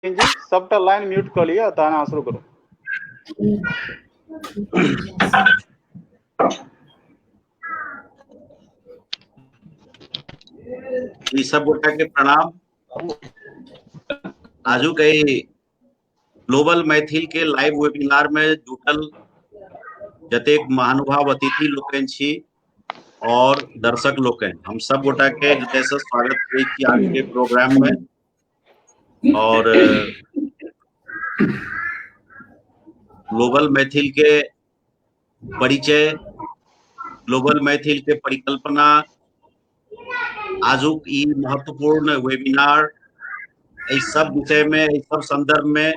जी सबटा line mute कर लिया ताना शुरू करो। ई सब गोटा के प्रणाम। आजू कई ग्लोबल मैथिल के लाइव वेबिनार में जुटल जतेक महानुभाव अतिथि लोकनि छी और दर्शक लोकनि, हम सब गोटा के हृदय से स्वागत करै छी आज के प्रोग्राम में। और ग्लोबल मैथिल के परिचय, ग्लोबल मैथिल के परिकल्पना, आजुक ई महत्वपूर्ण वेबिनार, एहि सब विषय में, एहि सब संदर्भ में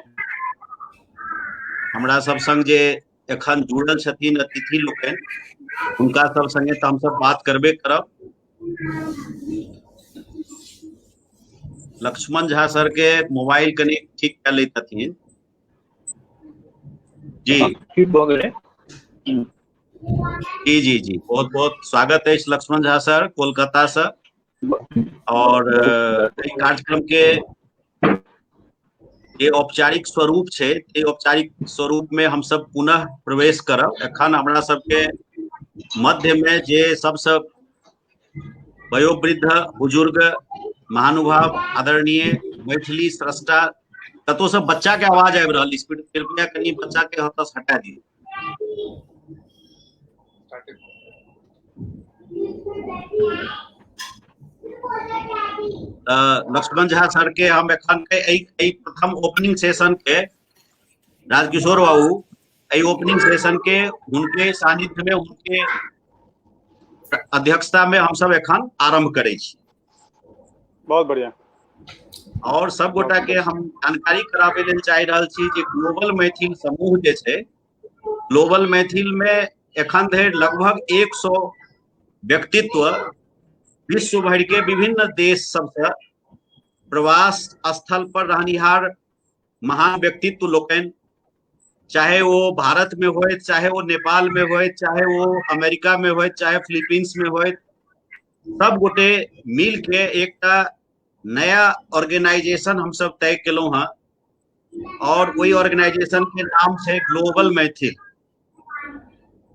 हमरा सब संग जे एखन जुड़ल छथिन अतिथि लोकनि, उनका सब संगे तो हम सब बात करबे करब। लक्ष्मण झा सर के मोबाइल कनी ठीक कर ले हथिन जी। जी जी जी, बहुत बहुत स्वागत है लक्ष्मण झा सर कोलकाता से। और कार्यक्रम के ये औपचारिक स्वरूप छे, ये औपचारिक स्वरूप में हम सब पुनः प्रवेश करब। एखन हमरा सबके मध्य में जे सबसे वयोवृद्ध बुजुर्ग महानुभाव आदरणीय मैथिली स्रष्टा, कतो से बच्चा के आवाज आबि रहल, कृपया कनी बच्चा के हत से हटा दिए। लक्ष्मण झा सर के हम एखन के प्रथम ओपनिंग सेशन के राजकिशोर बाबू ओपनिंग सेशन के उनके सानिध्य में, उनके अध्यक्षता में हम सब एखन आरंभ करै छी। बहुत बढ़िया। और सब गोटा के हम जानकारी कराबे लेल चाहि रहल छी जे ग्लोबल मैथिल समूह जे छै, ग्लोबल मैथिल में एखन धरि लगभग 100 व्यक्तित्व विश्व भर के विभिन्न देश सबसे प्रवास स्थल पर रहनिहार महान व्यक्तित्व लोकनि, चाहे वो भारत में हो, चाहे वो नेपाल में हो, चाहे वो अमेरिका में हो, चाहे फिलीपींस में हो, सब गोटे मिल के एक नया ऑर्गेनाइजेशन हम सब तय केलौ हैं। और वही ऑर्गेनाइजेशन के नाम है ग्लोबल मैथिल।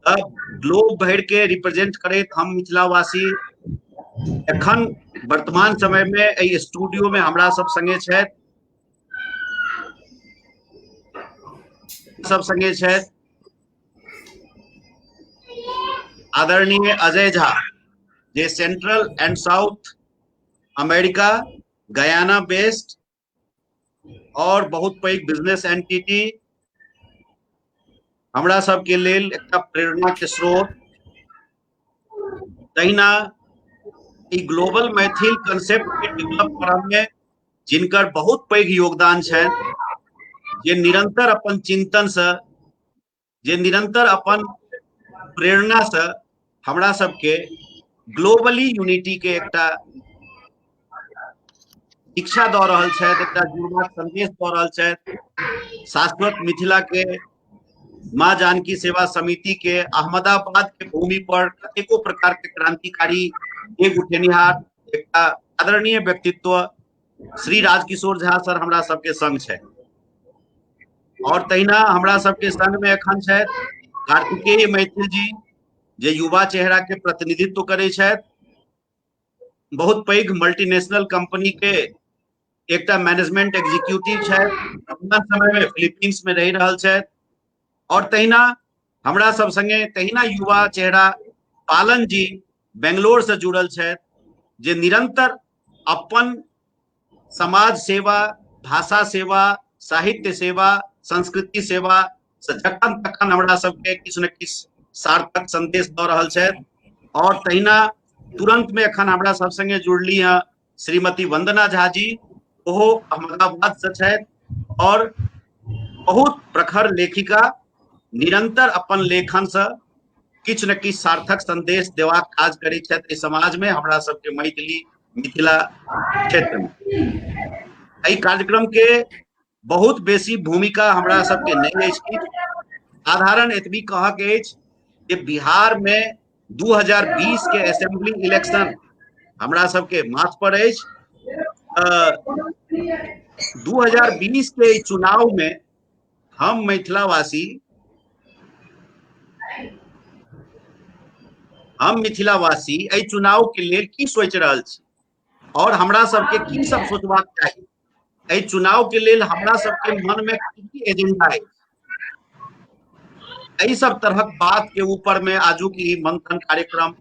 अब ग्लोब भर के रिप्रेजेंट करे हम मिथिलावासी एखन वर्तमान समय में स्टूडियो में हमरा सब संगे छै, आदरणीय अजय झा जे central and south America Guyana based और बहुत पैघ बिजनेस एंटिटी, हमरा सब के लेल एकटा प्रेरणा के स्रोत। तहिना ई ग्लोबल मैथिल कंसेप्ट के डेवलप करने में जिनकर बहुत पैघ योगदान है, जे निरंतर अपन चिंतन से, जे निरंतर अपन प्रेरणा से हमरा सबके ग्लोबली यूनिटी के एकटा शिक्षा दऽ रहल छै, एकटा जुड़बाक संदेश दऽ रहल छै। शाश्वत मिथिला के माँ जानकी सेवा समिति के अहमदाबाद के भूमि पर कतेको प्रकार के क्रांतिकारी एक उठेनिहार एकटा आदरणीय व्यक्तित्व श्री राजकिशोर झा सर हमरा सबके संग छै। और तहिना हमरा सबके संग में एखन छै कार्तिकेय मैथिल जी, जे युवा चेहरा के प्रतिनिधित्व करे छै, बहुत पैघ मल्टीनेशनल कंपनी के एकटा मैनेजमेंट एग्जीक्यूटिव छै, वर्तमान समय में फिलीपींस में रह रहल छै। और तहिना हमरा सब संगे तहिना युवा चेहरा पालन जी बेंगलोर से जुड़ल छै, जे निरंतर अपन समाज सेवा, भाषा सेवा, साहित्य सेवा, संस्कृति सेवा से जखन तखन हमरा सबके किछु न किछु सार्थक संदेश दऽ रहल छै। और तहिना तुरंत में एखन हमरा सब संगे जुड़ली हैं श्रीमती वंदना झा जी, ओहो अहमदाबाद से छै और बहुत प्रखर लेखिका, निरंतर अपन लेखन से किछु न किछु सार्थक संदेश देवाक काज करै छथि समाज में, हमरा सबके मैथिली मिथिला क्षेत्र में। एहि कार्यक्रम के बहुत बेसी भूमिका हमरा सबके नहीं अछि। साधारण एतबी कह के अछि जे बिहार में 2020 के असेंबली इलेक्शन हमरा सबके माथ पर अछि। 2020 के ई चुनाव में हम मिथिलावासी एहि चुनाव के लेल की सोचि रहल छी और हमरा सबके की सब सोचबाक चाही, एहि चुनाव के लेल हमरा सबके मन में की एजेंडा है, एहि सब तरहक बात के ऊपर में आजुक ई मंथन कार्यक्रम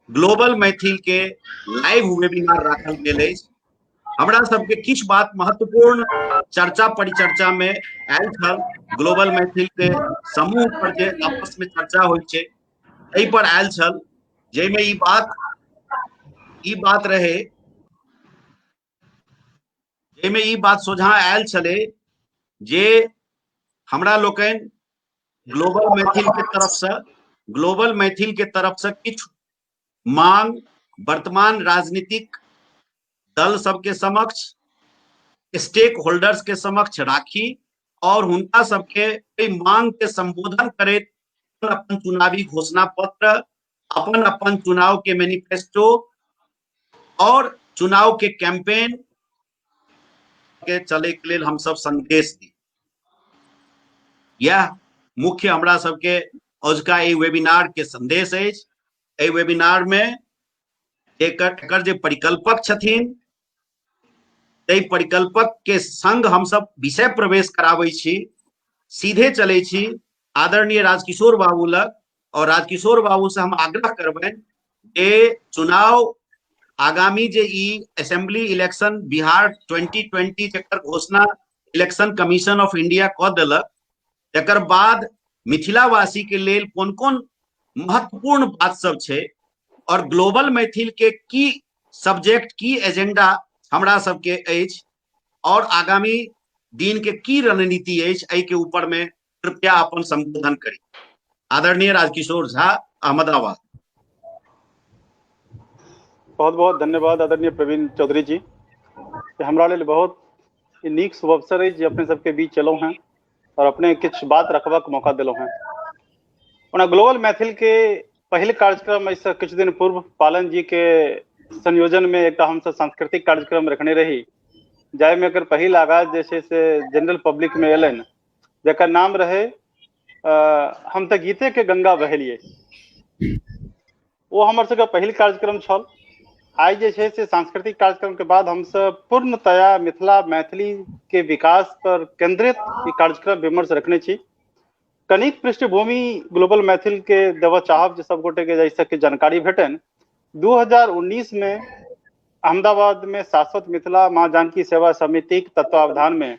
ग्लोबल मैथिल के लाइव वेबिनार राखल गेल अछि। हमरा सबके किछ बात महत्वपूर्ण चर्चा परिचर्चा में आयल छल। ग्लोबल मैथिल के समूह पर जे आपस में चर्चा होइ छै एहि पर आयल छल, जाहिमे ई बात सोझा आयल छलै जे हमरा लोकनि ग्लोबल मैथिल के तरफ से किछु मांग वर्तमान राजनीतिक दल सबके समक्ष, स्टेक होल्डर्स के समक्ष राखी और हुनका सबके मांग के संबोधन करैत अपन चुनावी घोषणा पत्र, अपन चुनाव के मैनिफेस्टो और चुनाव के कैंपेन के चले के लेल हम सब संदेश दी। यह मुख्य हमरा सबके अजुका ई वेबिनार के संदेश अछि। एहि वेबिनार में एकर जे परिकल्पक छथिन ताहि परिकल्पक के संग हम सब विषय प्रवेश कराबै छी, सीधे चले छी आदरणीय राजकिशोर बाबू लग और राजकिशोर बाबू से हम आग्रह करबनि जे चुनाव आगामी जे ई असेंबली इलेक्शन बिहार 2020 जेकर घोषणा इलेक्शन कमीशन ऑफ इंडिया कऽ देलक, एकर बाद मिथिलावासी के लेल कोन कोन महत्वपूर्ण बात सब छै और ग्लोबल मैथिल के की सब्जेक्ट की एजेंडा हमरा सबके अछि और आगामी दिन के की रणनीति अछि, एहि के ऊपर में कृपया अपन संबोधन करी। आदरणीय राजकिशोर झा, अहमदाबाद। बहुत बहुत धन्यवाद आदरणीय प्रवीण चौधरी जी, हमरा लेल बहुत नीक शुभ अवसर है जे अपने सबके बीच चलो हैं और अपने किछ बात रखबाक मौका दिलो हैं। ओना ग्लोबल मैथिल के पहल कार्यक्रम ऐसा कुछ दिन पूर्व पालन जी के संयोजन में एक हम सब सांस्कृतिक कार्यक्रम रखने रही, जाय में एकर पहिल आगाज जे से जनरल पब्लिक में एलन, जेकर नाम रहे हम त गीते के गंगा बहेलिए। वो हमर सबके पहिल कार्यक्रम छल। आई जे से सांस्कृतिक कार्यक्रम के बाद हम सब पूर्णतया मिथिला मैथिली के विकास पर केंद्रित कार्यक्रम विमर्श रखने छी। कनिक पृष्ठभूमि ग्लोबल मैथिल के देव चाहब जे सब गोटे के जैसे के जानकारी भेटन। 2019 में अहमदाबाद में शाश्वत मिथिला माँ जानकी सेवा समिति के तत्वावधान में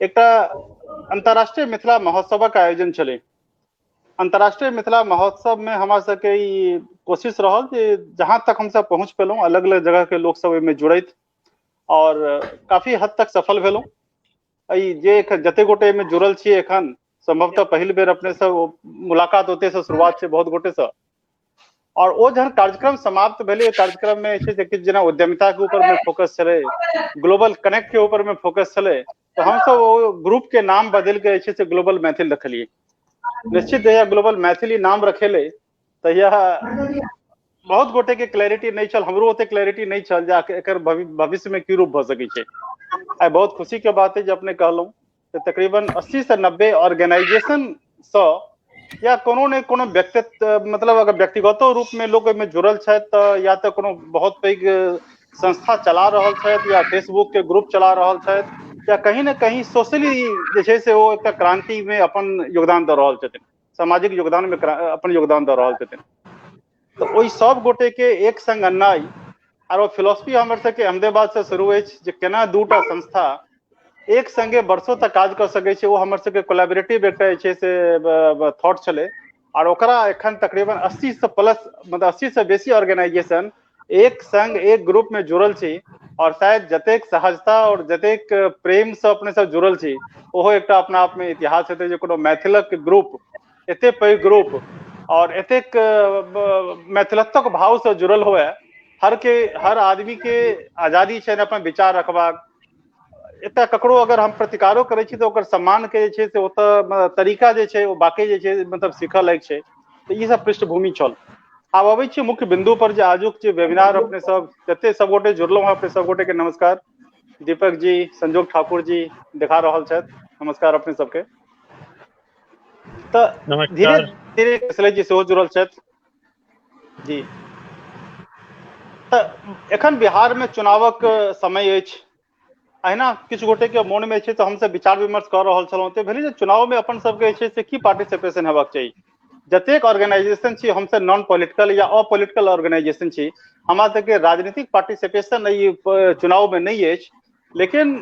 एक अंतर्राष्ट्रीय मिथिला महोत्सव का आयोजन चले। अंतर्राष्ट्रीय मिथिला महोत्सव में हमारे सबके कोशिश रहल जे जहां तक हम सब पहुंच पेलौं, अलग अलग जगह के लोग सब में जुड़ैत और काफी हद तक सफल भेलौं। जे जते गोटे में जुड़ल छियै एखन संभवतः पहिल बेर अपने सब मुलाकात होते से शुरुआत से बहुत गोटे से, और वो जहन कार्यक्रम समाप्त भेले कार्यक्रम में किछु जेना उद्यमिता के ऊपर में फोकस चले, ग्लोबल कनेक्ट के ऊपर में फोकस चले, तो हम सब वो ग्रुप के नाम बदल के से ग्लोबल मैथिल रखलिए। निश्चित है ग्लोबल मैथिली नाम रखेले तो यह बहुत गोटे के क्लैरिटी नहीं चल, हमरो ओते क्लैरिटी नहीं चल जा एकर भविष्य में की रूप भ सकै छै। आई बहुत खुशी के बात है जे अपने कहलौं तकरीबन 80 से 90 ऑर्गेनाइजेशन से या कोनो ने कोनो व्यक्तित्व मतलब अगर व्यक्तिगत रूप में लोग में जुड़ल छै तो या तो कोनो बहुत पैघ संस्था चला रहल छै या फेसबुक के ग्रुप चला रहल छै या कहीं ना कहीं सोशली जे छै से वो एक क्रांति में अपन योगदान दे रहल छथिन, सामाजिक योगदान में अपन योगदान दे रहल छथिन। तो ओई सब गोटे के एक संग अन्नाई और फिलोसफी हमर सबके अहमदाबाद से शुरू है जे केना दूटा संस्था एक संगे वर्षों तक काज कर सके छै। वो हमर सबके कोलैबोरेटिव एक छै से थॉट चले और ओकरा एखन तकरीबन 80 से प्लस मतलब 80 से बेसी ऑर्गेनाइजेशन एक संग एक ग्रुप में जुड़ल छी और शायद जतेक सहजता और जतेक प्रेम से अपने सब जुड़ल छी ओहो एकटा अपना आप में इतिहास हेतै जे कोनो मैथिलक ग्रुप एते पैघ ग्रुप और एतेक मैथिलत्वक भाव से जुड़ल हुए। हर आदमी के आजादी छै अपन विचार रखबाक, एता ककरो अगर हम प्रतिकारो करे छी तो ओकर सम्मान के जे छै से ओतऽ तरीका जे छै वो बाकी जे छै मतलब सीखऽ लायक छै। तो ये सब पृष्ठभूमि चल। आब अबै छी मुख्य बिंदु पर जे आजुक जे वेबिनार अपने सब जते सब गोटे जुड़लौं हैं अपने सब गोटे के नमस्कार। दीपक जी, संजोग ठाकुर जी देखा रहल छथि। नमस्कार अपने सबके। तऽ धीरे नमस्कार। धीरे कुशलेश जी सेहो जुड़ल छथि जी। तऽ एखन बिहार में चुनावक समय अछि। अहिना किछु गोटे के मोन में छै तऽ हमसब विचार विमर्श कर रहल छलहुँ तऽ भेलै जे चुनाव में अपन सबके जे छै से की पार्टिसिपेशन हेबाक चाही। जतेक ऑर्गेनाइजेशन छी हमसब नॉन पॉलिटिकल या अपॉलिटिकल ऑर्गेनाइजेशन छी, हमरा सबके राजनीतिक पार्टिसिपेशन ई चुनाव में नहीं अछि, लेकिन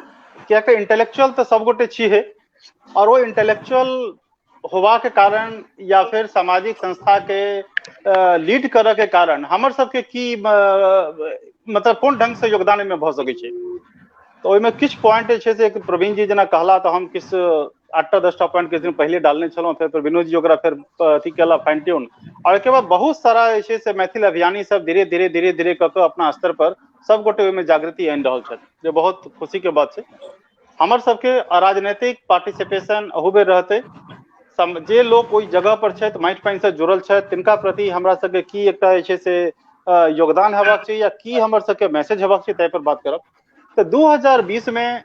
क्या इंटेलेक्चुअल तो सब गोटे छिहे और वो इंटेलेक्चुअल होवा के कारण या फिर सामाजिक संस्था के लीड करऽ के कारण हमर सबके की मतलब कोन ढंग से योगदान में भ सकै छै। तो ओहिमे किछु पॉइंट छै से प्रवीण जी जेना कहला तऽ हम किछु 8-10 पॉइंट किछु दिन पहले डालने छलहुँ, फिर विनोद जी ओकरा फिर अथी केला फाइन ट्यून, और एके बाद बहुत सारा जे छै से मैथिल अभियानी सब धीरे धीरे कऽ कऽ अपना स्तर पर सब गोटे ओहिमे जागृति आनि रहल छथि, जे बहुत खुशी के बात छै। हमर सबके राजनीतिक पार्टिसिपेशन अहुबे रहते। जे लोग ओहि जगह पर छथि, माटि पानि से जुड़ल छथि, तिनका प्रति हमरा सबके की एकटा जे छै से योगदान हेबाक चाहिए या की हमर सबके मैसेज हेबाक चाहिए, ताहि पर बात करब। तो 2020 में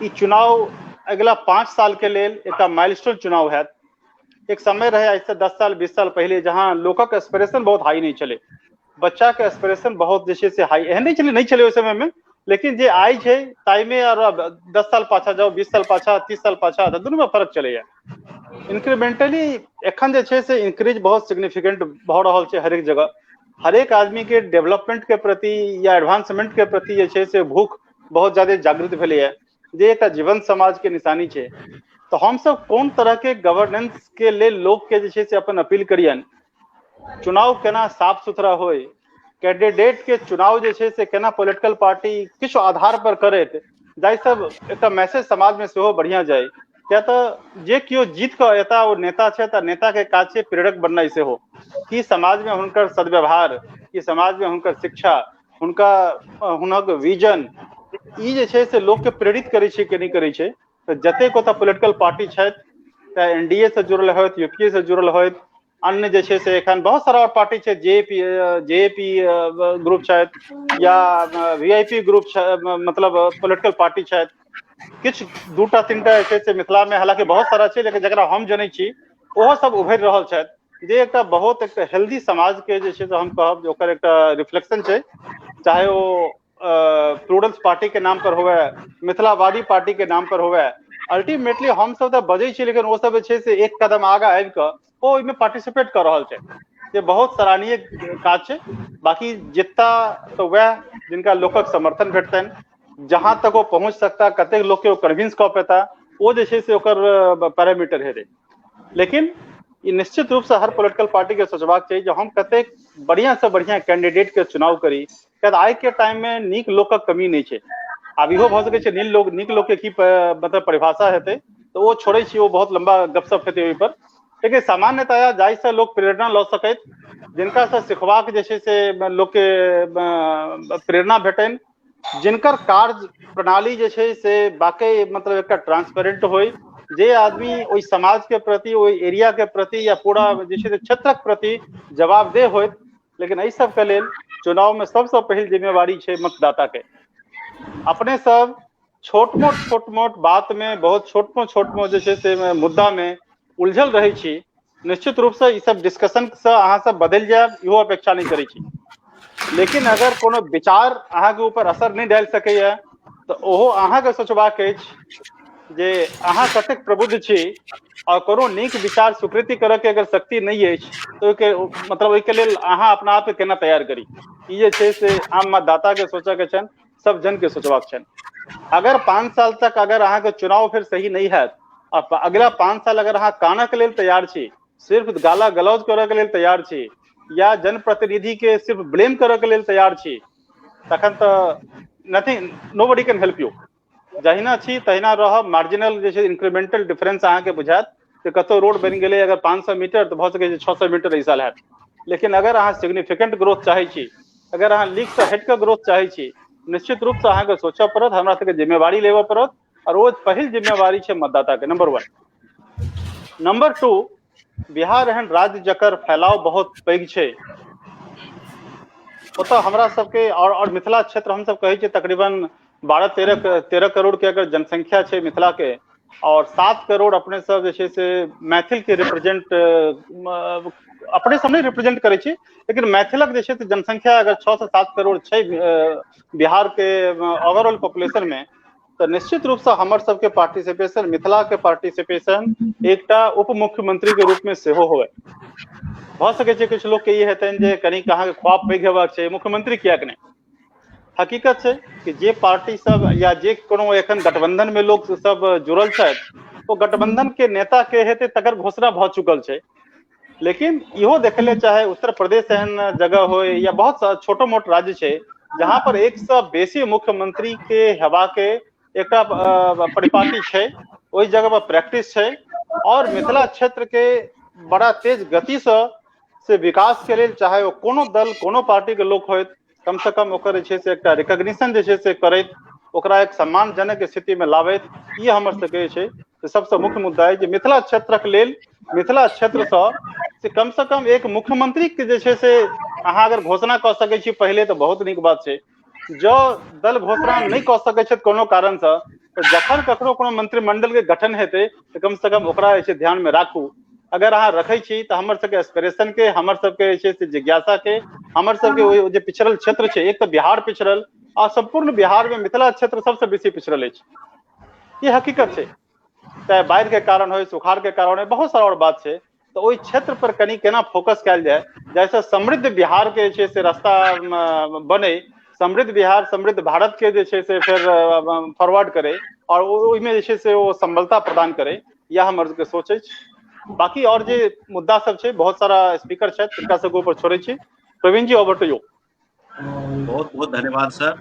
ई चुनाव अगला 5 साल के लेल एक माइलस्टोन चुनाव है। एक समय रहे आज से 10 साल 20 साल पहले जहां लोकक एस्पिरेशन बहुत हाई नहीं चले, बच्चा के एस्पिरेशन बहुत जे से हाई एहन नहीं चले उस समय में, लेकिन जे आई है ताई में और 10 साल पाछा जाओ, 20 साल पाछा, 30 साल पाछा, तो दोनों में फर्क चले। इंक्रीमेंटली एखन जे छै से इंक्रीज बहुत सिग्निफिकेंट भ रहल छै हर एक जगह। हर एक आदमी के डेवलपमेंट के प्रति या एडवांसमेंट के प्रति जे छै से भूख बहुत ज्यादा जागृत भेलै है, जे एक जीवन समाज के निशानी छै। तो हम सब कोन तरह के गवर्नेंस के लेल लोग के जे छै से अपन अपील करियन, चुनाव केना साफ सुथरा होय, कैंडिडेट के चुनाव जे छै से केना पॉलिटिकल पार्टी किछु आधार पर करैत जाहि सब एकटा मैसेज समाज में सेहो बढ़िया जाय। क्या तो जे कियो जीत कऽ एता ओ नेता छै तऽ नेता के काज छै प्रेरक बननाइ सेहो, कि समाज में हुनकर सद्व्यवहार, कि समाज में हुनकर शिक्षा, हुनक विजन ई जे छै से लोक के प्रेरित करै छै कि नहीं करै छै। तऽ जतेक ओतऽ पॉलिटिकल पार्टी छथि, चाहे एनडीए से जुड़ल होथि, यूपीए से जुड़ल होथि, अन्य जे छै से एखन बहुत सारा पार्टी छै, जेएपी ग्रुप छथि या वीआईपी ग्रुप मतलब पॉलिटिकल पार्टी छथि, किछु 2टा 3टा जे छै से मिथिला में हालांकि बहुत सारा छै, लेकिन जकरा हम जनै छी ओहो सब उभरि रहल छथि, जे एकटा बहुत एकटा हेल्दी समाज के जे छै से हम कहब जे ओकर एकटा रिफ्लेक्शन छै। चाहे वो प्लूरल्स पार्टी के नाम पर होवे, मिथिलावादी पार्टी के नाम पर होवे, अल्टीमेटली हम सब तऽ बजै छी, लेकिन वो सब जे छै से एक कदम आगा आबि कऽ ओ ओहिमे पार्टिसिपेट कर रहल छै, जे बहुत सराहनीय काज छै। बाकी जितना तो वह जिनका लोकक समर्थन भेटतनि, जहां तक वो पहुंच सकता, कतेक लोग के कन्विंस कऽ पेता, वो जे छै से ओकर पैरामीटर हेतै। लेकिन ई निश्चित रूप से हर पॉलिटिकल पार्टी के सोचबाक चाहिए जे हम कतेक बढ़िया से बढ़िया कैंडिडेट के चुनाव करी, किया आइ के टाइम में नीक लोकक कमी नहीं छै। आब इहो भऽ सकै छै नीक लोक के की मतलब परिभाषा हेतै तऽ ओ छोड़ै छी, वो बहुत लंबा गपशप हेतै ओहि पर, लेकिन सामान्यतया जाहिसँ लोक प्रेरणा लऽ सकैत, जिनका से सिखबाक जे छै से लोक के प्रेरणा भेटनि, जिनकर कार्य प्रणाली जे छै से वाकई मतलब एकटा ट्रांसपेरेंट होय, जे आदमी ओहि समाज के प्रति, ओहि एरिया के प्रति या पूरा जे छै से क्षेत्रक प्रति जवाबदेह होइत। लेकिन एहि सबके लेल चुनाव में सबसे पहिल जिम्मेवारी छै मतदाता के। अपने सब छोट मोट बात में, बहुत छोट मोट जे छै से मुद्दा में उलझल रहै छी, निश्चित रूप से ई सब डिस्कशन से अहाँ सब बदलि जायब इहो अपेक्षा नहीं करै छी, लेकिन अगर कोनो विचार अहाँ के ऊपर असर नहीं डालि सकैया तऽ ओहो अहाँ के सोचबाक अछि जे अहाँ कतेक प्रबुद्ध छी, और कोनो नीक विचार स्वीकृति करऽ के अगर शक्ति नहीं अछि तो मतलब ओहिके लेल अहाँ अपना आप के केना तैयार करी, ई जे छै से आम मतदाता के सोचऽ के छनि, सब जन के सोचबाक छनि। अगर 5 साल तक अगर अहाँ के चुनाव फिर सही नहीं हैत, अगला 5 साल अगर अहाँ कानऽ के लेल तैयार छी, सिर्फ गाला गलौज करऽ के लेल तैयार छी, या जनप्रतिनिधि के सिर्फ ब्लेम करऽ के लेल तैयार छी, तखन तऽ नोबडी कैन हेल्प यू। जहिना छी तहिना रहब, मार्जिनल जे छै इंक्रीमेंटल डिफरेंस अहाँ के बुझायत कि कतौ रोड बनि गेलै अगर 500 मीटर तऽ भऽ सकै छै 600 मीटर एहि साल हैत, लेकिन अगर अहाँ सिग्निफिकेंट ग्रोथ चाहै छी, अगर अहाँ लीक से हटि कऽ ग्रोथ चाहै छी, निश्चित रूप से अहाँ के सोचऽ पड़त, हमरा सबके जिम्मेवारी लेबऽ पड़त, और वो पहिल जिम्मेवारी छै मतदाता के, नंबर 1। नंबर 2, बिहार एहन राज्य जकर फैलाव बहुत पैघ छै, ओतऽ हमरा सबके और मिथिला क्षेत्र हम सब कहै छियै तकरीबन 12-13 करोड़ के अगर जनसंख्या है मिथिला के, और 7 करोड़ अपने सब जे छै से मैथिल के रिप्रेजेंट अपने सब नहीं रिप्रेजेंट करे छी, लेकिन मैथिलक जे छै से जनसंख्या अगर 6 से 7 करोड़ छै बिहार के ओवरऑल पॉपुलेशन में, तो निश्चित रूप से हमर सबके पार्टिसिपेशन, मिथिला के पार्टिसिपेशन एकटा उप मुख्यमंत्री के रूप में सेहो होय। भ सकै छै किछु लोग के ई हेतनि जे कनी कहाँ के ख्वाब पैघ हेबाक छै, मुख्यमंत्री कियाक नहीं। हकीकत छै कि जे पार्टी सब या जे कोनो एखन गठबंधन में लोग सब जुड़ल छथि, वो गठबंधन के नेता के हेतै तकर घोषणा भ चुकल छै। लेकिन इहो देखले चाहे उत्तर प्रदेश एहन जगह हो या बहुत छोटो मोट राज्य छै जहां पर एक से बेसी मुख्यमंत्री के हेबा के एकटा परिपाटी छै, ओहि जगह पर प्रैक्टिस छै, और मिथिला क्षेत्र के बड़ा तेज गति से विकास के लेल चाहे वो कोनो दल कोनो पार्टी के लोग होत, कम से कम ओकर जे छै से एकटा रिकॉग्निशन जे छै से करैत, ओकरा एक सम्मानजनक स्थिति में लाबैत, ये हमर सबके जे छै सबसे मुख्य मुद्दा है जे मिथिला क्षेत्रक लेल, मिथिला क्षेत्र से कम एक मुख्यमंत्री के जे छै से अहाँ अगर घोषणा क सकै छी पहले तो बहुत नीक बात छै। जो दल घोषणा नहीं क सकै छै कोनो कारण से, तो जखन ककरो कोनो मंत्रिमंडल के गठन हेतै तो कम से कम ओकरा जे छै ध्यान में राखू। अगर अहाँ रखै छी तो हमर सबके एस्पिरेशन के, हमर सबके जे छै से जिज्ञासा के, हमर सबके ओ जे पिछड़ल क्षेत्र छै, एक तो बिहार पिछड़ल आ संपूर्ण बिहार में मिथिला क्षेत्र सबसे बेसी पिछड़ल अछि, ये हकीकत छै। चाहे बाढ़ि के कारण हो, सुखाड़ के कारण हो, बहुत सारा और बात है। तो ओहि क्षेत्र पर कनी केना फोकस कयल जाए, जैसे समृद्ध बिहार के जे से रास्ता बने, समृद्ध बिहार समृद्ध भारत के जे से फिर फॉरवर्ड करे और ओहिमे जे से वो संबलता प्रदान करे, यह हमर के सोच है। बाकी और जे मुद्दा सब है, बहुत सारा स्पीकर है, तिनका सबके ऊपर छोड़े छी। प्रवीण जी, ओवर टू यू। बहुत बहुत धन्यवाद सर,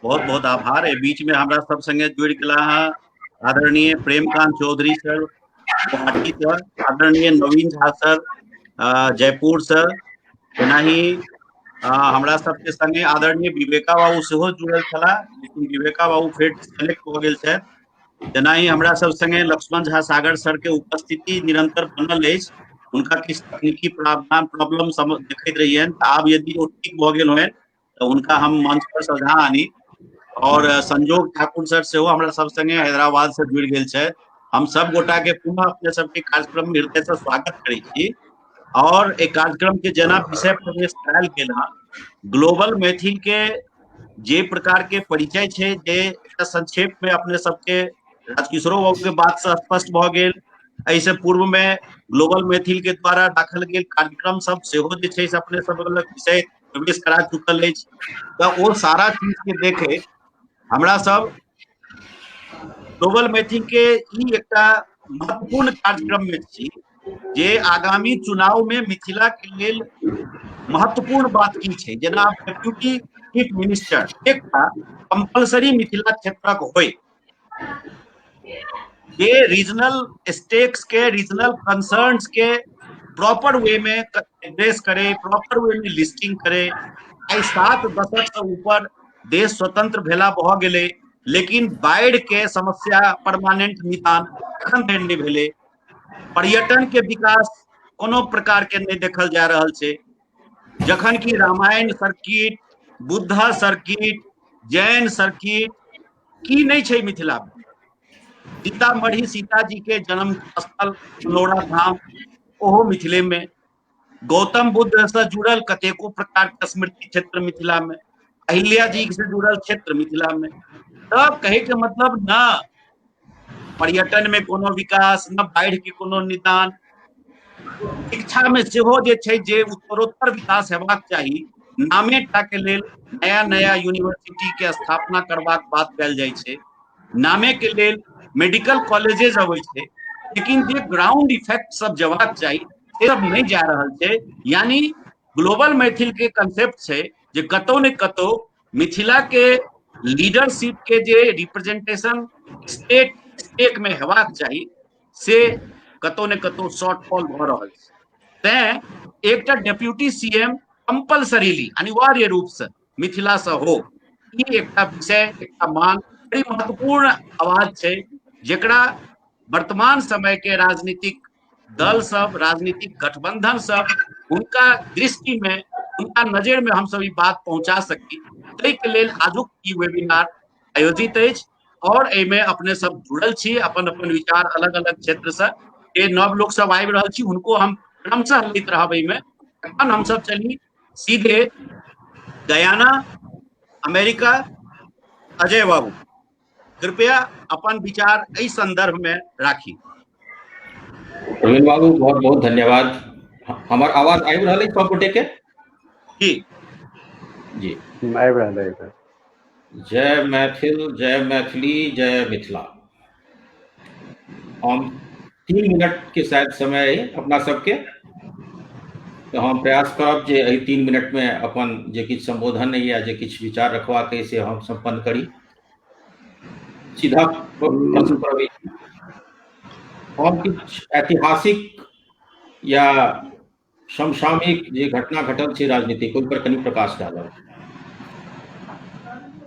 बहुत बहुत आभार। ए बीच में हमरा सब संगे जुड़ गेला है आदरणीय प्रेमकांत चौधरी सर गुवाहाटी सर, आदरणीय नवीन झा सर जयपुर सर, तेनाही हमरा सबके संगे आदरणीय विवेका बाबू सेहो जुड़ल छला, लेकिन विवेका बाबू फिर डिस्कनेक्ट हो गेल छथि। तेनाही हमरा सब संगे लक्ष्मण झा सागर सर के उपस्थिति निरंतर बनल अछि, उनका किछु तकनीकी प्रॉब्लम देखैत रहियन, आब यदि वो ठीक भ गेल होन तो उनका हम मंच पर सजा आनी। और संजोग ठाकुर सर से हमरा सब संगे हैदराबाद से जुड़ गेल छै। हम सब गोटा के पुनः अपने सबके कार्यक्रम में हृदय से स्वागत करै छी। और एक कार्यक्रम के जेना विषय प्रवेश करायल गेल है, ग्लोबल मैथिल के जे प्रकार के परिचय छै, जे संक्षेप में अपने सबके राजकिशोर बाबू के बात से स्पष्ट भ गेल। ऐसे पूर्व में ग्लोबल मैथिल के द्वारा राखल गेल कार्यक्रम सब सेहो जे छै से अपने सब विषय प्रवेश करा चुकल अछि। तो वो सारा चीज के देखे हमरा सब ग्लोबल मैथिल के ई एकटा महत्वपूर्ण कार्यक्रम में छी जे आगामी चुनाव में मिथिला के लेल महत्वपूर्ण बात की छै, जेना डेप्यूटी चीफ मिनिस्टर एकटा कंपलसरी मिथिला क्षेत्रक होय, ये रीजनल स्टेक्स के, रीजनल कंसर्न्स के प्रॉपर वे में एड्रेस करे, प्रॉपर वे में लिस्टिंग करे। आई 7 दशक से ऊपर देश स्वतंत्र भेला भ गेले, लेकिन बाढ़ के समस्या परमानेंट निदान एखन धरि नहीं भेले। पर्यटन के विकास कोनो प्रकार के नहीं देखल जा रहल छै, जखन कि Ramayana circuit, Buddha circuit, Jain circuit की नहीं छै मिथिला में। सीतामढ़ी सीता जी के जन्म स्थल पुनौरा धाम ओहो मिथिले में, गौतम बुद्ध से जुड़ल कतेको प्रकार के स्मृति क्षेत्र मिथिला में, अहिल्या जी से जुड़ल क्षेत्र मिथिला में। तब कहे के मतलब न पर्यटन में कोनो विकास, न बाढ़ के कोनो निदान, शिक्षा में सेहो जे छै जे उत्तरोत्तर विकास हेबाक चाही, नामे टा के लेल नया नया यूनिवर्सिटी के स्थापना करबाक बात कयल जाइ छै, नामे के लेल मेडिकल कॉलेजेस अबै छै, लेकिन जे ग्राउंड इफेक्ट सब जवाब चाहिए से सब नहीं जा रहल छै। यानी ग्लोबल मैथिल के कंसेप्ट छै जे कतौ ने कतौ मिथिला के लीडरशिप के जे रिप्रेजेंटेशन स्टेट में हेबाक चाही से कतौ ने कतौ शॉर्टफॉल भ रहल छै। तैं एकटा डेप्यूटी सीएम कंपलसरीली अनिवार्य रूप से मिथिला से हो, ई एकटा विषय, एकटा मांग बड़ी महत्वपूर्ण आवाज छै, जेकरा वर्तमान समय के राजनीतिक दल सब, राजनीतिक गठबंधन सब, उनका दृष्टि में, उनका नजर में हम सब ई बात पहुंचा सकी। ताहि के लेल आजुक ई वेबिनार आयोजित अछि और एमे अपने सब जुड़ल छी, अपन अपन विचार अलग अलग क्षेत्र से जे नव लोग सब आबि रहल छी हुनको हम क्रमशः लैत रहब। एमे एखन हम सब चली सीधे गयाना, अमेरिका। अजय बाबू कृपया अपन विचार एहि संदर्भ में राखी। प्रवीण बाबू बहुत बहुत धन्यवाद। हमार आवाज आबि रहल है सब गोटे के? जी जी आबि रहल है। जय मैथिल, जय मैथिली, जय मिथिला। हम 3 मिनट के शायद समय है अपना सबके, तो हम प्रयास करब जे एहि 3 मिनट में अपन जे किछु संबोधन है या जे किछु विचार रखबाक है से हम संपन्न करी। सीधा प्रश्न पर अबै छी। हम किछु ऐतिहासिक या समसामयिक जे घटना घटल छै राजनीतिक ओहि पर कनि प्रकाश डालब।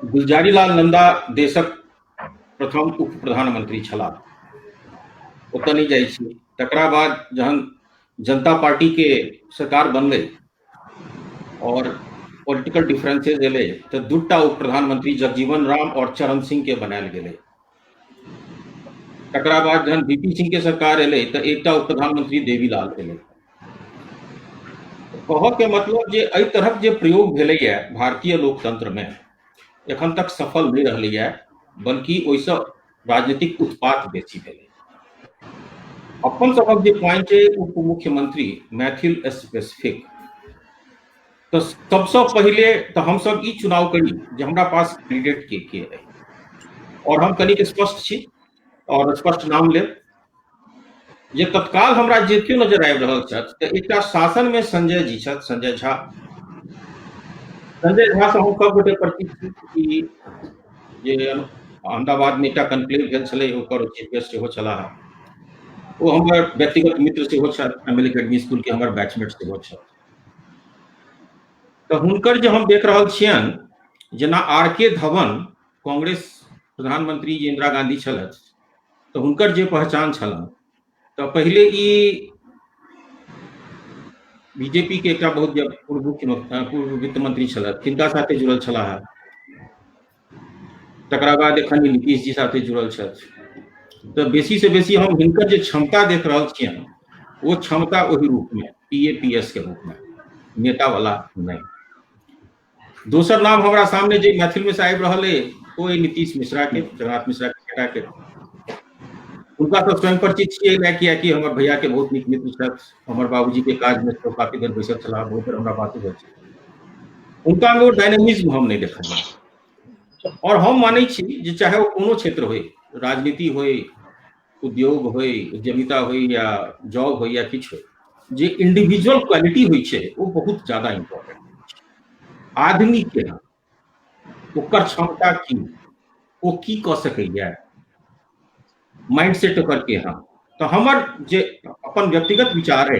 गुलजारीलाल नंदा देशक प्रथम उप प्रधानमंत्री छलाह। ओतऽ नहीं जाइ छी। तकरा बाद जहन जनता पार्टी के सरकार बनलै और पॉलिटिकल डिफरेंसेस एलै तऽ दूटा उप प्रधानमंत्री जगजीवन राम और चरण सिंह के बनायल गेलै। तकरा बाद जहन वीपी सिंह के सरकार एलै तऽ एकटा उप प्रधानमंत्री देवीलाल एलै। कहऽ के मतलब जे एहि तरहक जे प्रयोग भेलैए भारतीय लोकतंत्र में एखन तक सफल नहीं रहलैए, बल्कि ओहिसँ राजनीतिक उत्पात बेसी भेलै। अपन सबक जे पॉइंट है उप मुख्यमंत्री मैथिल स्पेसिफिक, तो सबसे पहले तो हम सब ई चुनाव करी जे हमरा पास कैंडिडेट के है और हम कनिक स्पष्ट छी और स्पष्ट नाम ले जे तत्काल हमरा जे क्यों नजर आबि रहल छथि तऽ एकटा शासन में संजय जी छथि, संजय झा। संजय झा से हम सब गोटे परिचित छी कि जे अहमदाबाद में एकटा कन्क्लेव भेल छलै ओकर चीफ गेस्ट सेहो छलाह। वो हमर व्यक्तिगत मित्र सेहो छथि, एमएल एकेडमी स्कूल के हमर बैचमेट सेहो छथि। तऽ हुनकर जे हम देख रहल छियनि, जेना आर के धवन कांग्रेस प्रधानमंत्री जे इंदिरा गांधी छलथि तऽ हुनकर जे पहचान छलनि तऽ पहिले ई बीजेपी के एकटा बहुत पूर्व वित्त मंत्री छलथि तिनका साथे जुड़ल छलाह। तकरा बाद एखन नीतीश जी साथे जुड़ल छथि। तो बेसी से बेसी हम हिनकर जे क्षमता देख रहल छियनि वो क्षमता वही रूप में पीएपीएस के रूप में, नेता वाला नहीं। दोसर नाम हमारा सामने जो मैथिल में से आबि रहल है वो नीतीश मिश्रा के, जगन्नाथ मिश्रा के बेटा के। उनका तो स्वयं परिचित छियै कि हमर भैया के बहुत नीक मित्र छथि, हमर बाबूजी के काज में तो काफी देर बैसल छलाह, बहुत देर हमरा बात भेल छै। उनका में वो डायनेमिज्म हम नहीं देखलियै। और हम मानै छी जे चाहे वो कोनो क्षेत्र होय, राजनीति होय, उद्योग होय, उद्यमिता होय या जॉब होय या किछु होय, जे इंडिविजुअल क्वालिटी होय छै वो बहुत ज्यादा इंपॉर्टेंट। आदमी के ओकर क्षमता की, वो की कऽ सकैया, माइंडसेट ओकर के हाँ। तो हमर जे अपन व्यक्तिगत विचार है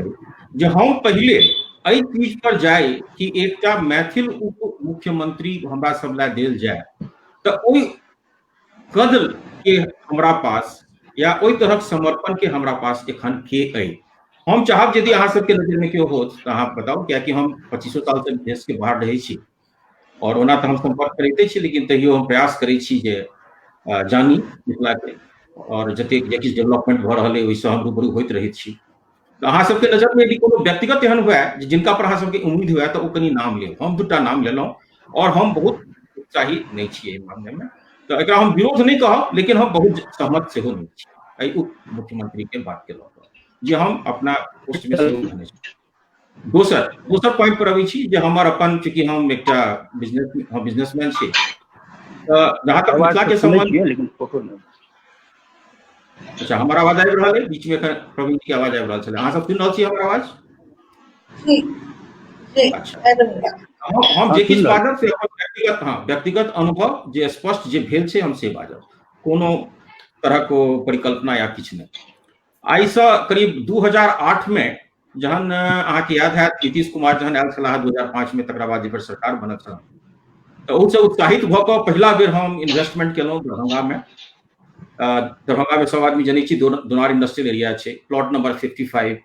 जे हम पहले एहि चीज पर जाए कि एकटा मैथिल उप मुख्यमंत्री हमरा सब ला देल जाए, तो ओहि कदर के हमरा पास या ओहि तरहक समर्पण के हमरा पास एखन के अइ। हम चाहब यदि अहाँ सबके नजर में केओ होत तो अहाँ बताउ, कियाकि हम 25 साल से देश के बाहर रहै छी और ओना तो हम संपर्क करते छी, लेकिन तैयो हम प्रयास करै छी जे जानी मिथिला के और जते जे किछु डेवलपमेंट भऽ रहल है ओहिसँ हम रूबरू होइत रहैत छी। तो अहाँ सबके नजर में यदि कोनो व्यक्तिगत एहन हुए जिनका पर अहाँ सबके उम्मीद हुए तो ओ कनी नाम लेब। हम दूटा नाम लेलहुँ और हम बहुत उत्साही नहीं छी एहि मामले में, तो एकरा हम विरोध नहीं कहब, लेकिन हम बहुत सहमत सेहो नहीं छी एहि उप मुख्यमंत्री के बात के लऽ कऽ जे हम अपना पोस्ट में सेहो कहने छी। दोसर पॉइंट पर अबै छी जे हमर अपन, चूंकि हम एकटा बिजनेसमैन छी, जहाँ तक मिथिला के संबंध, लेकिन फोटो नहीं। अच्छा हमर आवाज आबि रहल है? बीच में प्रवीण जी के आवाज आबि रहल छलै, अहाँ सब सुनि रहल छी हमर आवाज? अच्छा, हम जे किछु बाजब से अपन व्यक्तिगत अनुभव जे स्पष्ट जे भेल छै हम से बाजब, कोनो तरहक परिकल्पना या किछु नहीं। आइसँ करीब 2008 में जहन अहाँके याद हैत नीतीश कुमार जहन आयल छलाह 2005 में, तकरा बाद जेकर सरकार बनल छल तऽ ओहिसँ उत्साहित भऽ कऽ पहिला बेर हम इन्वेस्टमेंट केलहुँ दरभंगा में। दरभंगा में सब आदमी जनै छी दोनार इंडस्ट्रियल एरिया छै, प्लॉट नंबर 55,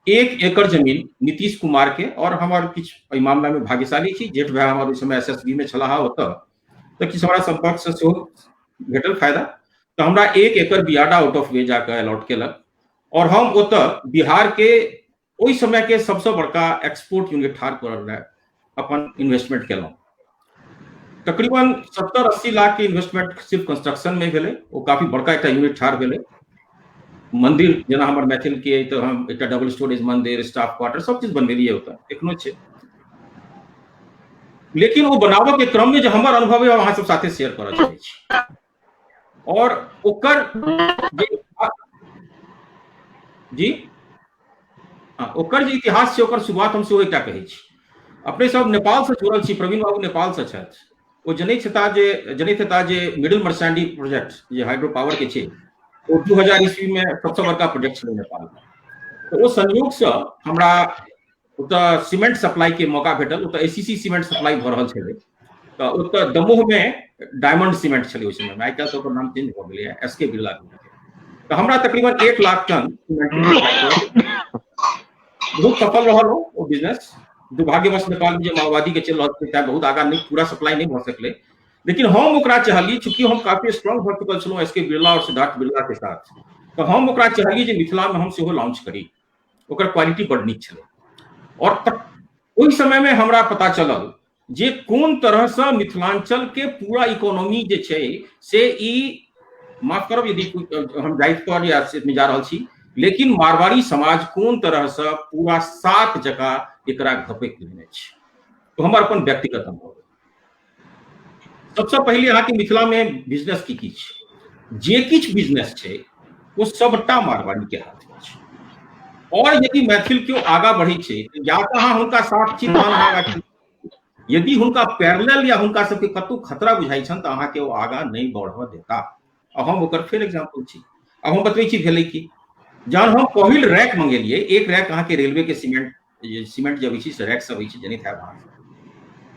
1 एकड़ जमीन नीतीश कुमार के। और हमार किछु एहि मामला में भाग्यशाली छी, जेठ भाई हमार उस समय एसएसबी में छलाह ओतऽ, तो किस हमारा संपर्क से सेहो भेटल फायदा। तो हमरा 1 एकड़ बियाडा आउट ऑफ वे जाकर अलॉट केलक और हम ओतऽ बिहार के ओहि समय के सबसे बड़का एक्सपोर्ट यूनिट ठाड़ करल रहे अपन इन्वेस्टमेंट केलहुँ। तकरीबन 70-80 लाख के इन्वेस्टमेंट सिर्फ कंस्ट्रक्शन में भेलै, वो काफी बड़का एक यूनिट ठाड़ भेलै। मंदिर जेना हमर मैथिल के तो हम एक डबल स्टोरेज मंदिर, स्टाफ क्वार्टर सब चीज बनवेलिए ओतऽ, एखनो छै। लेकिन वो बनाबऽ के क्रम में जो हमर अनुभव है वहां सब साथे शेयर करऽ चाहै छी। और ओकर जी ओकर जे इतिहास छै ओकर शुरुआत हम सेहो एकटा कहै छी। अपने सब नेपाल से जुड़ल छी, प्रवीण बाबू नेपाल से छथि। वो जनैत हेता जे मिडिल मर्सांडी प्रोजेक्ट जे हाइड्रो पावर के छै वो 2000 ईस्वी में सबसे बड़का प्रोजेक्ट छलै नेपाल में। तो वो संयोग से हमरा ओतऽ सीमेंट सप्लाई के मौका भेटल। ओतऽ एसीसी सीमेंट सप्लाई भऽ रहल छलै। तो ओतऽ दमोह में डायमंड सीमेंट छलै उस समय में, आइ काल्हि तऽ ओकर नाम चेंज भऽ गेलै है, एसके बिरला। तो हमरा तकरीबन 1 लाख टन सीमेंट बहुत सफल रहल वो बिजनेस। दुर्भाग्यवश नेपाल में जो माओवादी के चल रहल छै बहुत आगा नहीं, पूरा सप्लाई नहीं भऽ सकलै। लेकिन हम ओकरा चाहलिए, चूंकि हम काफी स्ट्रांग भऽ चुकल छलहुँ एसके बिरला और सिद्धार्थ बिरला के साथ, तो हम ओकरा चाहलिए जे मिथिला में हम सेहो लॉन्च करी। ओकर क्वालिटी बड़ नीक छलै। और ओहि समय में हमरा पता चलल जे कोन तरह से मिथिलांचल के पूरा इकोनॉमी जे छै से ई, माफ करब यदि हम जाइत पर या में जा रहल छी, लेकिन मारवाड़ी समाज कोन तरह से पूरा 7 जगह एकरा घपैक लेने छै। तो हमर अपन व्यक्तिगत अनुभव सबसे पहले अहाँ के मिथिला में बिजनेस की किछ जे किछ बिजनेस छै वो सबटा मारवाड़ी के हाथ में छै। और यदि मैथिल केओ आगा बढ़ै छै या तऽ अहाँ हुनका साथ छी तहन अहाँ आगा, यदि हुनका पैरेलल या हुनका सबके कतौ खतरा बुझाइ छन तऽ अहाँ के ओ आगा नहीं बढ़ऽ देता। अब हम ओकर फेर एग्जांपल छी। अब हम बतबै छी भेलै कि जहन हम पहिल रैक मंगेलिए, एक रैक अहाँ के रेलवे के सीमेंट जब इसी से रैक सब होइ छै जनित है वहां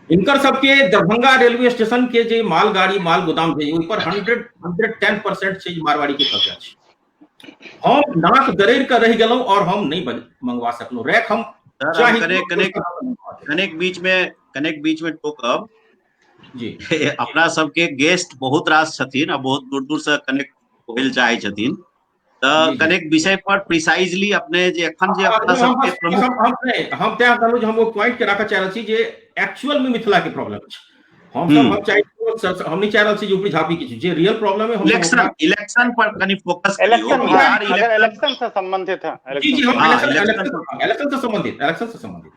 इनकर सबके दरभंगा रेलवे स्टेशन के जे मालगाड़ी माल गोदाम भेज ओहि पर 110% छै मारवाड़ी के कब्जा छै। हम नाक दरेड़ कर रह गेलहुं और हम नहीं मंगवा सकलहुं रैक। हम कनेक बीच में टोकब जी अपना सबके गेस्ट बहुत रास छथिन आ बहुत दूर दूर से कनेक्ट होइल चाहे छथिन, तऽ कनेक विषय पर प्रिसाइजली अपने जे एखन जे अपना सबके प्रमुख हम तय कहलहुं जे हम वो पॉइंट के राखऽ चाह रहल छी जे एक्चुअल में मिथिला के प्रॉब्लम छै। हम नहीं चाह रहल छी जे ऊपरी झापी किछु जे रियल प्रॉब्लम है। इलेक्शन पर कनी फोकस करियो। इलेक्शन से संबंधित है। जी हम इलेक्शन से संबंधित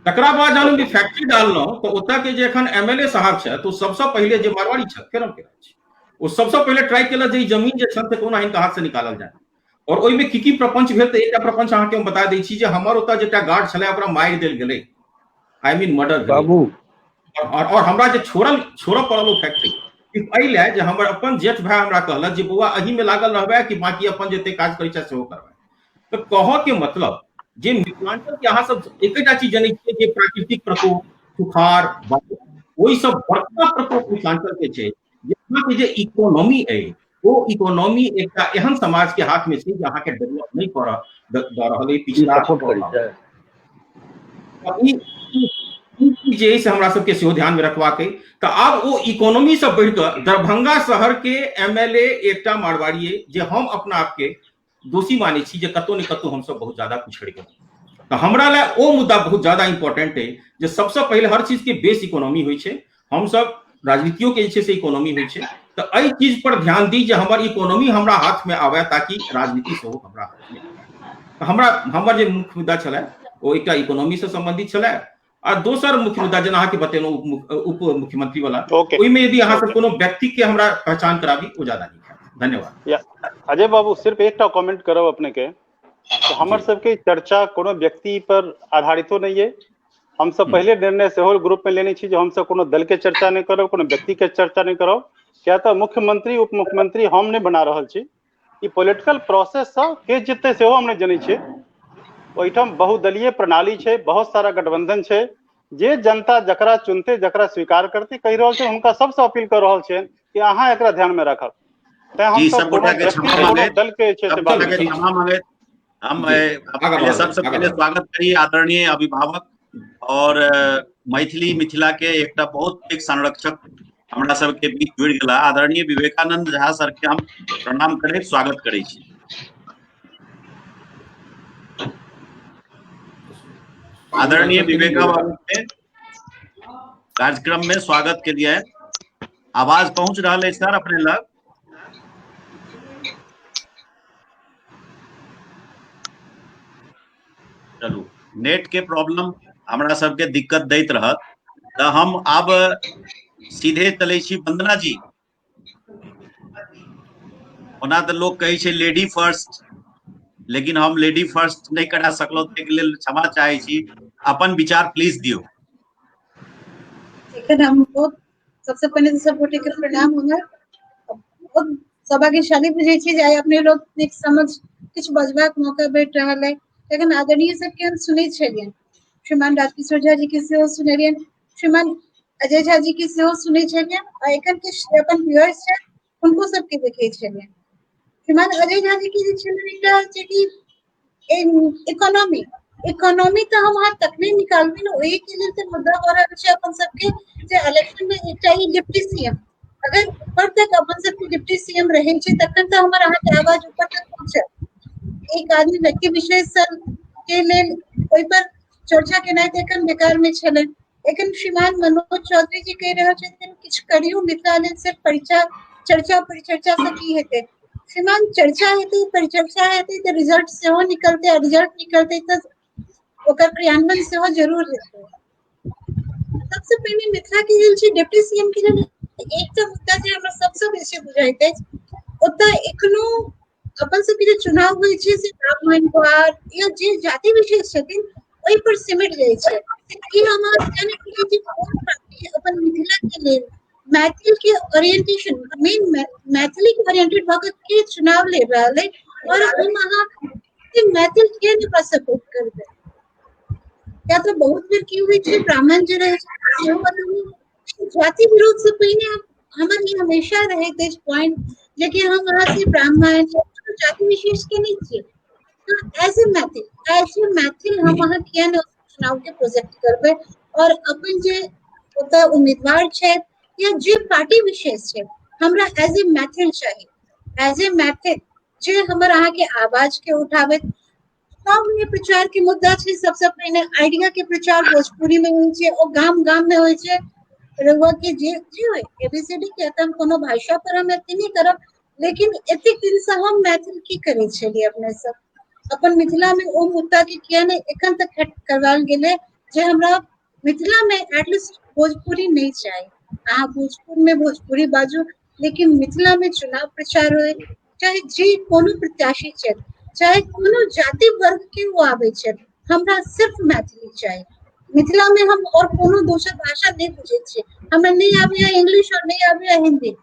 तकरा बाद जहन हम फैक्ट्री डाललहुं तो ओतऽ के जे एखन एमएलए साहब छै तो सबसे पहले जे मारवाड़ी छै केरम के छै वो सबसे पहले ट्राई केलक जे जमीन जे छन से कोना हिनका हाथ से निकालल जाए। और ओहि में की प्रपंच भेल तऽ एकटा प्रपंच अहाँ के हम बता दै छी जे हमर ओतऽ जेटा गार्ड छलै ओकरा मारि देल गेलै, आई मीन मर्डर बाबू। और हमरा जे छोड़ऽ पड़ल ओ फैक्ट्री एहि जे हमर अपन जेठ भाई हमरा कहलक जे बौआ अही में लागल रहबै कि बाकी अपन जते काज करै छै सेहो करबै। तो कहऽ के मतलब जे मिथिलांचल के अहाँ सब एकटा चीज जनै छियै जे प्राकृतिक प्रकोप, सुखाड़, ओहि सब बड़का प्रकोप मिथिलांचल के छै। के जे इकोनॉमी है वो इकोनॉमी एक एहन समाज के हाथ में छै जे अहाँ के डेवलप नहीं करऽ दऽ रहल है, पिछड़ा जे से हमरा सबके सेहो ध्यान में रखबाक है। तऽ आब वो इकोनॉमी से बढ़ कऽ दरभंगा शहर के एमएलए एकटा मारवाड़ी है जे हम अपना आप के दोषी मानै छी जे कतौ ने कतौ हम सब बहुत ज्यादा पिछड़ गेलहुँ। तऽ हमरा लए ओ मुद्दा बहुत ज्यादा इंपॉर्टेंट है जे सबसे पहले हर चीज के बेस इकोनॉमी होइ छै। हम सब राजनीतियों के जे छै से इकोनॉमी होइ छै तऽ एहि चीज पर ध्यान दी जे हमर इकोनॉमी हमरा हाथ में आवे ताकि राजनीति सेहो हमरा हाथ में आवे। हमर जे मुख्य मुद्दा छलै ओ एकटा इकोनॉमी से संबंधित छलै आ दोसर मुख्य मुद्दा जेना अहाँ के बतेलहुँ उप मुख्यमंत्री वाला, ओहि में यदि अहाँ सब कोनो व्यक्ति के हमरा पहचान कराबी वो ज्यादा नीक है। धन्यवाद। अजय बाबू सिर्फ एकटा कमेंट करब अपने के, तो हमर सबके चर्चा कोनो व्यक्ति पर आधारितो नहीं है। हम सब पहले निर्णय सेहो ग्रुप में लेने छी जे हम सब कोनो दल के चर्चा नहीं करब, कोनो व्यक्ति के चर्चा नहीं करब। क्या तो मुख्यमंत्री उप मुख्यमंत्री हम नहीं बना रहल छी। ई पॉलिटिकल प्रोसेस से के जीतते सेहो हम नहीं जनै छियै। ओहिठाम बहुदलीय प्रणाली छै, बहुत सारा गठबंधन छै, जे जनता जकरा चुनते जकरा स्वीकार करते कहि रहल छै हुनका सबसे अपील कर रहल छै कि अहाँ एकरा ध्यान में रखब। हम सब दल के सबसे पहले स्वागत करी आदरणीय अभिभावक और मैथिली मिथिला के एक बहुत एक संरक्षक हमरा सबके बीच जुड़ गेला। आदरणीय विवेकानंद झा सर के हम प्रणाम करे स्वागत करे छी। आदरणीय विवेका बाबू के कार्यक्रम में स्वागत के लिए आवाज पहुंच रहा है सर अपने लग? चलू, नेट के प्रॉब्लम हमरा सबके दिक्कत दैत रहत, तो हम अब सीधे चले छी वंदना जी। ओना तो लोग कहे छै लेडी फर्स्ट, लेकिन हम लेडी फर्स्ट नहीं करा सकलो, ताहि लेल क्षमा चाहे छी। अपन विचार प्लीज दियो। ठीक है, हम बहुत सबसे पहले तो सब गोटे के प्रणाम होगा। बहुत सौभाग्यशाली बुझे छी जे अपने लोग नीक समझ किछ बजबाक मौका भेट रहल है। लेकिन आदरणीय सबके हम सुनै छलियन, श्रीमान राजकिशोर झा जी के सेहो सुनलियन, श्रीमान अजय झा जी के सेहो सुनै छलियन, आ एखन के अपन व्यूअर्स छै उनको सबके देखे छलियन। श्रीमान अजय झा जी के जे छलन एकटा छै कि इकोनॉमी तो हम वहां तक नहीं निकालबे न, ओही के लेल तो मुद्दा हो रहल छै अपन सबके जे इलेक्शन में एकटा ही डिप्टी सीएम, अगर ऊपर तक अपन सबके डिप्टी सीएम रहे छै तखन तो हमर अहाँ के आवाज ऊपर तक पहुंचत। एक आदमी व्यक्ति विशेष के लेल ओइ पर चर्चा केनाइ त एखन बेकार में छलै। लेकिन श्रीमान मनोज चौधरी जी कह रहल छथिन किछ करियो, मिथिला लेल सिर्फ चर्चा परिचर्चा से की हेतै। श्रीमान चर्चा हेतै, परिचर्चा हेतै त रिजल्ट सेहो निकलतै, आ रिजल्ट निकलतै त ओकर क्रियान्वयन सेहो जरूर हेतै। सबसे पहले मिथिला के लेल छै डिप्टी सीएम के लेल एकटा मुद्दा जे हमरा सबसे बेसी बुझाइत अछि, ओतऽ एखनो अपन सबके जे चुनाव होइ छै से ब्राह्मण द्वार या जे जाति विशेष छथिन ओहि पर सिमट जाइ छै। ई हमरा जाने के लिए कोन पार्टी अपन मिथिला के लेल मैथिल के ओरिएंटेशन मेन मैथिली के ओरिएंटेड भऽ के चुनाव ले रहल है, और हम अहाँ मैथिल के नहीं सपोर्ट करबै। या तो बहुत बेर की होइ छै ब्राह्मण जे रहे छै जाति विरोध से पहिने हमर ई हमेशा रहैत अछि पॉइंट, लेकिन हम अहाँ से ब्राह्मण जाति विशेष के नहीं छियै, तो एज ए मैथिल हम अहाँ किया ने चुनाव के प्रोजेक्ट करबै, और अपन जे ओतऽ उम्मीदवार छै या जे पार्टी विशेष छै हमरा एज ए मैथिल चाहिए, एज ए मैथिल जे हमर अहाँ के आवाज के उठाबे। चुनाव में प्रचार के मुद्दा छै, सबसे पहले आइडिया के प्रचार भोजपुरी में होइ छै और गाम गाम में होइ छै। रउआ के जे होय एबीसीडी के हम कोनो भाषा पर हम एते नहीं करब, लेकिन एतेक दिन से हम मैथिल की करे छलिए अपने सब अपन मिथिला में ओ मुद्दा के किया ने एखन तक करवाल गेले जे हमरा मिथिला में एटलीस्ट भोजपुरी नहीं चाहिए। अहाँ भोजपुर में भोजपुरी बाजू, लेकिन मिथिला में चुनाव प्रचार होय चाहे जे कोनो प्रत्याशी छै, चाहे कोनो जाति वर्ग के वो आवे छै, हमरा सिर्फ मैथिली चाहिए। मिथिला में हम और कोनो दोसर भाषा नहीं बुझे छियै, हमरा नहीं आबैया इंग्लिश और नहीं आबैया हिंदी।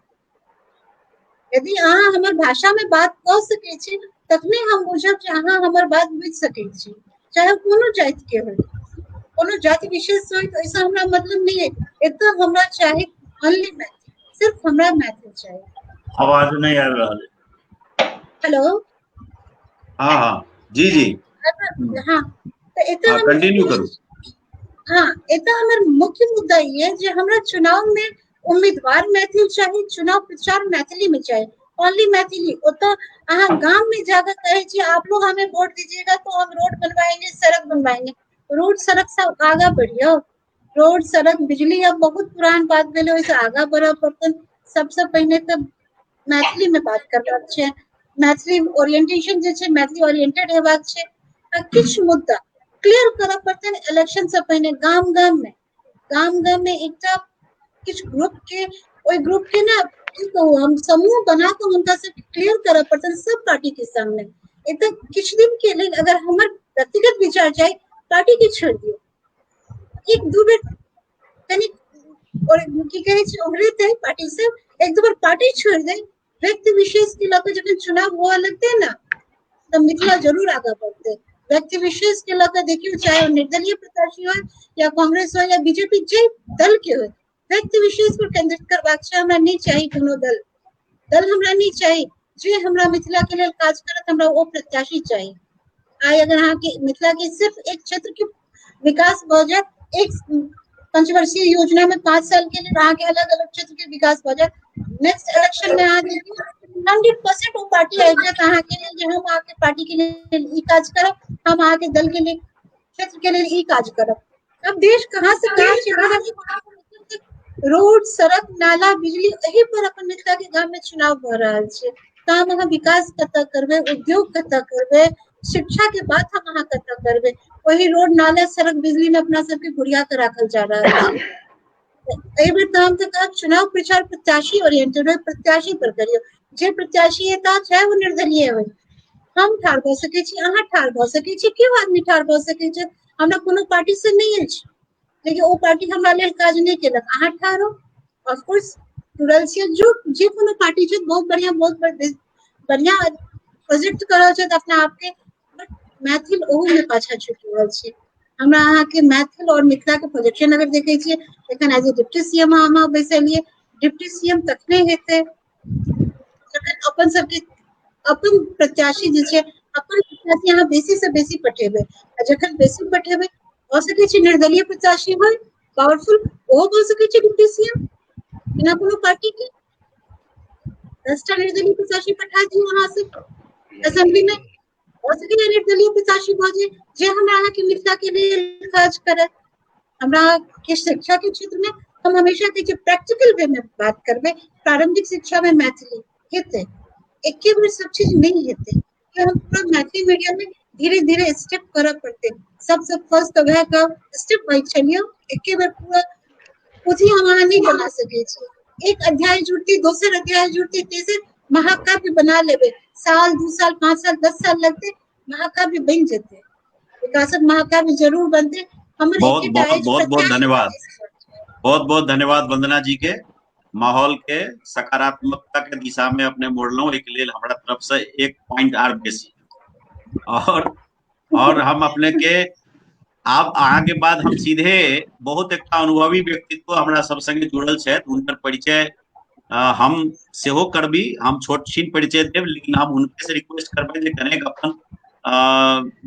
यदि अहाँ हमर भाषा में बात कऽ सकै छी तखने हम बुझब जे अहाँ हमर बात बुझि सकै छी, चाहे कोनो जाति के हो, कोनो जाति विशेष हो, तो ऐसा हमरा मतलब नहीं है। एतऽ हमरा चाहे ओनली मैथिल, सिर्फ हमरा मैथिल चाहिए। आवाज नहीं आ रहा है। हेलो, हाँ हाँ जी जी हाँ, तो एतऽ कंटिन्यू करू। हाँ, एतऽ हमर मुख्य मुद्दा ये जे हमरा चुनाव में उम्मीदवार मैथिल चाहिए, चुनाव प्रचार मैथिली में चाहिए, ओनली मैथिली। ओतऽ अहाँ गांव में जाकर कहे छी आप लोग हमें वोट दीजिएगा तो हम रोड बनवाएंगे, सड़क बनवाएंगे। रोड सड़क से आगा बढ़ियो, रोड सड़क बिजली अब बहुत पुरान बात भेले, ओइसे आगा बढ़ब पड़तन। सबसे पहले तो मैथिली में बात करबाक छै, मैथिली ओरिएंटेशन जे छै मैथिली ओरिएंटेड हेबाक छै। किछ मुद्दा क्लियर करऽ पड़तन इलेक्शन से पहले गाम गाम में एकटा किछ ग्रुप के ओइ ग्रुप के ना हम समूह बना के उनका से क्लियर करऽ पड़तन सब पार्टी के सामने। एतऽ किछ दिन के लिए अगर हमर व्यक्तिगत विचार जाए पार्टी के छोड़ दियो, एक दू बेर कनी और की कहे छै ओहरे ते पार्टी से एक दो बार पार्टी छोड़ दे, व्यक्ति विशेष के लके जखन चुनाव हुआ लगते ना तो मिथिला जरूर आगे बढ़ते। व्यक्ति विशेष के लके देखियो चाहे निर्दलीय प्रत्याशी हो या कांग्रेस हो या बीजेपी जे दल के हो, व्यक्ति विशेष पर केंद्रित करबाक छै। हमरा नहीं चाहिए कोनो दल हमरा नहीं चाहिए, जे हमरा मिथिला के लेल काज करत हमरा ओ प्रत्याशी चाहिए। आइ अगर अहाँ के मिथिला के सिर्फ एक क्षेत्र के विकास भ जाए, एक पंचवर्षीय योजना में 5 साल के लिए वहाँ के अलग अलग क्षेत्र के विकास हो जाए। नेक्स्ट इलेक्शन में आ देखिए 100% वो पार्टी आ जाए अहाँ के लिए जे हम आके पार्टी के लिए ई काज करब, हम आके दल के लिए क्षेत्र के लिए ई काज करब। अब देश कहाँ से कहाँ चल रोड सड़क नाला बिजली यही पर अपन मिथिला के गांव में चुनाव भ रहल छै। तो हम अहाँ विकास कतऽ करबे, उद्योग कतऽ करबे, शिक्षा के बात हम अहाँ कतऽ करबे, वही रोड नाला सड़क बिजली में अपना सबके गुड़िया के राखल जा रहल छै। एहि बेर तो हम तो कहब चुनाव प्रचार प्रत्याशी ओरिएंटेड हो, प्रत्याशी पर करियो, जे प्रत्याशीता छै वो निर्दलीय हो। हम ठाढ़ भ सकै छी, अहाँ ठाढ़ भ सकै छी, केओ आदमी ठाढ़ भ सकै छै, हमरा कोनो पार्टी से नहीं अछि, लेकिन वो पार्टी हमरा लेल काज नहीं केलक, अहाँ ठाढ़ हो। ऑफ कोर्स जुड़ल छियै जो जे कोनो पार्टी छै बहुत बढ़िया प्रोजेक्ट कर रहल छै अपना आप के, बट मैथिल ओहू में पाछा छूटि रहल छै। हमरा अहाँ के मैथिल और मिथिला के प्रोजेक्शन अगर देखे छियै एखन एज ए डिप्टी सीएम अहाँ बैसलिए, डिप्टी सीएम तखने हेतै जखन अपन सबके अपन प्रत्याशी जे छै अपन प्रत्याशी अहाँ बेसी से बेसी पठेबै, आ जखन बेसी पठेबै भ सकै छै निर्दलीय प्रत्याशी होय पावरफुल, ओहो भ सकै छै डिप्टी सीएम बिना कोनो पार्टी के। 10 टा निर्दलीय प्रत्याशी पठा दियौ अहाँ से असेंबली में, हो सके निर्दलीय प्रत्याशी भ जाय जे हमरा अहाँ के मिथिला के लिए काज करे। हमरा के शिक्षा के क्षेत्र में हम हमेशा कहै छियै प्रैक्टिकल वे में बात करबै, प्रारंभिक शिक्षा में मैथिली हेतै, एके बेर सब चीज नहीं हेतै, कि हम पूरा मैथिली मीडियम में धीरे धीरे स्टेप करऽ पड़तै। सबसे फर्स्ट तो वह का स्टेप बाय चलियो, एके बेर पूरा पोथी हम अहाँ नहीं बना सकै छी। एक अध्याय जुड़ती, दोसर अध्याय जुड़ती, तेसर महाकाव्य बना लेबै, साल 2 साल 5 साल 10 साल लगते, महाकाव्य बन जेतै, विकासक महाकाव्य जरूर बनते। हमर बहुत एकेटा बहुत अछि बहुत बहुत धन्यवाद, बहुत बहुत धन्यवाद वंदना जी के। माहौल के सकारात्मकता के दिशा में अपने मोड़लौ, एक लेल हमरा तरफ से 1 पॉइंट आर बेसी। और हम अपने के आब अहाँ के बाद हम सीधे बहुत एक अनुभवी व्यक्तित्व हमरा सब संगे जुड़ल छै, उनकर परिचय हम सेहो करबी। हम छोट छीन परिचय देव, लेकिन हम उनके से रिक्वेस्ट करबै जे कनेक अपन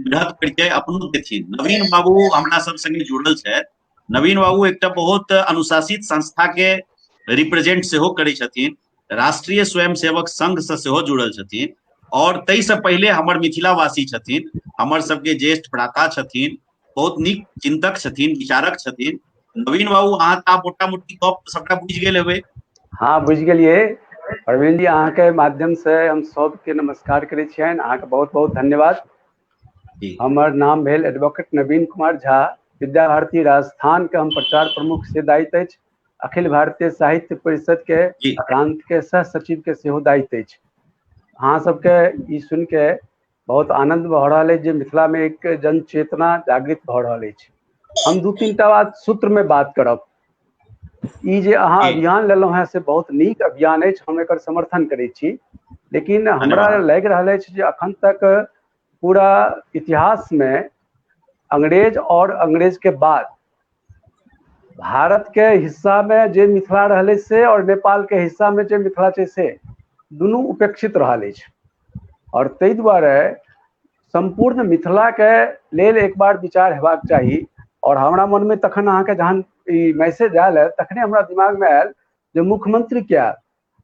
बृहद परिचय अपनो देथिन। नवीन बाबू हमरा सब संगे जुड़ल छै। नवीन बाबू एकटा बहुत अनुशासित संस्था के रिप्रेजेंट सेहो करै छथिन, राष्ट्रीय स्वयंसेवक संघ से सेहो जुड़ल छथिन, और तै से पहले हमर मिथिलावासी छथिन, हमर सबके ज्येष्ठ भ्राता छथिन, बहुत नीक चिंतक छथिन, विचारक छथिन। नवीन बाबू अहाँ त मोटा मोटी गप सबटा बुझि गेल हेबै। हाँ बुझि गेलिए प्रवीण जी, अहाँ के माध्यम से हम सबके नमस्कार करै छियनि, अहाँ के बहुत बहुत धन्यवाद। हमर नाम भेल एडवोकेट नवीन कुमार झा, विद्या भारती राजस्थान के हम प्रचार प्रमुख से दायित्व अछि, अखिल भारतीय साहित्य परिषद के प्रांत के सह सचिव के सेहो दायित्व अछि। अहाँ सबके ई सुन के बहुत आनंद भ रहल अछि जे मिथिला में एक जन चेतना जागृत भ रहल अछि। हम 2-3 टा बात सूत्र में बात करब। ई जे अहाँ अभियान लेलहुँ हैं से बहुत नीक अभियान अछि, हम एकर समर्थन करै छी, लेकिन हमरा लागि रहल अछि जे अखन तक पूरा इतिहास में अंग्रेज और अंग्रेज के बाद भारत के हिस्सा में जे मिथिला रहले से और नेपाल के हिस्सा में जे मिथिला छै से दुनू उपेक्षित रहल अछि, और ताहि दुआरे संपूर्ण मिथिला के लेल एक बार विचार हेबाक चाही। और हमरा मन में तखन अहाँ के जहन ई मैसेज आयल है तखने हमरा दिमाग में आयल जे मुख्यमंत्री क्या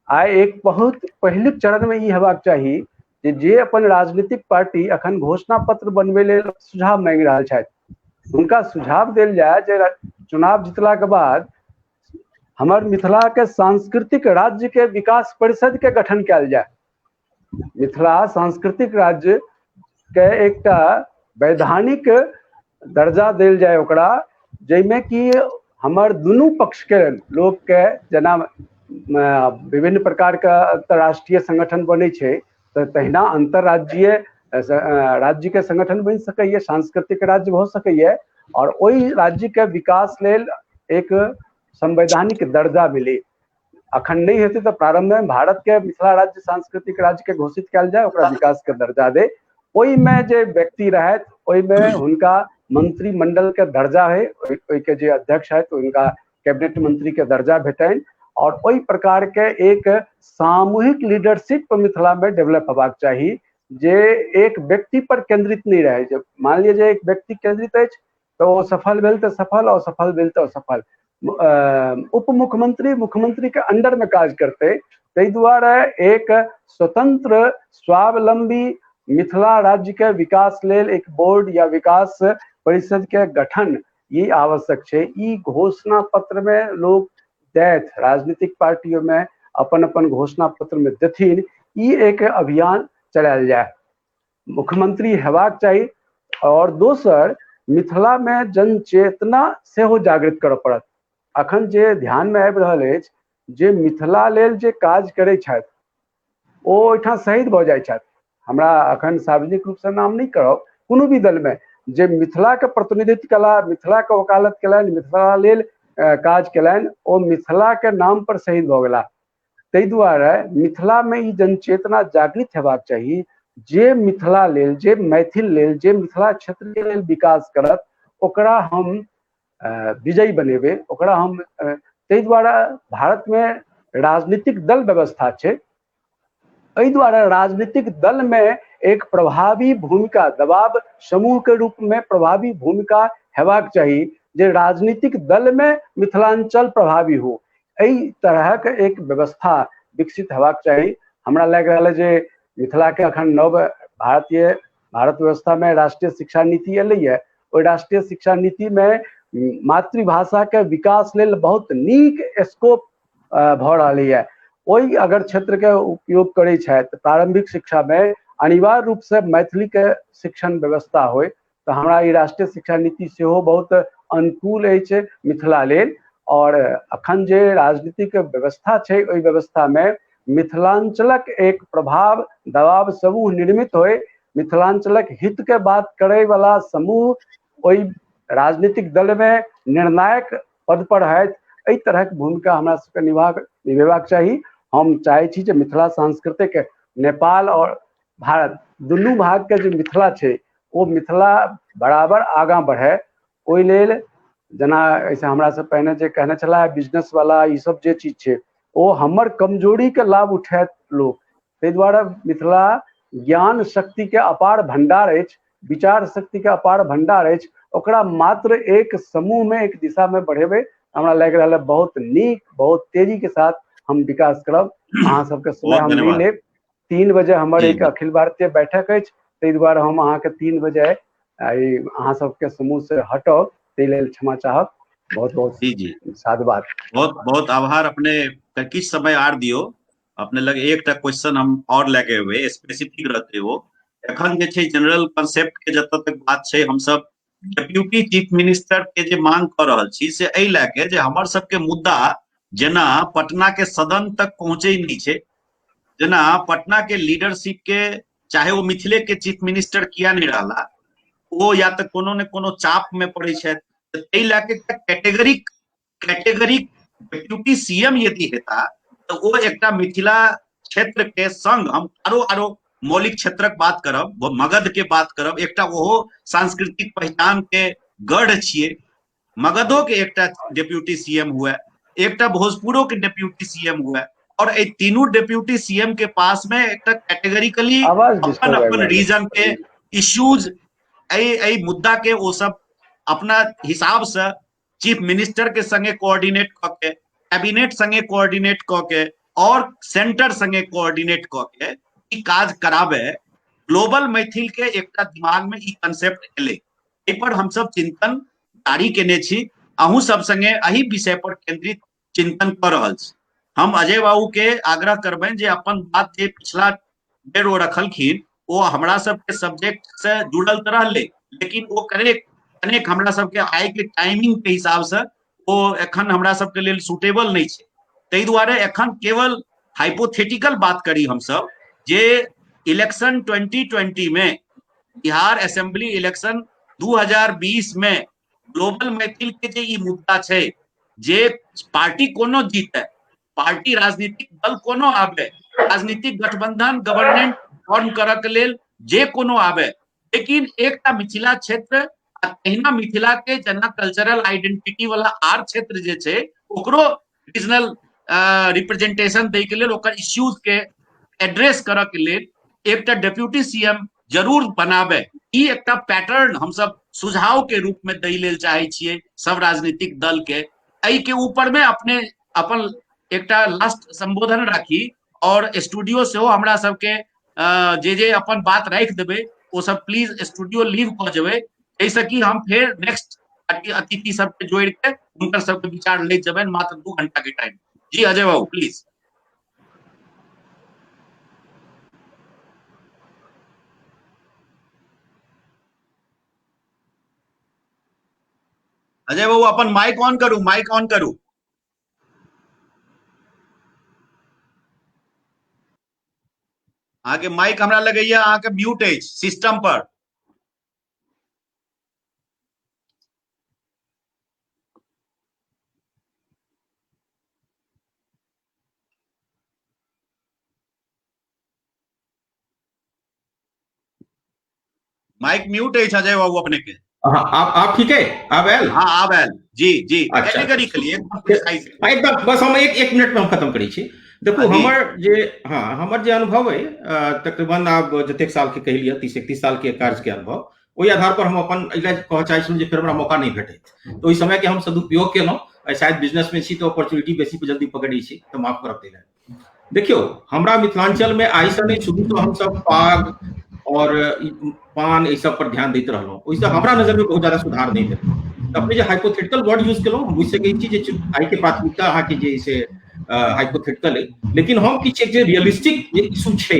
आइ एक बहुत पहिलुक चरण में ई हेबाक चाही जे अपन राजनीतिक पार्टी अखन घोषणा पत्र बनबे लेल सुझाव मांगि रहल छथि, हुनका सुझाव देल जाय जे चुनाव जीतला के बाद हमर मिथिला के सांस्कृतिक राज्य के विकास परिषद के गठन कयल जाय। मिथिला सांस्कृतिक राज्य के एकटा वैधानिक दर्जा देल जाय ओकरा, जैमे कि हमर दुनू पक्ष के लोग के, जेना विभिन्न प्रकार के अंतर्राष्ट्रीय संगठन बने छै तो तहिना अंतर्राज्यीय राज्य के संगठन बन सकैए, सांस्कृतिक राज्य हो सकैए, और ओहि राज्य के विकास लेल एक संवैधानिक दर्जा मिले। अखन नहीं हेतै तो प्रारंभ में भारत के मिथिला राज्य सांस्कृतिक राज्य के घोषित कयल जाय, ओकरा विकास के दर्जा दे, ओहि में जे व्यक्ति रहत ओहि में हुनका मंत्रिमंडल के दर्जा है, ओहि के जे अध्यक्ष है तो उनका कैबिनेट मंत्री के दर्जा भेटनि, और ओहि प्रकार के एक सामूहिक लीडरशिप मिथिला में डेवलप होबाक चाही जे एक व्यक्ति पर केंद्रित नहीं रहे। मान लीजिए एक व्यक्ति केंद्रित है तो वो सफल भेल तो सफल, असफल भेल तो असफल। उप मुख्यमंत्री मुख्यमंत्री के अंडर में काज करते, ताहि दुआरे एक स्वतंत्र स्वावलंबी मिथिला राज्य के विकास लेल एक बोर्ड या विकास परिषद के गठन ये आवश्यक है। ई घोषणा पत्र में लोग दैत, राजनीतिक पार्टियों में अपन अपन घोषणा पत्र में देथिन, ई एक अभियान चलायल जाए, मुख्यमंत्री हेबाक चाहिए। और दोसर, मिथिला में जनचेतना सेहो जागृत करऽ पड़त। अखन जे ध्यान में आबि रहल अछि जे मिथिला लेल जे काज करै छथि ओ ओहिठाम शहीद भऽ जाइ छथि। हमरा अखन सार्वजनिक रूप से नाम नहीं करब, कोनो भी दल में जे मिथिला के प्रतिनिधित्व कला, मिथिला के वकालत कयलनि, मिथिला लेल काज कयलनि, ओ मिथिला के नाम पर शहीद भऽ गेला। ताहि दुआरे मिथिला में ई जनचेतना जागृत हेबाक चाही जे मिथिला लेल, जे मैथिल लेल, जे मिथिला क्षेत्र के लेल विकास करत ओकरा हम विजयी बनेबे, ओकरा हम। ताहि दुआरे भारत में राजनीतिक दल व्यवस्था छै, एहि दुआरे राजनीतिक दल में एक प्रभावी भूमिका, दबाव समूह के रूप में प्रभावी भूमिका हेबाक चाही जे राजनीतिक दल में मिथिलांचल प्रभावी हो। एहि तरह के एक व्यवस्था विकसित हेबाक चाही। हमरा लागि रहल है जे मिथिला के अखन नव भारत व्यवस्था में राष्ट्रीय शिक्षा नीति एलै है, ओहि राष्ट्रीय शिक्षा नीति में मातृभाषा के विकास लेल बहुत नीक स्कोप भऽ रहलै है। ओहि अगर क्षेत्र के उपयोग करै छथि, प्रारंभिक शिक्षा में अनिवार्य रूप से मैथिली के शिक्षण व्यवस्था होय तो हमरा ई राष्ट्रीय शिक्षा नीति सेहो बहुत अनुकूल अछि मिथिला लेल। और अखन जे राजनीतिक व्यवस्था छै ओहि व्यवस्था में मिथिलांचलक एक प्रभाव दबाव समूह निर्मित होय, मिथिलांचलक हित के बात करे वाला समूह ओहि राजनीतिक दल में निर्णायक पद पर है। एहि तरह के भूमिका हमरा सबके निभेबाक चाही। हम चाहे छी जे मिथिला सांस्कृतिक नेपाल और भारत दुनू भाग के जे मिथिला छै ओ मिथिला बराबर आगाँ बढ़े। ओहि लेल जेना ऐसे हमरा से पहिने जे कहने छला बिजनेस वाला ई सब जे चीज छै ओ हमर कमजोरी के लाभ उठैत लोग। ताहि दुआरे मिथिला ज्ञान शक्ति के अपार भंडार अछि, विचार शक्ति के अपार भंडार अछि, ओकरा मात्र एक समूह में एक दिशा में बढ़ेबे। हमरा लागि रहल है बहुत नीक, बहुत तेजी के साथ हम विकास करब। अहाँ सबके समय हम नहीं लेब। 3 बजे हमर एक अखिल भारतीय बैठक अछि, ताहि दुआरे हम अहाँ के 3 बजे अहाँ सबके समूह से हटब, ताहि लेल क्षमा चाहब। बहुत बहुत जी साधुवाद, बहुत बहुत आभार। अपने किछ समय आर दियो, अपने लगे एकटा क्वेश्चन हम और लेके हुए स्पेसिफिक रहते हो। एखन जे छै जनरल कंसेप्ट के जतऽ तक बात छै, हम सब डेप्यूटी चीफ मिनिस्टर के जे मांग कर रहल छी से एहि लेके जे हमर सबके मुद्दा जेना पटना के सदन तक पहुंचे नहीं छै, जेना पटना के लीडरशिप के चाहे वो मिथिले के चीफ मिनिस्टर किया नहीं रहला, वो या तो कोनो ने कोनो चाप में पड़े छै। ताहि लेके कैटेगरिक डेप्यूटी सीएम यदि हेता तो वो एकटा मिथिला क्षेत्र के संग हम आरो मौलिक क्षेत्रक बात करब, वो मगध के बात करब, एकटा ओहो सांस्कृतिक पहचान के गढ़ छिए। मगधो के एकटा डेप्यूटी सीएम हुए, एकटा भोजपुरो के डेप्यूटी सीएम हुए, और ए तीनों डेप्यूटी सीएम के पास में एकटा कैटेगरिकली अपन रीजन के इश्यूज ए मुद्दा के वो सब अपना हिसाब से चीफ मिनिस्टर के संगे कोऑर्डिनेट करके, कैबिनेट संगे कोऑर्डिनेट करके और सेंटर संगे कोऑर्डिनेट करके ई काज कराबे। ग्लोबल मैथिल के एकटा दिमाग में ई कंसेप्ट एले, एहि पर हम सब चिंतन जारी केने छी। अहूँ सब संगे एही विषय पर केंद्रित चिंतन कर रहल छी। हम अजय बाबू के आग्रह करबनि जे अपन बात जे पिछला बेर ओ रखलखिन वो हमरा सबके सब्जेक्ट से जुड़ल तो रहले, लेकिन वो कनेक हमरा सबके आय के टाइमिंग के हिसाब से वो एखन हमरा सबके लेल सुटेबल नहीं छै। ताहि दुआरे एखन केवल हाइपोथेटिकल बात करी हम सब जे इलेक्शन 2020 में, बिहार असेंबली इलेक्शन 2020 में ग्लोबल मैथिल के जे ई मुद्दा छै, जे पार्टी कोनो जीते, पार्टी राजनीतिक दल कोनो आबे, राजनीतिक गठबंधन गवर्नमेंट फॉर्म करऽ के लेल जे कोनो आबे, लेकिन एकटा मिथिला क्षेत्र आ तहिना मिथिला के जेना कल्चरल आइडेंटिटी वाला आर क्षेत्र जे छै ओकरो रीजनल रिप्रेजेंटेशन दै के लेल, ओकर इश्यूज के एड्रेस करऽ के लेल एकटा डेप्यूटी सीएम जरूर बनाबे। ई एकटा पैटर्न हम सब सुझाव के रूप में दै लेल चाहे छियै सब राजनीतिक दल के। एहि के ऊपर में अपने अपन एकटा लास्ट संबोधन राखी और स्टूडियो से हमरा सबके जे अपन बात राख देबै वो सब प्लीज स्टूडियो लीव क जेबै, जैसे कि हम फिर नेक्स्ट अतिथि सबके जोड़ के उनकर सबके विचार ले जेबै मात्र 2 घंटा के टाइम। जी अजय बाबू प्लीज। अजय बाबू अपन माइक ऑन करू, माइक ऑन करू। आगे माइक हमरा लगैया अहाँके म्यूट अछि सिस्टम पर। माइक म्यूट अछि अजय बाबू अपने के। हाँ, आप ठीक है? आप आयल? हाँ आप आयल जी जी। अच्छा, एकदम बस हम एक मिनट में हम खत्म करी छी। देखो हमर जे अनुभव है तकरीबन आप जतेक साल के कह लिया 30-31 साल के कार्य के अनुभव, ओहि आधार पर हम अपन कह चाहे छी फिर हमरा मौका नहीं भेटे तो ओहि समय के हम सदुपयोग केलहुँ। शायद बिजनेस में छी तो अपॉर्चुनिटी बेसी पे जल्दी पकड़ी छी तो माफ करब तै लेल। देखियो हमरा मिथिलांचल में आई से नहीं शुरू तो हम सब पाग और पान ये सब पर ध्यान देते रहलो, ओइसे हमरा नजर में बहुत ज्यादा सुधार नहीं भेल। अपने जो हाइपोथेटिकल वर्ड यूज केलो हम बुझ सकै छी जे आई के प्राथमिकता अहाँ के जे से हाइपोथेटिकल है, लेकिन हम किछ एक जे रियलिस्टिक जे इशू छै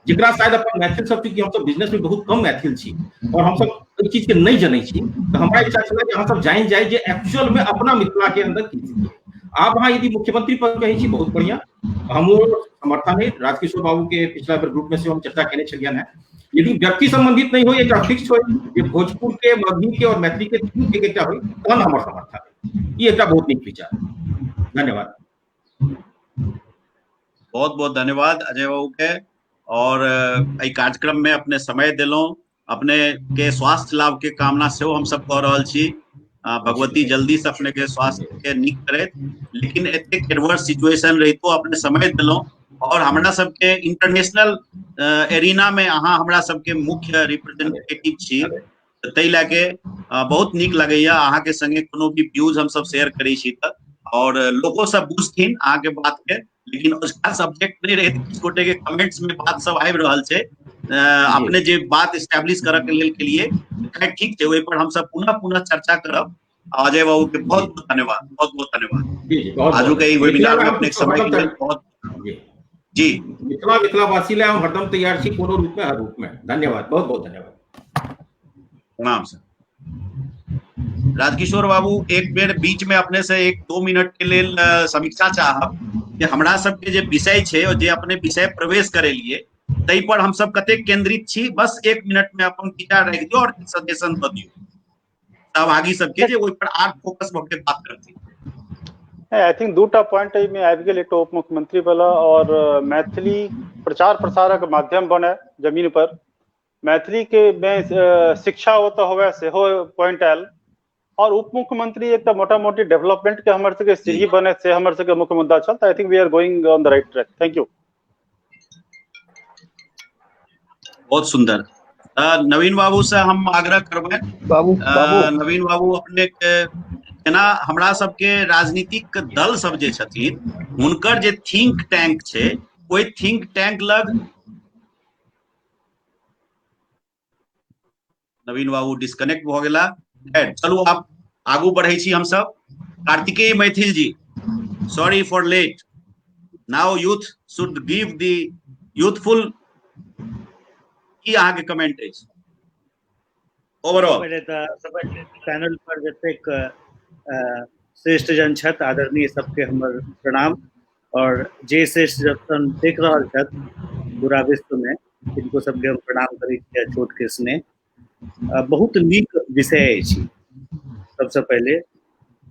जेकरा शायद अपन मैथिल सब की हम सब बिजनेस में बहुत कम मैथिल छी और हम सब इस चीज के नहीं जनै छी, तो हमरा इच्छा छला कि हम सब जान जाए जे एक्चुअल में अपना मिथिला के अंदर की स्थिति है। आप वहाँ यदि मुख्यमंत्री पद कहे छी बहुत बढ़िया, हमरो समर्थन है। राजकिशोर बाबू के पिछला ग्रुप में से हम चर्चा केने छलियन है, यदि व्यक्ति संबंधित नहीं हो या फिक्स हो ये भोजपुर के मगही के और मैथिली के तीन के एकटा हो तहन हमर समर्थन है। ये एकटा बहुत नीक विचार। धन्यवाद। बहुत बहुत धन्यवाद अजय बाबू के। और एहि कार्यक्रम में अपने समय दिलों, अपने के स्वास्थ्य लाभ के कामना से हम सब कह रहल छी। भगवती जल्दी से अपने के स्वास्थ्य के नीक करे, लेकिन एतेक एडवर्स सिचुएशन रही तो अपने समय दिलों और हमरा सबके इंटरनेशनल एरिना में अहाँ हमरा सबके मुख्य रिप्रेजेंटेटिव छी, तै लके बहुत नीक लगैया अहाँ के संगे कोनो भी व्यूज हम सब शेयर करै छी त, और लोगों सब बुझथिन अहाँ के बात के, लेकिन उसका सब्जेक्ट नहीं रहे। किस गोटे के कमेंट्स में बात सब आबि रहल छै, अपने जे बात एस्टैब्लिश करऽ के लेल के लिए ठीक छै, ओहि पर हम सब पुनः चर्चा करब। अजय बाबू के बहुत बहुत धन्यवाद, बहुत बहुत धन्यवाद। आजू के वेबिनार में अपने समय के लिए बहुत जी। मिथिलावासी ले हम हरदम तैयार छी कोनो रूप में, हर रूप में। धन्यवाद, बहुत बहुत धन्यवाद। प्रणाम सर। राजकिशोर बाबू एक बेर बीच में अपने से 1-2 मिनट के लेल समीक्षा चाहब कि हमरा सबके जे विषय छै और जे अपने विषय प्रवेश करे लिए तै पर हम सब कते केंद्रित छी, बस 1 मिनट में अपन विचार रख दियो और सजेशन द दियो सहभागी सबके जे ओइ पर आर फोकस भ के बात करती। आई थिंक 2टा पॉइंट में आबि गेल, एकटा उप मुख्यमंत्री वाला और मैथिली प्रचार प्रसारक माध्यम बने जमीन पर मैथिली के में शिक्षा होता होवे सेहो पॉइंट आयल, और उप मुख्यमंत्री एक मोटा मोटी डेवलपमेंट के हमर सबके सीढ़ी बने से हमर सबके मुख्य मुद्दा छल। I think we are going on the right track. Thank you. बहुत सुंदर। नवीन बाबू से हम आग्रह करबै, नवीन बाबू अपने के जेना हमरा सबके राजनीतिक दल सब जे छथिन हुनकर जे थिंक टैंक छै, ओइ थिंक टैंक लग नवीन बाबू डिस्कनेक्ट भ गेला। चलू आप आगू बढ़े छी हम सब। Kartikeya Maithil ji, sorry for late. Now youth should give the youthful की अहाँ के कमेंट अछि ओवरऑल। पहले तो पैनल पर जतेक श्रेष्ठ जन छथि आदरणीय सबके हमर प्रणाम, और जे श्रेष्ठ जन देख रहल छथि पूरा विश्व में तिनको सबके हम प्रणाम करै छी छोट के स्नेह। बहुत नीक विषय अछि। सबसे पहले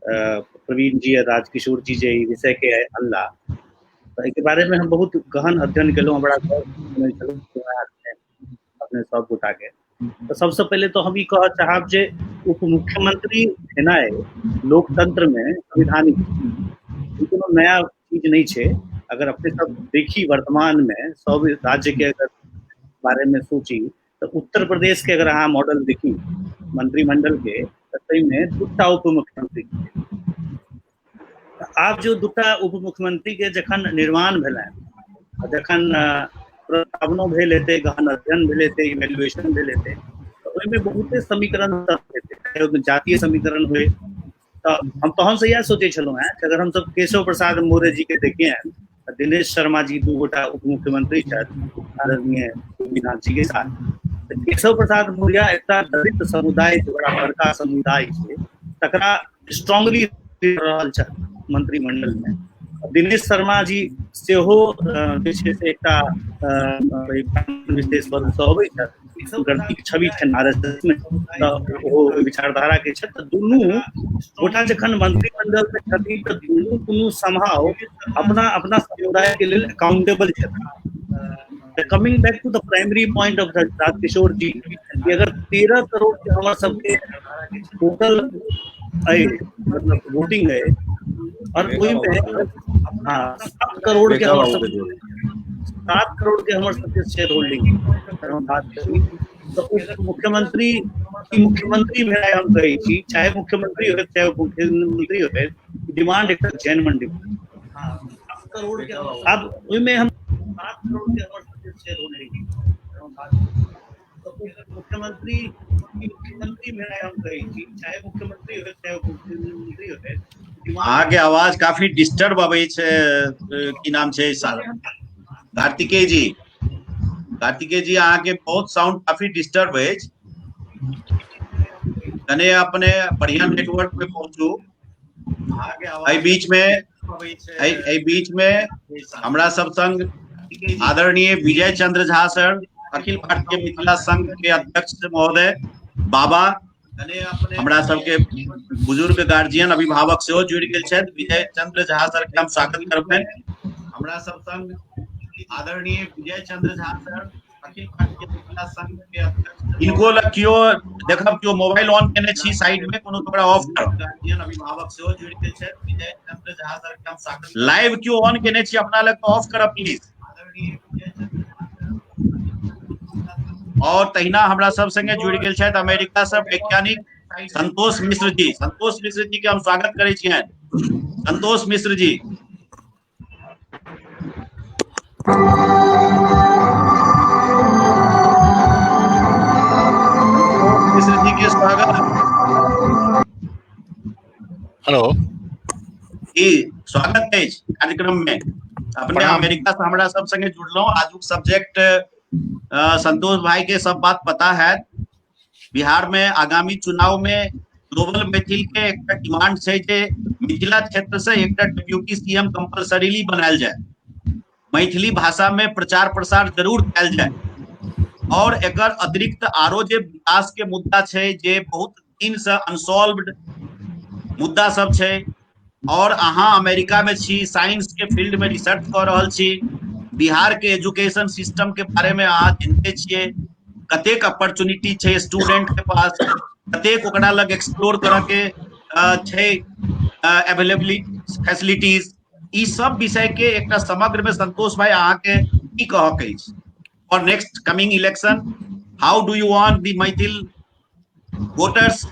प्रवीण जी और राजकिशोर जी जे विषय के अनला के बारे में हम बहुत गहन अध्ययन केलहुँ, बड़ा अपने सब गोटा के। तो सबसे पहले तो हम ये कह चाहब जे उप मुख्यमंत्री भेनाइ लोकतंत्र में संवैधानिक कोनो नया चीज नहीं छै। अगर अपने सब देखी वर्तमान में सब राज्य के अगर बारे में सोची तो उत्तर प्रदेश के अगर अहाँ मॉडल देखी मंत्रिमंडल के तई में दूटा उप मुख्यमंत्री आब जो दूटा उप मुख्यमंत्री के जखन निर्माण भेल जखन प्रस्तावनो भेल हेतै गहन अध्ययन भेल हेतै इवैल्यूएशन भेल हेतै तो ओहिमे बहुते समीकरण हेतै जातीय समीकरण हुए तो हम तहन से यह सोचे छलहुँ हैं कि अगर हम सब केशव प्रसाद मौर्य जी के देखिए दिनेश शर्मा जी दू गोटा उप मुख्यमंत्री आदरणीय गोपीनाथ जी के साथ केशव प्रसाद मौर्य एक दलित समुदाय बड़ा बड़का समुदाय है तकरा स्ट्रांगली रहल छै मंत्रिमंडल में दिनेश शर्मा जी सेहो जे छै से एकटा विशेष वर्ग से अबै छथि छवि छनि आरएसएस में तो विचारधारा के छै तो दुनू गोटा जखन मंत्रिमंडल में छथि तो दुनू समहाउ अपना अपना समुदाय के लिए अकाउंटेबल छथि। Coming back to the primary point of Rajkishore ji कि अगर 13 करोड़ के हमारे सबके टोटल मतलब वोटिंग है और कोई में 7 करोड़ के हमारे सबके शेयर होल्डिंग बात करी तो मुख्यमंत्री की मुख्यमंत्री में हम कही थी चाहे मुख्यमंत्री हो चाहे मुख्यमंत्री हो डिमांड एक जेन्युइन डिमांड करोड़ के अब में हम 7 करोड़ के हमारे सबके शेयर होल्डिंग तो मुख्यमंत्री में हम कही थी चाहे मुख्यमंत्री हो चाहे मुख्यमंत्री हो आगे आवाज काफी डिस्टर्ब अबै छै की नाम छै कार्तिकेय जी अहाँ के बहुत साउंड काफी डिस्टर्ब है कने अपने बढ़िया नेटवर्क पे पहुंचू बीच में हमरा सब संग आदरणीय विजय चंद्र झा सर अखिल भारतीय मिथिला संघ के अध्यक्ष महोदय बाबा हमरा सबके बुजुर्ग गार्जियन अभिभावक सेहो जुड़ गेल छथि विजय चंद्र झा सर के हम स्वागत करबनि हमरा सब संग आदरणीय विजय चंद्र झा सर अखिल भारतीय मिथिला संघ के अध्यक्ष इनको लगियो देखब कियो मोबाइल ऑन केने छी साइड में कोनो ओकरा ऑफ करो गार्जियन अभिभावक सेहो जुड़ गेल छथि विजय चंद्र झा सर के हम स्वागत लाइव कियो ऑन केने छी अपना लग ऑफ करब प्लीज आदरणीय विजय चंद्र और तहिना हमरा सब संगे जुड़ गेल छथि अमेरिका से वैज्ञानिक संतोष मिश्र जी के हम स्वागत करै छियनि संतोष मिश्र जी के स्वागत हेलो जी स्वागत है कार्यक्रम में अपने अमेरिका से हमरा सब संगे जुड़लौ आजुक सब्जेक्ट संतोष भाई के सब बात पता है बिहार में आगामी चुनाव में ग्लोबल मैथिल के एक डिमांड छै जे मिथिला क्षेत्र से एक डिप्यूटी सीएम कंपलसरीली बनायल जाए मैथिली भाषा में प्रचार प्रसार जरूर कैल जाए और एकर अतिरिक्त आरो जे विकास के मुद्दा छै जे बहुत दिन से अनसॉल्व्ड मुद्दा सब छै और अहाँ अमेरिका में छी साइंस के फील्ड में रिसर्च कर रहल छी बिहार के एजुकेशन सिस्टम के बारे में अहाँ जानते छिए कतेक अपॉर्चुनिटी छै स्टूडेंट के पास कतेक ओकरा लग एक्सप्लोर करऽ के छै अवेलेबिलिटी फैसिलिटीज ई सब विषय के एक समग्र में संतोष भाई अहाँ के की कहऽ के अछि for next coming election how do you want the Maithil voters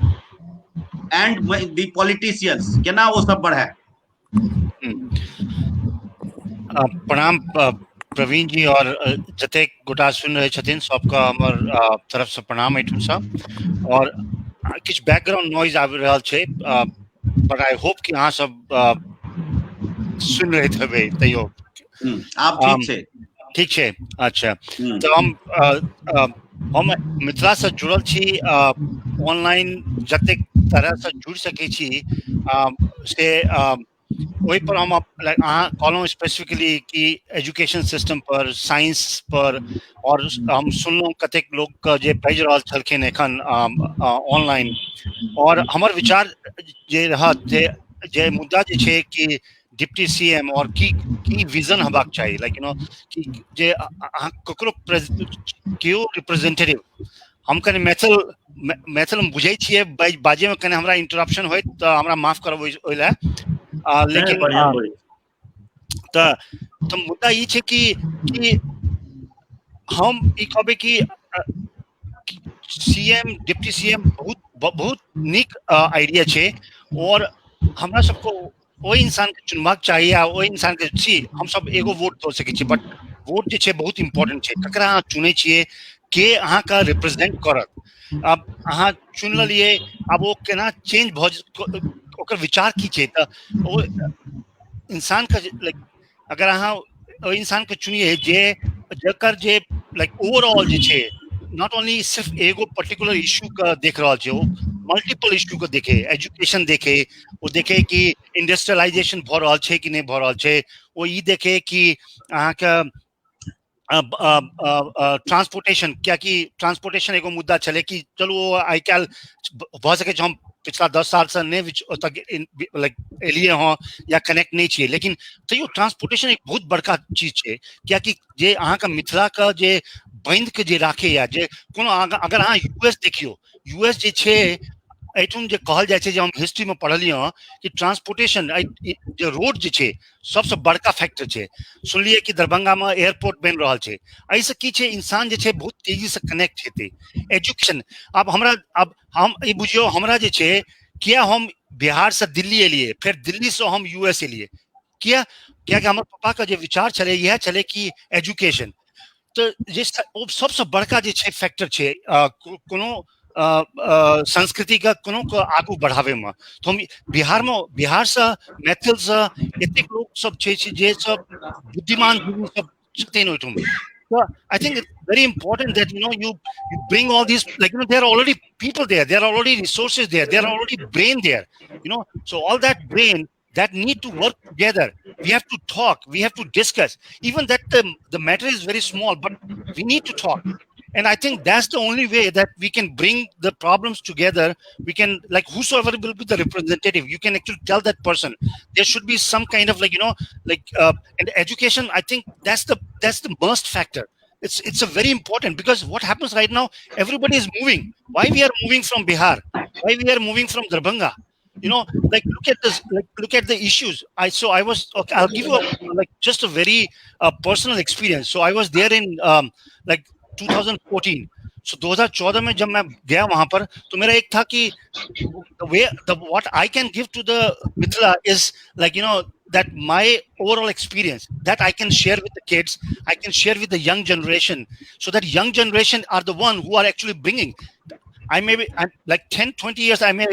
and the politicians केना वो सब बढ़े। प्रणाम प्रवीण जी और जतेक गोटा सुन रहे छथिन सबका हमर तरफ से प्रणाम एठुन सब और किछ बैकग्राउंड नॉइज आबि रहल छै बट आई होप कि अहाँ सब सुन रहे हेबै तैयो आप ठीक छै अच्छा तो हम मिथिला से जुड़ल छी ऑनलाइन जतेक तरह से जुड़ सकै छी से वही पर हम अहाँ कहलहुँ स्पेसिफिकली कि एजुकेशन सिस्टम पर साइंस पर और हम सुनलहुँ कतेक लोग जे बाजि रहल छलखिन एखन ऑनलाइन और हमर विचार जे रहत जे मुद्दा जे छै कि डिप्टी सीएम और की विजन हेबाक चाही लाइक यू नो कि जे अहाँ ककरो केओ रिप्रेजेंटेटिव हम कने मैथिल बुझै छियै बाजे में कने हमरा इंटरप्शन होइत तऽ हमरा माफ करब ओइ लए लेकिन तो मुद्दा ये छै कि हम ई कहबै कि सीएम डिप्टी सीएम बहुत नीक आइडिया छे और हमरा सबको ओई इंसान के चुनबाक चाहिए आ ओई इंसान के छी हम सब एगो वोट दो सके छी बट वोट जे छे बहुत इंपॉर्टेंट छे ककरा अहाँ चुने छिए के अहाँ का रिप्रेजेंट करत अब अहाँ चुन लिये अब वो केना चेंज भ ओकर विचार की छे त ओ इंसान का लाइक अगर अहाँ ओ इंसान के चुनिए जे जकर जे लाइक ओवरऑल जे छे नॉट ओनली सिर्फ एगो पर्टिकुलर इशू का देख रहा छे वो मल्टीपल इशू को देखे एजुकेशन देखे वो देखे कि इंडस्ट्रियलाइजेशन भ रहल छे कि नहीं भ रहल छे वो ई देखे कि अहाँ का ट्रांसपोर्टेशन क्या कि ट्रांसपोर्टेशन एगो मुद्दा चले कि चलो आई कैल भ सके हम पिछला 10 साल से नहीं तक लाइक एलिए हो या कनेक्ट नहीं चाहिए लेकिन तैयो ट्रांसपोर्टेशन एक बहुत बड़का चीज है क्या कि जे अहाँ का मिथिला का जे बंद के जे राखे या जे कोनो अगर अहाँ यूएस देखियो यूएस जे छे एठुन जे कहल जाय छे जे हम हिस्ट्री में पढ़लियो कि ट्रांसपोर्टेशन जे रोड जे छे सबसे बड़का फैक्टर छे सुनलिए कि दरभंगा में एयरपोर्ट बन रहल छे ऐसे की छे इंसान जे छे बहुत तेजी से कनेक्ट हेते एजुकेशन अब हम ई बुझियो हमरा जे छे किया हम बिहार से दिल्ली एलिए फिर दिल्ली से हम यूएस एलिए किया कि हमर पापा का जे विचार चले यह चले कि एजुकेशन तो जे सबसे बड़का जे छे फैक्टर छे कोनो संस्कृति का कोनो को आगू बढ़ावे में तो हम बिहार से मैथिल से एतेक लोग सब छे जे सब बुद्धिमान सब छथिन ओठुम so I think it's very important that you bring all these there are already people there are already resources there are already brain there so all that brain that need to work together we have to talk we have to discuss even that the matter is very small but we need to talk and I think that's the only way that we can bring the problems together we can whosoever will be the representative you can actually tell that person there should be some kind of and education I think that's the most factor it's a very important because what happens right now everybody is moving why we are moving from Bihar why we are moving from Darbhanga look at this look at the issues I'll give you just a very personal experience so I was there in 2014 so 2014 में जब मैं गया वहां पर तो मेरा एक था कि what I can give to the Mithila is that my overall experience that I can share with the kids I can share with the young generation so that young generation are the one who are actually bringing I may be 10-20 years I may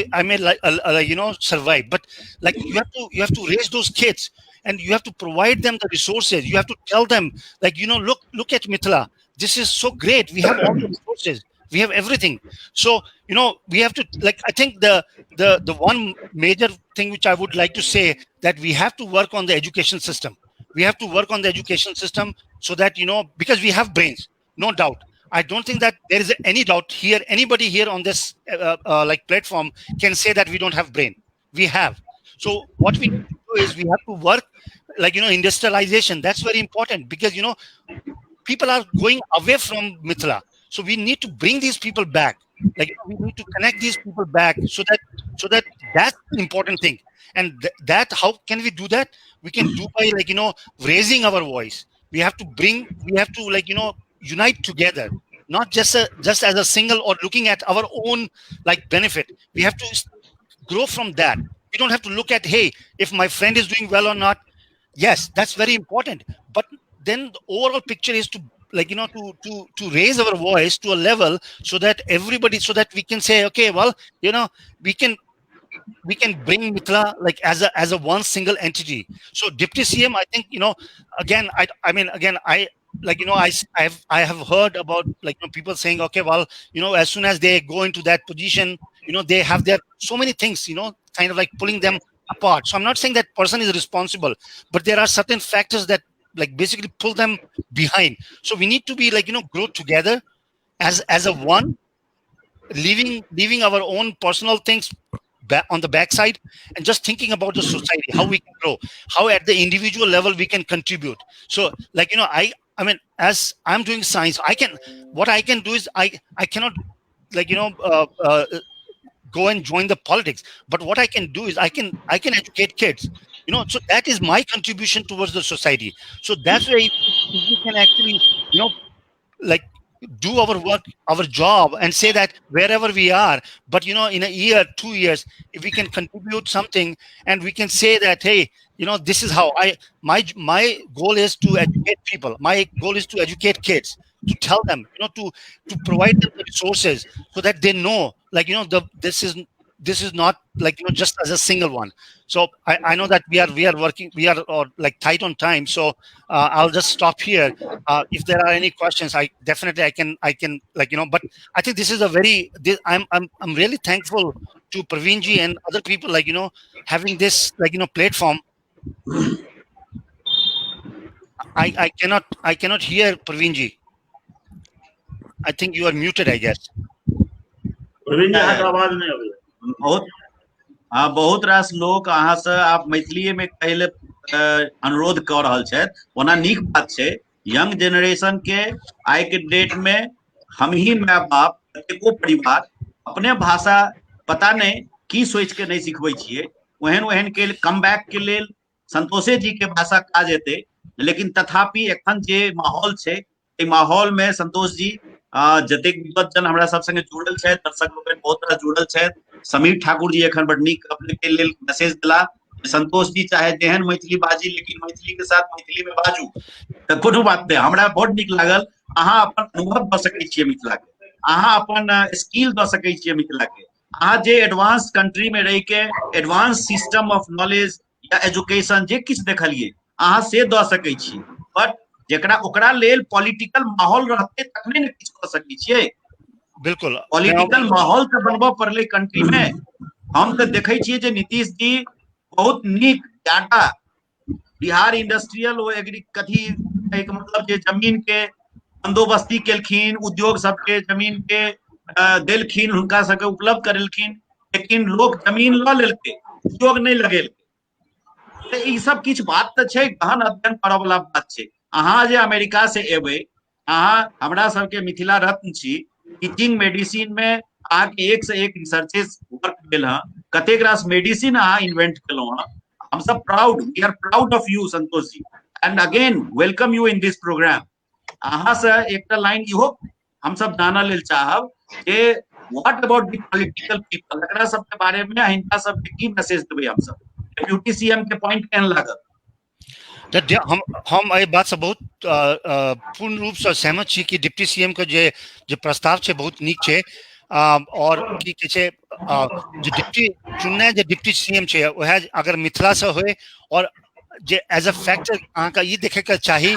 survive but you have to raise those kids and you have to provide them the resources you have to tell them look at Mithila this is so great we have all the resources we have everything so we have to I think the one major thing which I would like to say that we have to work on the education system we have to work on the education system so that because we have brains no doubt I don't think that there is any doubt here anybody here on this platform can say that we don't have brain we have so what we need to do is we have to work industrialization that's very important because people are going away from Mithila so we need to bring these people back we need to connect these people back so that that's the important thing and that how can we do that we can do by raising our voice we have to unite together not just as a single or looking at our own benefit we have to grow from that we don't have to look at hey if my friend is doing well or not yes that's very important but then the overall picture is to to raise our voice to a level so that everybody so that we can say okay well we can bring Mithila as a one single entity so Deputy CM I think again I have heard about people saying okay well as soon as they go into that position they have their so many things kind of pulling them apart so I'm not saying that person is responsible but there are certain factors that basically pull them behind so we need to be grow together as a one leaving our own personal things on the backside and just thinking about the society how we can grow how at the individual level we can contribute so I mean as I'm doing science what I can do is I cannot go and join the politics but what I can do is I can educate kids so that is my contribution towards the society so that's why we can actually do our work, our job, and say that wherever we are, but in a year, 2 years, if we can contribute something and we can say that, hey, this is how my goal is to educate people. My goal is to educate kids, to tell them, to provide them the resources so that they know, this is not just as a single one. So I know that we are working, we are tight on time. So I'll just stop here. If there are any questions, I can but I think this is I'm really thankful to Praveen ji and other people, having this platform. I cannot hear Praveen ji. I think you are muted, I guess. Praveen जी अहाँके आवाज नहीं अबै। बहुत रास लोग अहाँ से आप मैथिली में कहले अनुरोध कर रहल छथि, ओना नीक बात छै। यंग जनरेशन के आइ के डेट में हम ही माय बाप कतेको परिवार अपने भाषा पता नहीं की सोच के नहीं सिखबै छियै, ओहन के कम बैक के लेल संतोषे जी के भाषा काज एतै। लेकिन तथापि एखन जे माहौल छै, एहि माहौल में संतोष जी जतेक विद्वत हमरा सब संगे जुड़ल छथि, दर्शक लोग बहुत तरह जुड़ल छथि। समीर ठाकुर जी एखन बड़ नीक अपने के लेल मैसेज दिला, संतोष जी चाहे जेहन मैथिली बाजी, लेकिन मैथिली के साथ मैथिली में बाजू तो कोनो बात नहीं। हमरा बहुत नीक लागल, अहाँ अपन अनुभव द सकै छियै मिथिला के, अहाँ अपन स्किल द सकै छियै मिथिला के। अहाँ जे एडवांस कंट्री में रह के एडवांस सिस्टम ऑफ नॉलेज या एजुकेशन जे किछ देखलिए अहाँ से द सकै छी, बट जेकरा ओकरा लेल पॉलिटिकल माहौल रहते तखने ने किछ क सकै छियै। बिल्कुल पॉलिटिकल माहौल तो बनबो पड़ले कंट्री में। हम तो देखे छियै जे नीतीश जी बहुत नीक डाटा बिहार इंडस्ट्रियल और एग्री कथी एक मतलब जे जमीन के बंदोबस्ती केलखिन, उद्योग सबके जमीन के देलखिन, हुनका सबके उपलब्ध करेलखिन, लेकिन लोग जमीन ल लेलकै, उद्योग नहीं लगेलकै। ई सब किछ बात तो छै, गहन अध्ययन करऽ वाला बात छै। अहाँ जे अमेरिका से एबै, अहाँ हमरा सबके मिथिला रत्न छी, टीचिंग मेडिसिन में अहाँ के एक से एक रिसर्चेस वर्क भेल हँ, कतेक रास मेडिसिन अहाँ इन्वेंट केलहुँ हँ। हम सब proud, we are proud of you Santosh ji, and again welcome you in this program. अहाँ से एकटा लाइन इहो हम सब जानऽ लेल चाहब जे what about the political people, एकरा सब के बारे में हिनका सब के की मैसेज देबै हम सब? डेप्यूटी सीएम के पॉइंट केहन लागत? हम एहि बात से बहुत पूर्ण रूप से सहमत छी कि डिप्टी सीएम के जे प्रस्ताव छै बहुत नीक छै। और की कहै छै जे डिप्टी चुननाइ जे डिप्टी सीएम छै वह अगर मिथिला से होय, और जे एज अ फैक्टर अहाँके ई देखे के चाही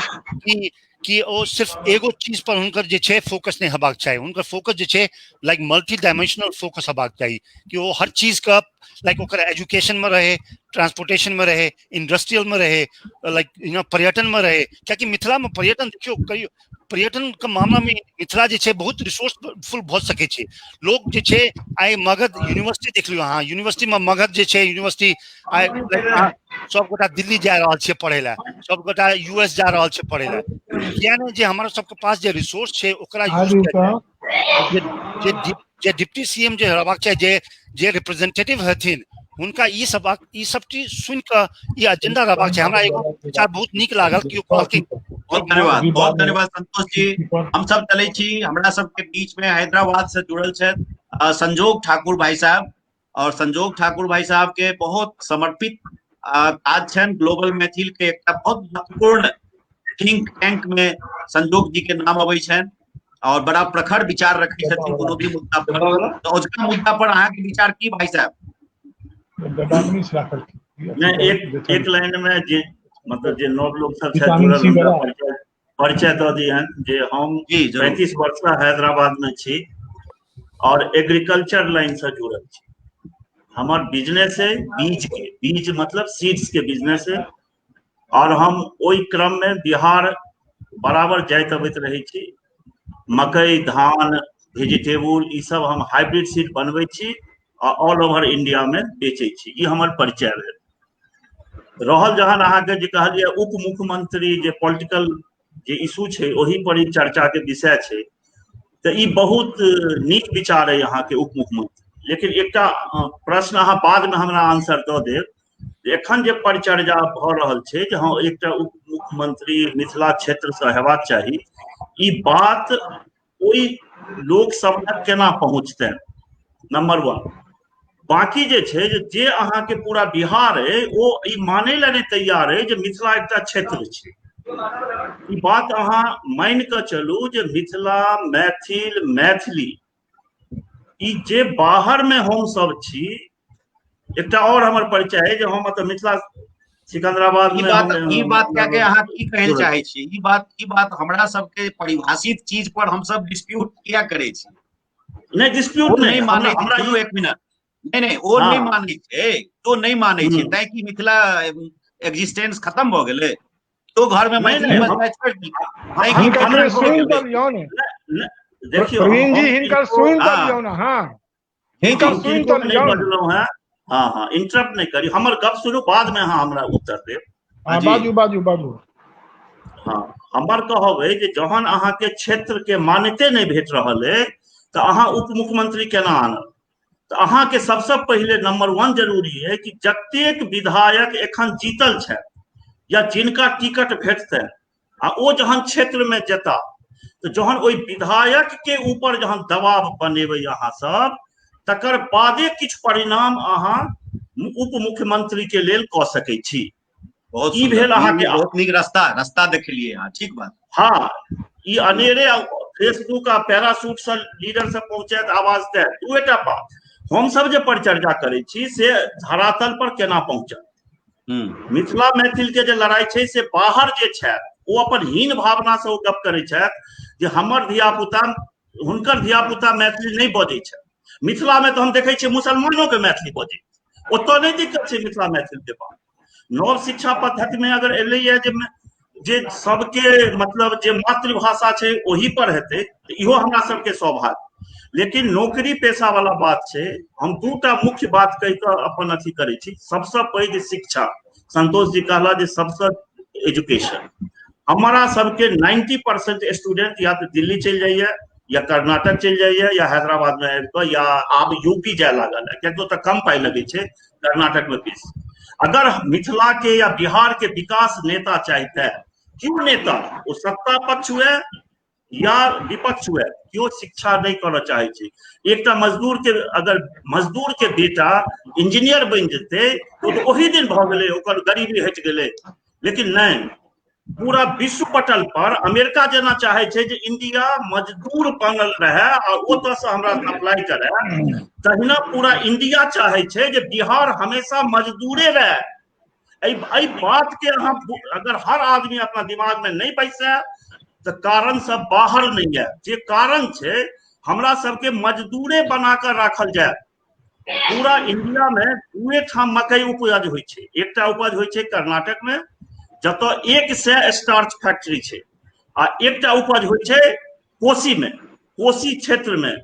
कि ओ सिर्फ एगो चीज पर हुनकर जे छै फोकस नहीं हेबाक चाही। हुनकर फोकस जे छै मल्टी डायमेंशनल फोकस हेबाक चाही, कि वो हर चीज का ओकर एजुकेशन में रहे, ट्रांसपोर्टेशन में रहे, इंडस्ट्रियल में रहे, पर्यटन में रहे। क्या मिथिला में पर्यटन देखियो, पर्यटन के मामला में मिथिला जे छै बहुत रिसोर्सफुल भ सके छै। लोग जे छै आइ मगध यूनिवर्सिटी देख लियो अहाँ, यूनिवर्सिटी में मगध जे छै यूनिवर्सिटी आइ सब गोटा दिल्ली जा रहल छै पढ़े ला, सब गोटा यूएस जा रहल छै पढ़े ला। किया ने जे हमारा सबके पास जे रिसोर्स छै ओकरा यूज किया जाए। जे डिप्टी सीएम जे रहबाक चाही, जे रिप्रेजेंटेटिव हथिन, उनका ई सब चीज सुन के ई एजेंडा रहबाक चाही। हमरा एगो विचार बहुत नीक लागल कि बहुत धन्यवाद संतोष जी। हम सब चले छी, हमरा सब के बीच में हैदराबाद से जुड़ल छथि संजोग ठाकुर भाई साहब, और संजोग ठाकुर भाई साहब के बहुत समर्पित काज छनि। ग्लोबल मैथिल के एक बहुत महत्वपूर्ण थिंक टैंक में संजोग जी के नाम अबै छनि, और बड़ा प्रखर विचार रखे छथिन कोनो भी मुद्दा पर। तो उसका मुद्दा पर अहाँ के विचार की भाई साहब? नहीं, एक लाइन में जे मतलब जे नव लोग सब जुड़ल हुनका परिचय दऽ दियन जे हम 35 वर्ष से हैदराबाद में छी और एग्रीकल्चर लाइन से जुड़ल छी। हमार बिजनेस है बीज मतलब सीड्स के बिजनेस है, और हम ओई क्रम में बिहार बराबर जाइत अबैत रहे छी। मकई, धान, वेजिटेबल ई सब हम हाइब्रिड सीड बनबै छी और ऑल ओवर इंडिया में बेचे छी। ई हमर परिचय है। रहल जहन अहाँ के जे कहलिए उप मुख्यमंत्री जे पॉलिटिकल जे इशू छै ओही पर ई चर्चा के विषय छै, तो ई बहुत नीक विचार है अहाँ के उप मुख्यमंत्री। लेकिन एकटा प्रश्न अहाँ बाद में हमरा आंसर दऽ देब। एखन जे परिचर्या भऽ रहल छै जे हाँ एकटा उप मुख्यमंत्री मिथिला क्षेत्र से हेबाक चाही, ई बात ओई लोक सब तक केना पहुंचते, नंबर 1। बाकी जे अहाँ के पूरा बिहार है वो ई माने ला नहीं तैयार है जे मिथिला एकटा क्षेत्र छै। ई बात अहाँ मान के चलू जे मिथिला, मैथिल, मैथिली ई जे बाहर में हम सब छी। एकटा और हमर परिचय है जे हम मतलब मिथिला सिकंदराबाद में ई बात क्या के अहाँ की कहै चाहे छी? ई बात हमरा सबके परिभाषित चीज पर हम सब डिस्प्यूट किया करे छी? नहीं डिस्प्यूट नहीं माने छी। एक मिनट, नहीं वो नहीं माने छे, तो नहीं माने छे ताकि कि मिथिला एग्जिस्टेंस खत्म हो गेले तो घर में मैथिली बजना छोड़ दिए। हिनकर सुन दलियौ ने, देखियो प्रवीण जी हिनकर सुन दलियौ ना। हां हिनकर सुन दलियौ बजलौ है। हां इंटरप्ट नहीं करी, हमर गप सुनो, बाद में हां हमरा उत्तर देब। हां बाजू। हां हमर कहब है जे जहन अहाँ के क्षेत्र के मान्यते नहीं भेट रहल है तो अहाँ उप मुख्यमंत्री केना आनब? तो अहाँ के सबसे पहले नंबर 1 जरूरी है कि जतेक विधायक एखन जीतल छै या जिनका टिकट भेटते आ ओ जहन क्षेत्र में जेता तो जहन ओई विधायक के ऊपर जहन दबाव बनेबै अहाँ सब, तकर बादे किछ परिणाम अहाँ उप मुख्यमंत्री के लेल क सकै छी। बहुत ई भेल अहाँ के बहुत नीक रास्ता देखलिए अहाँ, ठीक बात। हाँ ई अनेरे फेसबुक आ पैरासूट से लीडर से पहुंचैत आवाज दे दूटा बात हम सब जे परिचर्चा करे छी से धरातल पर केना पहुंचत। मिथिला मैथिल के जे लड़ाई छै से बाहर जे छै वो अपन हीन भावना से वो गप करे छै जे हमर धिया पुता हुनकर धिया पुता मैथिली नहीं बजे छै। मिथिला में तो हम देखे छियै मुसलमानों के मैथिली बजे, ओतो नहीं दिक्कत छै मिथिला मैथिल के बात। नव शिक्षा पद्धति में अगर एले है जे सबके मतलब जे मातृभाषा छै वही पर हेतै तो इहो हमरा सबके सौभाग्य। लेकिन नौकरी पेशा वाला बात छै, हम दूटा मुख्य बात कह के अपन अथी करे छी। सबसे पैघ शिक्षा, संतोष जी कहला जे सबसे एजुकेशन, हमारा सबके 90% स्टूडेंट या तो दिल्ली चल जाइए या कर्नाटक चल जाइए या हैदराबाद में आबि के या आब यूपी जाए लागल है, किया तो कम पाई लगे छै कर्नाटक में फीस। अगर मिथिला के या बिहार के विकास नेता चाहते, क्यों नेता वो सत्ता पक्ष हुए या विपक्ष हुए, क्यों शिक्षा नहीं करना चाहे छे। एक मजदूर के अगर मजदूर के बेटा इंजीनियर बन जेते तो वही दिन भ गेले, ओकर गरीबी हट गेले। लेकिन नहीं, पूरा विश्व पटल पर अमेरिका जेना चाहे छे जे इंडिया मजदूर बनल रहे और ओत से हमरा सप्लाई करे, तहिना पूरा इंडिया चाहे छे जे बिहार हमेशा मजदूरे रहे। ऐ बात के अगर हर आदमी अपना दिमाग में नहीं बैसे तो कारण सब बाहर नहीं है। जे कारण छे हमरा सबके मजदूरे बनाकर राखल जाए। पूरा इंडिया में दुए ठाम मकई उपज होय छे, एकटा उपज होय छे कर्नाटक में जतो 100 स्टार्च फैक्ट्री छे, आ एकटा उपज होय छे कोसी में, कोसी क्षेत्र में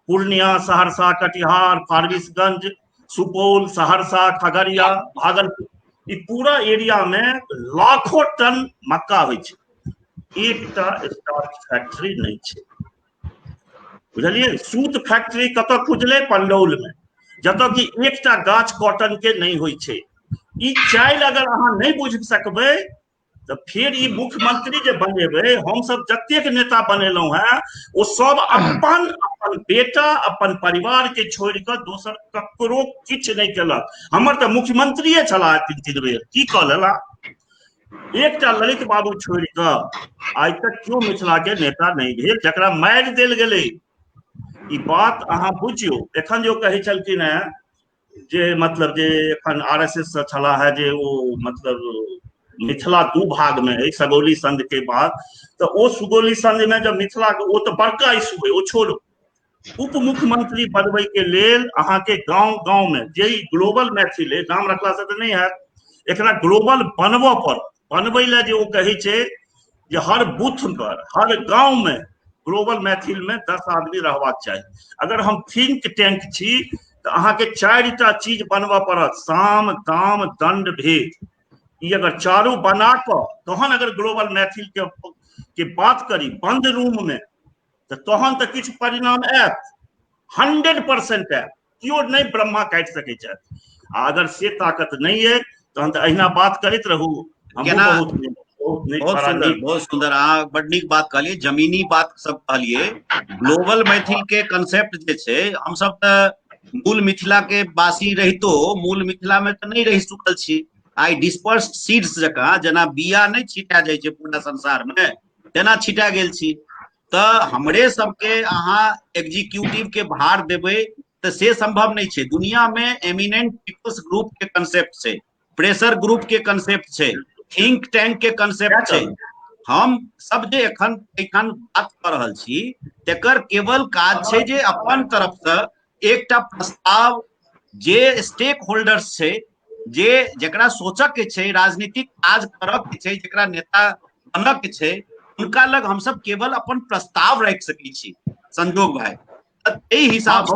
पूर्णिया, सहरसा, कटिहार, फारबिसगंज, सुपौल, सहरसा, खगड़िया, भागलपुर, ई पूरा एरिया में लाखों टन मक्का होय छे, एकटा स्टार्च फैक्ट्री नहीं छे। बुझलिए, सूत फैक्ट्री कत खुजले? पंडौल में, जतो कि एकटा गाछ कॉटन के नहीं होय छे। ई चाइल अगर अहाँ नहीं बुझ सकबे तो फिर ई मुख्यमंत्री जे बनेबे, हम सब जतेक नेता बनेलौ हैं वो सब अपन अपन बेटा अपन परिवार के छोड़ के दोसर ककरो किछ नहीं केलक। हमर तो मुख्यमंत्रीये छला 3 बेर, की कहला एकटा ललित बाबू छोड़ के आज तक क्यों मिथिला के नेता नहीं भेल जकरा मारि देल गेले। ई बात अहाँ बुझियो। एखन जो कहे छलखिन है जे मतलब जे एखन आरएसएस से छला है जे वो मतलब मिथिला 2 भाग में है सगौली संघ के बाद, तो वो सुगौली संघ में जब मिथिला के वो तो बड़का इशू है, वो छोड़ो। उप मुख्यमंत्री बनबे के लेल अहाँ के गांव गांव में जे ग्लोबल मैथिल है, नाम रखला से तो नहीं है, एकरा ग्लोबल बनबो पर बनबे ले जे वो कहे छे जे हर बूथ पर हर गांव में ग्लोबल मैथिल में 10 आदमी रहबाक चाहिए। अगर हम थिंक टैंक छी तो अहाँ के 4टा चीज बनबा पड़त, साम दाम दंड भेद। ये अगर चारू बना कर तहन अगर ग्लोबल मैथिल के बात करी बंद रूम में तो तहन तो किछ परिणाम आयत, 100% आयत, क्यों नहीं ब्रह्मा काट सके छै। अगर से ताकत नहीं है तहन तो अहिना बात करते रहू। बहुत सुंदर अहाँ बड नीक बात कहलिए, जमीनी बात सब कहलिए। ग्लोबल मैथिल के कंसेप्ट जे छै, हम सब त मूल मिथिला के वासी रहितो मूल मिथिला में तो नहीं रहि चुकल छी। आई डिस्पर्स्ड सीड्स जकाँ जेना बिया नहीं छिटा जाय छै पूरा संसार में, तेना छिटा गेल छी। तो हमरे सबके अहाँ एग्जीक्यूटिव के भार देबै तो से संभव नहीं छै। दुनिया में एमिनेंट पीपल्स ग्रुप के कंसेप्ट छै, प्रेशर ग्रुप के कंसेप्ट छै, थिंक टैंक के कंसेप्ट छै। हम सब जे एखन बात कर रहल छी तेकर केवल काज छै जे अपन तरफ से एकटा प्रस्ताव जे स्टेक होल्डर्स छै, जे जेकरा सोचक के छै, राजनीतिक काज करक के छै, जेकरा नेता बनक के छै, उनका लग हम सब केवल अपन प्रस्ताव रख सकै छी। संजोग भाई एहि हिसाब से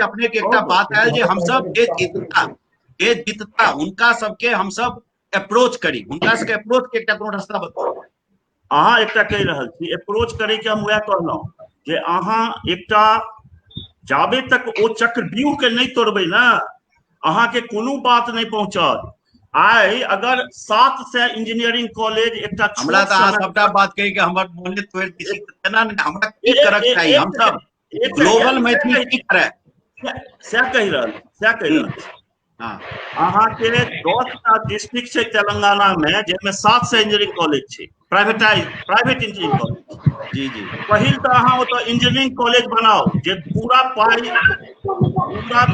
अपने के एकटा बात आयल जे हम सब जे जीतता उनका सबके हम सब अप्रोच करी, उनका सबके अप्रोच के एकटा कोनो रास्ता बताउ। अहाँ एकटा कहि रहल छी अप्रोच करे के, हम वएह कहलहुं जे अहाँ एकटा जाबे तक ओ चक्रव्यूह के नहीं तोड़बै ना, अहाँ के कोनो बात नहीं पहुंचत। आई अगर 700 इंजीनियरिंग कॉलेज एकटा हमरा त अहाँ सबटा बात कहि के हमर मोने तोड़ दै छी, तेना नहीं हमरा की करक चाही, हम सब ग्लोबल मैथिल की करे सएह कहि रहल हाँ। अहाँ के 10टा डिस्ट्रिक्ट छै तेलंगाना में, जेमे 700 इंजीनियरिंग कॉलेज छै, प्राइवेट इंजीनियरिंग कॉलेज। जी पहिल तो अहाँ ओतऽ इंजीनियरिंग कॉलेज बनाओ जे पूरा पाई पूरा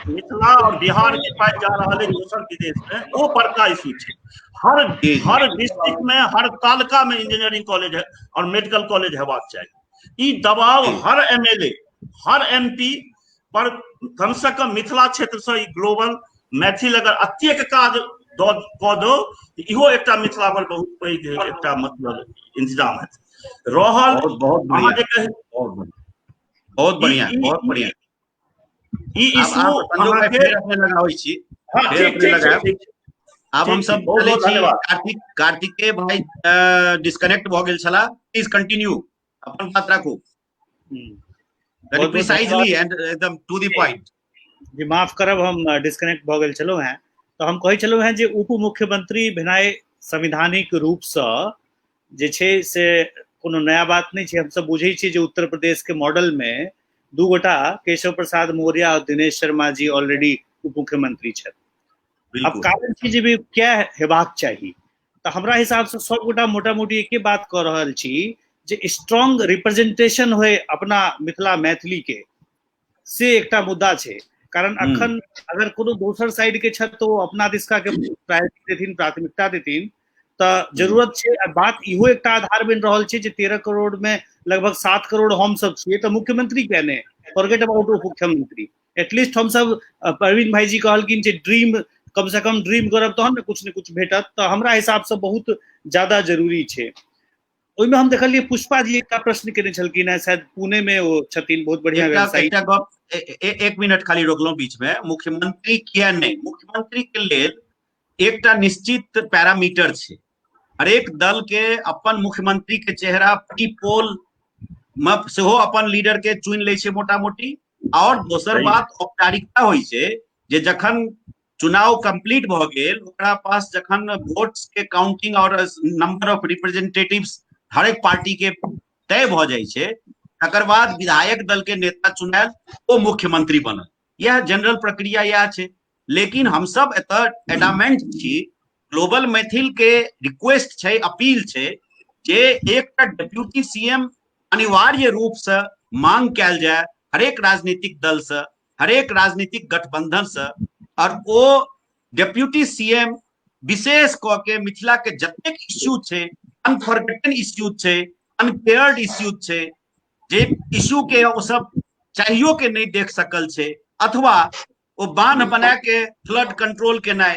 मिथिला और बिहार के पाई जा रहा है दोसर विदेश में, वो बड़का इशू छै। हर डिस्ट्रिक्ट में, हर तालुका में इंजीनियरिंग कॉलेज है और मेडिकल कॉलेज हेबाक चाहिए। ई दबाव हर एमएलए, हर एमपी पर कम से कम मिथिला क्षेत्र से ग्लोबल मैथिल अगर अत्येक काज कऽ दो, इहो एकटा मिथिला पर बहुत पैघ एकटा मतलब इंतजाम है। रहल बहुत बढ़िया ई इशू अहाँ के अपने लगाबै छी, फिर अपने लगाएब। आब हम सब चलै छी, कार्तिकेय भाई डिस्कनेक्ट भ गेल छला, प्लीज कंटिन्यू अपन बात राखू वेरी प्रिसाइजली एंड एकदम टू द पॉइंट। जी माफ करब, हम डिस्कनेक्ट भ गेल छलौ हैं। तो हम कहै छलौ हैं जे उप मुख्यमंत्री भेनाइ संवैधानिक रूप से जे छै से कोनो नया बात नहीं छै। हम सब बुझै छी जे उत्तर प्रदेश के मॉडल में दू गोटा केशव प्रसाद मौर्य और दिनेश शर्मा जी ऑलरेडी उप मुख्यमंत्री छथि। अब कारण छै जे क्या हेबाक चाहिए, तो हमरा हिसाब से सब गोटा मोटा मोटी एके बात कह रहल छी जे स्ट्रॉन्ग रिप्रेजेंटेशन होय अपना मिथिला मैथिली के, से एकटा मुद्दा छै। कारण अखन अगर कोनो दोसर साइड के छथि तो अपना दिशका के प्रायोरिटी देथिन, प्राथमिकता देथिन, तो जरूरत छै। बात इहो एकटा आधार बन रहल छै जे 13 करोड़ में लगभग 7 करोड़ हम सब छियै, तो मुख्यमंत्री क्या ने, फॉरगेट अबाउट उप मुख्यमंत्री। एटलीस्ट हम सब, परवीन भाई जी कहलखिन जे ड्रीम, कम से कम ड्रीम करब तहन ने कुछ भेटत, तो हमरा हिसाब से बहुत ज्यादा जरूरी छै। ओइमे हम देखलिए पुष्पा जी का प्रश्न केने छलखिन है, शायद पुणे में वो छथिन, बहुत बढ़िया वेबसाइट। एक मिनट खाली रोकलौं बीच में, मुख्यमंत्री किया नहीं, मुख्यमंत्री के लेल एकटा निश्चित पैरामीटर छै। हरेक दल के अपन मुख्यमंत्री के चेहरा प्री पोल में सेहो अपन लीडर के चुनि लै छै मोटा मोटी। और दोसर बात औपचारिकता होइ छै जे जखन चुनाव कंप्लीट भ गेल, ओकरा पास जखन वोट्स के काउंटिंग और नंबर ऑफ रिप्रेजेंटेटिव्स हर एक पार्टी के तय भ जाइ छै, तकर बाद विधायक दल के नेता चुनायल, वो मुख्यमंत्री बनल। यह जनरल प्रक्रिया यह छै। लेकिन हम सब एतऽ एडामेंट छी, ग्लोबल मैथिल के रिक्वेस्ट छै, अपील छै जे एकटा डिप्यूटी सीएम अनिवार्य रूप से मांग कैल जाए हरेक राजनीतिक दल से, हरेक राजनीतिक गठबंधन से, और वो डिप्यूटी सीएम विशेष क के मिथिला के जतेक इश्यू छै, अनफॉरगेटन इश्यू छै, अनकेयर्ड इश्यू छै, जे इश्यू के वो सब चाहियो के नहीं देख सकल छै, अथवा वो बांध बना के फ्लड कंट्रोल केनाइ,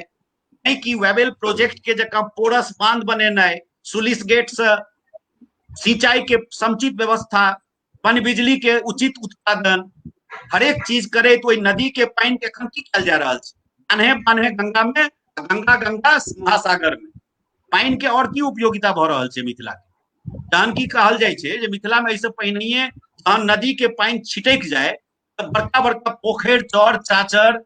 नहीं कि वेबल प्रोजेक्ट के जगह पोरस बांध बनेनाइ, सुलिस गेट से सिंचाई के समुचित व्यवस्था, पन बिजली के उचित उत्पादन, हरेक चीज करे तो नदी के पानी के एखन की कयल जा रहल छै, बान्हे गंगा में, गंगा महासागर में पानी के और की उपयोगिता भ रहल छै मिथिला के। तहन की कहल जाइ छै जे मिथिला में ऐसे पहिनहिए तहन नदी के पानी छिटक जाए तो बड़का बड़का पोखर, चौर चाचर,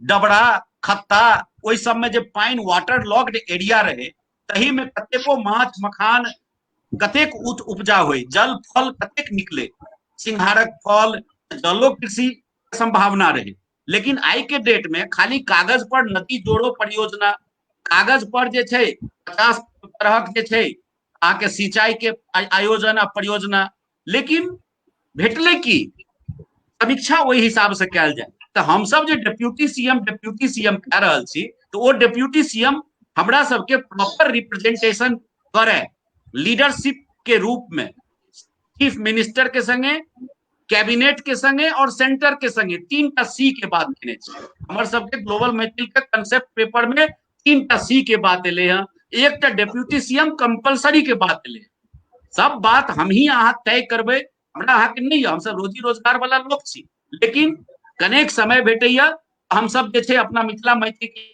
डबरा, खत्ता, ओहि सब में जे पानी वाटर लॉक्ड एरिया रहे, तही में कतेको माछ मखान कतेक उपजा हुई, जल फल कतेक निकले, सिंघारक फल जलो कृषि संभावना रहे। लेकिन आई के डेट में खाली कागज पर नदी जोड़ो परियोजना, कागज पर जे छै 50 तरह के आके सिंचाई के आयोजन आ परियोजना, लेकिन भेटले की समीक्षा वही हिसाब से कल जाए। तो हम सब जो डिप्यूटी सीएम कह रहा छी, तो वो डिप्यूटी सीएम हमरा सबके प्रॉपर रिप्रेजेंटेशन करे, लीडरशिप के रूप में चीफ मिनिस्टर के संगे, कैबिनेट के संगे और सेंटर के संगे 3टा सी के बात देने हमारे सबके ग्लोबल मैथिल के कंसेप्ट पेपर में 3टा सी के बात एले हैं, 1टा डिप्यूटी सीएम कंपलसरी के बात एले। सब बात हम ही अहाँ तय करबे, हमरा अहाँ के नहीं, हम सब रोजी रोजगार वाला लोग छी, लेकिन कनेक समय भेटैया हम सब जे छै अपना मिथिला मैथिली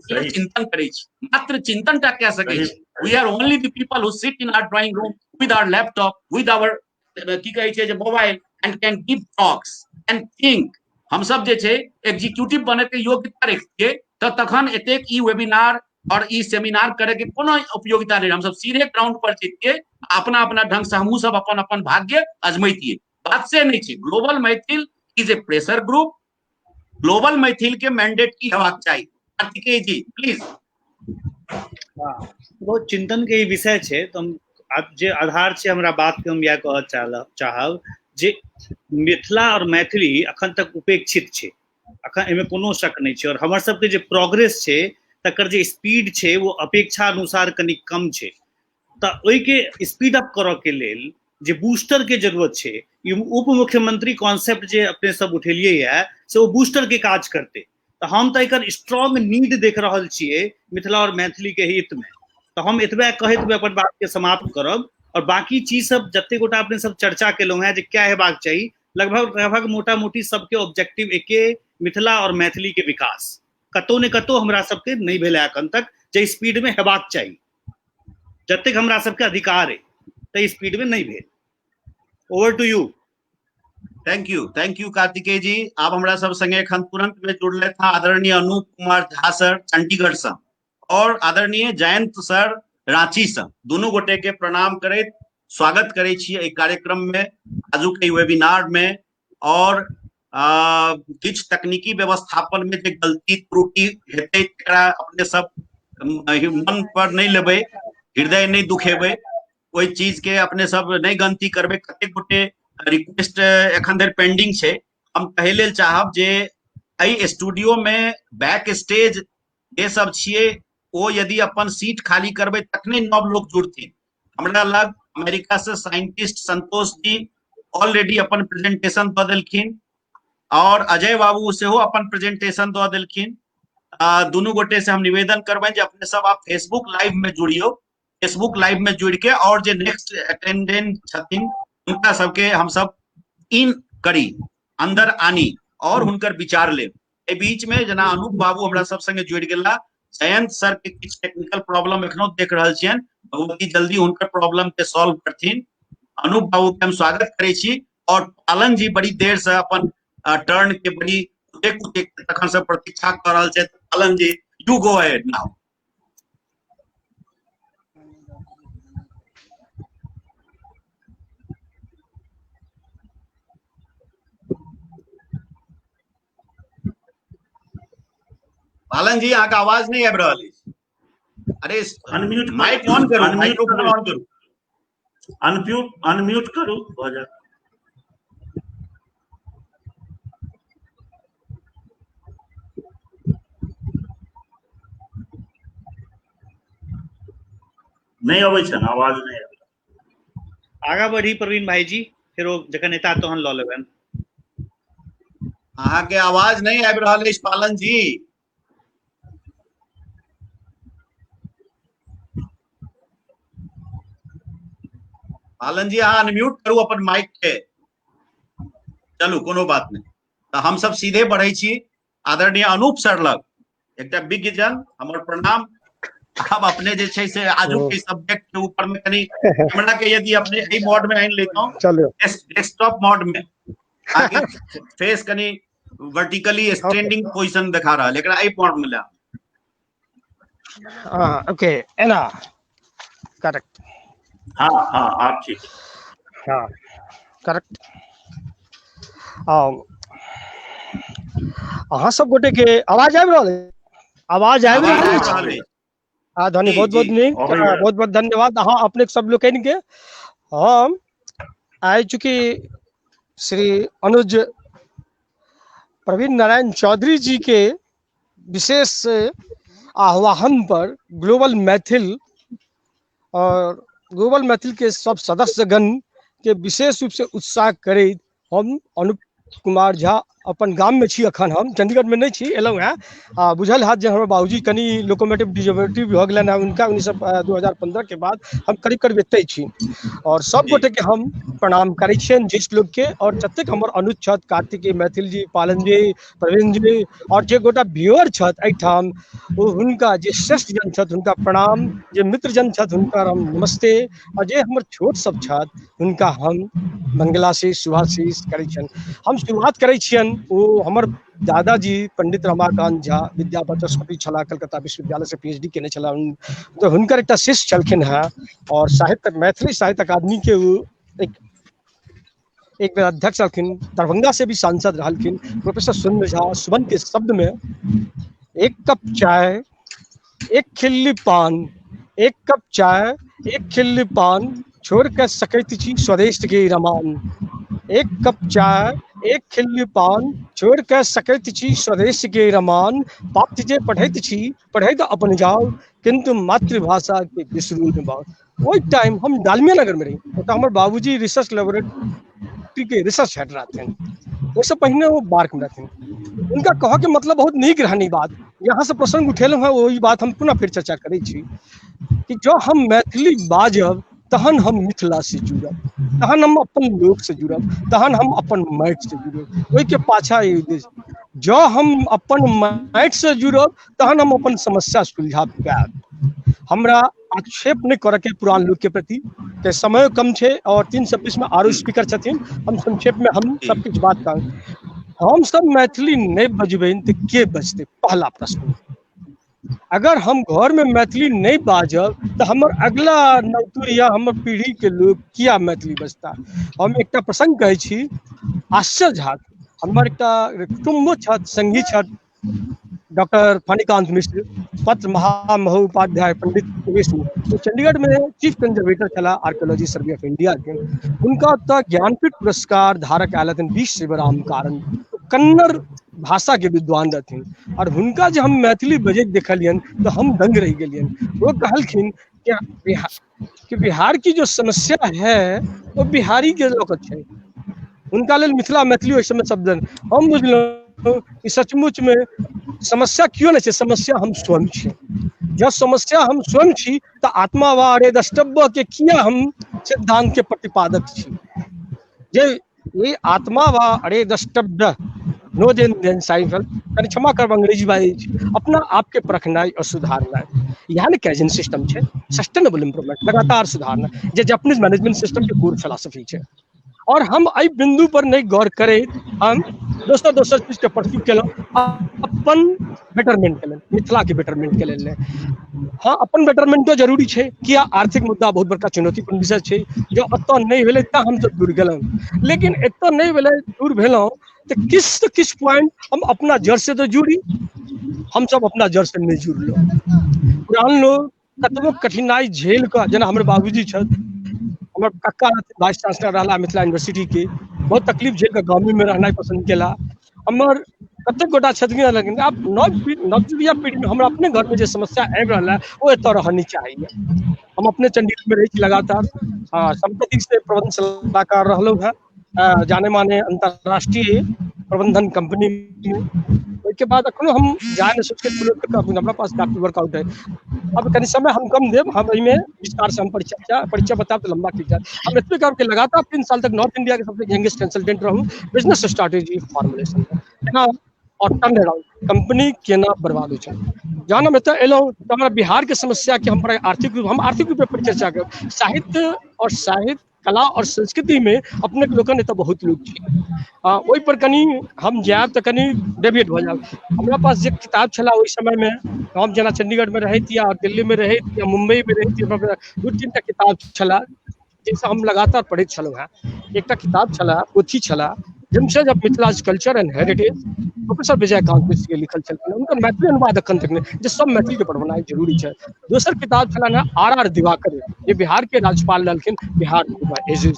चिंतन करै छी, मात्र चिंतन टा कह सकै छी। We are only the people who sit in our drawing room with our laptop, with our की कहै छै जे mobile, and can give talks and think. हम सब जे छै एग्जीक्यूटिव बने के योग्यता रखिए, तो तखन एतेक ई वेबिनार और ई सेमिनार करे के कोनो उपयोगिता नहीं। हम सब सीधे ग्राउंड पर जीतिए, अपना अपना ढंग से हमहू सब अपन अपन भाग्य अजमैतिए। बात से नहीं छै, global Maithil is a pressure group, global Maithil के मैंडेट की हेबाक चाहिए। कार्तिकेय जी प्लीज। बहुत चिंतन के ई विषय छै, तो हम जे आधार छै हमरा बात के हम यह कह चाहब जे मिथिला और मैथिली अखन तक उपेक्षित छै, अखन एमे कोनो शक नहीं छै, और हमर सबके जे प्रोग्रेस छै तकर जे स्पीड छै वो अपेक्षा अनुसार कनी कम छै। तो ओई के स्पीड अप करऽ के लेल जे बूस्टर के जरूरत छै, उप मुख्यमंत्री कॉन्सेप्ट जे अपने सब उठेलिए है से वो बूस्टर के काज करते। तो हम तो एक स्ट्रॉन्ग नीड देख रहल छिए मिथिला और मैथिली के हित में। तो हम एतबे कहैत हुए अपन बात के समाप्त करब, और बाकी चीज सब जते गोटा अपने सब चर्चा केलहुँ हैं जे क्या हेबाक चाहिए, लगभग मोटा मोटी सबके ऑब्जेक्टिव एके, मिथिला और मैथिली के विकास कतौ ने कतौ हमरा सबके नहीं भेल एखन तक, जे स्पीड में हेबाक चाहिए, जतेक हमरा सबके अधिकार है ते स्पीड में नहीं भेल। Over to you. Thank you Kartikeya ji. आप हमारा सब संगे एखन तुरंत में जुड़ले था आदरणीय अनूप कुमार झा सर चंडीगढ़ से, और आदरणीय जयंत सर रांची से, दोनों गोटे के प्रणाम करैत स्वागत करे छियै एहि कार्यक्रम में, आजू के वेबिनार में। और किछ तकनीकी व्यवस्थापन में जे गलती त्रुटि हेतै तकरा अपने सब मन पर नहीं लेबै, हृदय नहीं दुखेबै, कोई चीज के अपने सब नहीं गलती करबै। कतेक गोटे रिक्वेस्ट एखन धरि पेंडिंग छै, हम कहे लेल चाहब जे एहि स्टूडियो में बैक स्टेज जे सब छियै ओ यदि अपन सीट खाली करबै तखने नव लोग जुड़थिन। हमरा लग अमेरिका से साइंटिस्ट संतोष जी ऑलरेडी अपन प्रेजेंटेशन दऽ देलखिन, और अजय बाबू सेहो अपन प्रेजेंटेशन दऽ देलखिन। दुनू गोटे से हम निवेदन करबनि जे अपने सब आप फेसबुक लाइव में जुड़ियो, फेसबुक लाइव में जुड़ के, और जे नेक्स्ट अटेंडेंट छथिन उनका सबके हम सब इन करी, अंदर आनी और हुनकर विचार ले। ए बीच में जना अनूप बाबू हमरा सब संगे जुड़ गेला, जयंत सर के किछ टेक्निकल प्रॉब्लम एखनो देख रहल छियन, बहुत जल्दी हुनकर प्रॉब्लम के सॉल्व करथिन। अनूप बाबू के हम स्वागत करे छी, और पालन जी बड़ी देर से अपन टर्न के बड़ी तखन से प्रतीक्षा कर रहल छै। पालन जी यू गो अहेड नाउ। पालन जी अहाँ का आवाज नहीं आबि रहल अछि। अरे अनम्यूट माइक ऑन करू, माइक्रोफोन ऑन करू, अनम्यूट करू भऽ जायत। नहीं अबै छै ना, आवाज नहीं आबै। आगा बढ़ी प्रवीण भाई जी, फिर वो जखन एता तहन लऽ लेबनि। अहाँ के आवाज नहीं आबि रहल अछि पालन जी। पालन जी अहाँ अनम्यूट करू अपन माइक के। चलू कोनो बात नहीं, तो हम सब सीधे बढ़े छी आदरणीय अनूप सर लग। एकटा विज्ञ जन, हमर प्रणाम। अब अपने जे छै से आजू के सब्जेक्ट के ऊपर में कनी कैमरा के यदि अपने एही मोड में आइन लेता हूं, डेस्कटॉप मोड में, आगे फेस कनी वर्टिकली स्टैंडिंग पोजीशन दिखा रहा है, लेकिन एही मोड में ला। ओके है ना, करेक्ट। हाँ हाँ आप ठीक है। हाँ करेक्ट। अहाँ सब गोटे के आवाज आबि रहल है? आवाज आबि रहल है? हाँ धन्य, बहुत बहुत नीक, बहुत बहुत धन्यवाद अहाँ अपने सब लोकनि के। हम आइ चुकी श्री अनुज प्रवीण नारायण चौधरी जी के विशेष आह्वान पर ग्लोबल मैथिल और ग्लोबल मैथिल के सब सदस्यगण के विशेष रूप से उत्साह करैत हम अनुप कुमार झा अपन गाम में छी। अखन हम चंडीगढ़ में नहीं छी, एलहुँ हैं। बुझल हाथ जे हमर बाबूजी कनी लोकोमोटिव डिजेबिलिटी भऽ गेलनि हैं उनका 2015 के बाद हम करीब करीब एतै छी। और सब गोटे के हम प्रणाम करै छियनि ज्येष्ठ लोग के, और जतेक हमर अनुज छथि, कार्तिकेय मैथिल जी, पालन जी, प्रवीण जी, और जे गोटा व्यूअर छथि एहिठाम हुनका, जे श्रेष्ठ जन छथि हुनका प्रणाम, जे मित्र जन छथि हुनका हम नमस्ते, और जे हमर छोट सब छथि हुनका हम मंगलाशीष शुभाशीष करै छियनि। हम शुरुआत करै छियनि ओ हमर दादाजी पंडित रमाकांत झा विद्या वाचस्पति छलाह, कलकत्ता विश्वविद्यालय से PhD केने छलाह, तो हुनकर एकटा शिष्य छलखिन हैं। और साहित्य मैथिली साहित्य अकादमी के वो एक बेर अध्यक्ष रहलखिन, दरभंगा से भी सांसद रहलखिन। प्रोफेसर सुरेंद्र झा सुमन के शब्द में एक कप चाय एक खिल्ली पान, एक कप चाय एक खिल्ली पान, छोड़ कर सकैत छी स्वदेश के रमान। एक कप चाय एक खिल्ली पान, छोड़ कर सकैत छी स्वदेश के रमान। पाठ जे पढ़ैत छी पढ़ैत अपन जाओ, किंतु मातृभाषा के बिसरू न बाओ। ओहि टाइम हम डालमिया नगर में रही, तो हमारे बाबूजी रिसर्च लेबोरेटरी के रिसर्च हेड रहथिन, उससे पहले वो बार्क में रहथिन। उनका कह के मतलब बहुत नीक रहनी बात, यहाँ से प्रसंग उठेलहुँ है, वही बात हम पुनः फिर चर्चा करै छी कि जो हम मैथिली बाजब तहन हम मिथिला से जुड़ब, तहन हम अपन लोक से जुड़ब, तहन हम अपन माटि से जुड़ब। ओहि के पाछा ये उद्देश्य, जो हम अपन माटि से जुड़ब तहन हम अपन समस्या सुलझा पाएब। हमरा आक्षेप नहीं करे के पुरान लोग के प्रति, के समय कम छे और 326 में आरो स्पीकर छथिन, हम संक्षेप में हम सब कुछ बात कर। हम सब मैथिली नहीं बजबै तो के बजते, पहला प्रश्न। अगर हम घर में मैथिली नहीं बाजब तो हमर अगला नवतुर या हमर पीढ़ी के लोग किया मैथिली बजता। हम एकटा प्रसंग कहै छी, आश्चर्य हाथ हमर एकटा कुटुम्ब छथि, संगी छथि डॉक्टर फणिकांत मिश्र, पत्र महामहोपाध्याय पंडित विष्णु, तो चंडीगढ़ में चीफ कंजर्वेटर चला आर्कियोलॉजी सर्वे ऑफ इंडिया के। उनका तो ज्ञानपीठ पुरस्कार धारक आयल हथिन 20 शिवराम कारण, कन्नड़ भाषा के विद्वान रहथिन। और हुनका जो हम मैथिली बजैत देखलियन तो हम दंग रह गेलियन। वो कहलखिन कि बिहार की जो समस्या है वो बिहारी के लोक छै, उनका लेल मिथिला मैथिली ओहि समय शब्द हम बुझलहुँ कि सचमुच में समस्या क्यों नहीं है, समस्या हम स्वयं छी। जब समस्या हम स्वयं छी तो आत्मा व अरे द्रष्टव्य के किया हम सिद्धांत के प्रतिपादक छी। जे ये आत्मा व अरे द्रष्टव्य नो देन साइफल, क्षमा कर अंग्रेजी बाई, अपना आप के परखनाई और सुधारनाई, यहाँ ने कैजन सिस्टम है, सस्टेनेबल इम्प्रूवमेंट, लगातार सुधारना, जे जापानीज मैनेजमेंट सिस्टम के कोर फिलॉसफी है। और हम आई बिंदु पर नहीं गौर करें, हम दोसर चीज के परस्यू केलहुँ अपन बेटरमेंट के लेल, मिथिला के बेटरमेंट के लेल। हाँ अपन बेटरमेंटो जरूरी है, किया आर्थिक मुद्दा बहुत बड़का चुनौतीपूर्ण विषय है, जो एतऽ नहीं भेलै ता हम सब दूर गेलहुँ। लेकिन एतऽ नहीं भेलै दूर भेलहुँ तो किस पॉइंट हम अपना जड़ से तो जुड़ी, हम सब अपना जड़ से नहीं जुड़लहुँ। पुरान लोग कतबो कठिनाई झेल कर, जना हमर बाबूजी छथि, हमर कक्का वाइस चांसलर रहा मिथिला यूनिवर्सिटी के, बहुत तकलीफ झेल कर गाँव में रहना पसंद केला। हमर कतेक गोटा छथिन, लेकिन अब नवजुड़िया पीढ़ी में हमरा अपने घर में जो समस्या आबि रहा है वो एतऽ रहनी चाहिए। हम अपने चंडीगढ़ में रही लगातार, संपत्ति से प्रबंध सलाहकार रहलहुँ है, जाने माने अंतरराष्ट्रीय प्रबंधन कंपनी में। उसके बाद अखनो हम जाए सोच के हमारा पास काफी वर्कआउट है। अब कहीं समय हम कम देव, हम में विस्तार से हम परिचय बताब तो लंबा खींच जाए। हम इतने काम के लगातार 3 साल तक नॉर्थ इंडिया के सबसे यंगेस्ट कंसल्टेंट रहूँ बिजनेस स्ट्रैटेजी फॉर्मुलेशन और टर्न अराउंड कंपनी केना बर्बाद हो जाए। जहाँ हम एतऽ एलहुँ तो हमारा बिहार के समस्या के हम आर्थिक रूप में परिचर्चा कर, साहित्य और साहित्य कला और संस्कृति में अपने लोगन एतऽ बहुत लोग छी। ओहि पर कनी हम जायब तऽ कनी डेविएट भऽ जायब। हमरा पास जे किताब छला ओहि समय में, हम जेना चंडीगढ़ में रहैत या दिल्ली में रहैत या मुंबई में रहैत, हमरा 2-3 टा किताब छला जैसे हम लगातार पढ़ैत छलहुँ हैं। एकटा किताब छला, पोथी छला, Jamshed of Mithila's culture and heritage, professor Vijaykant Mishra के लिखल छलखिन। उनकर मैथिली अनुवाद अखन तक नहीं, जे सब मैथिली के पढ़नाइ जरूरी है। दोसर किताब छला ना आर दिवाकर, जे बिहार के राज्यपाल रहलखिन, बिहार एजिज।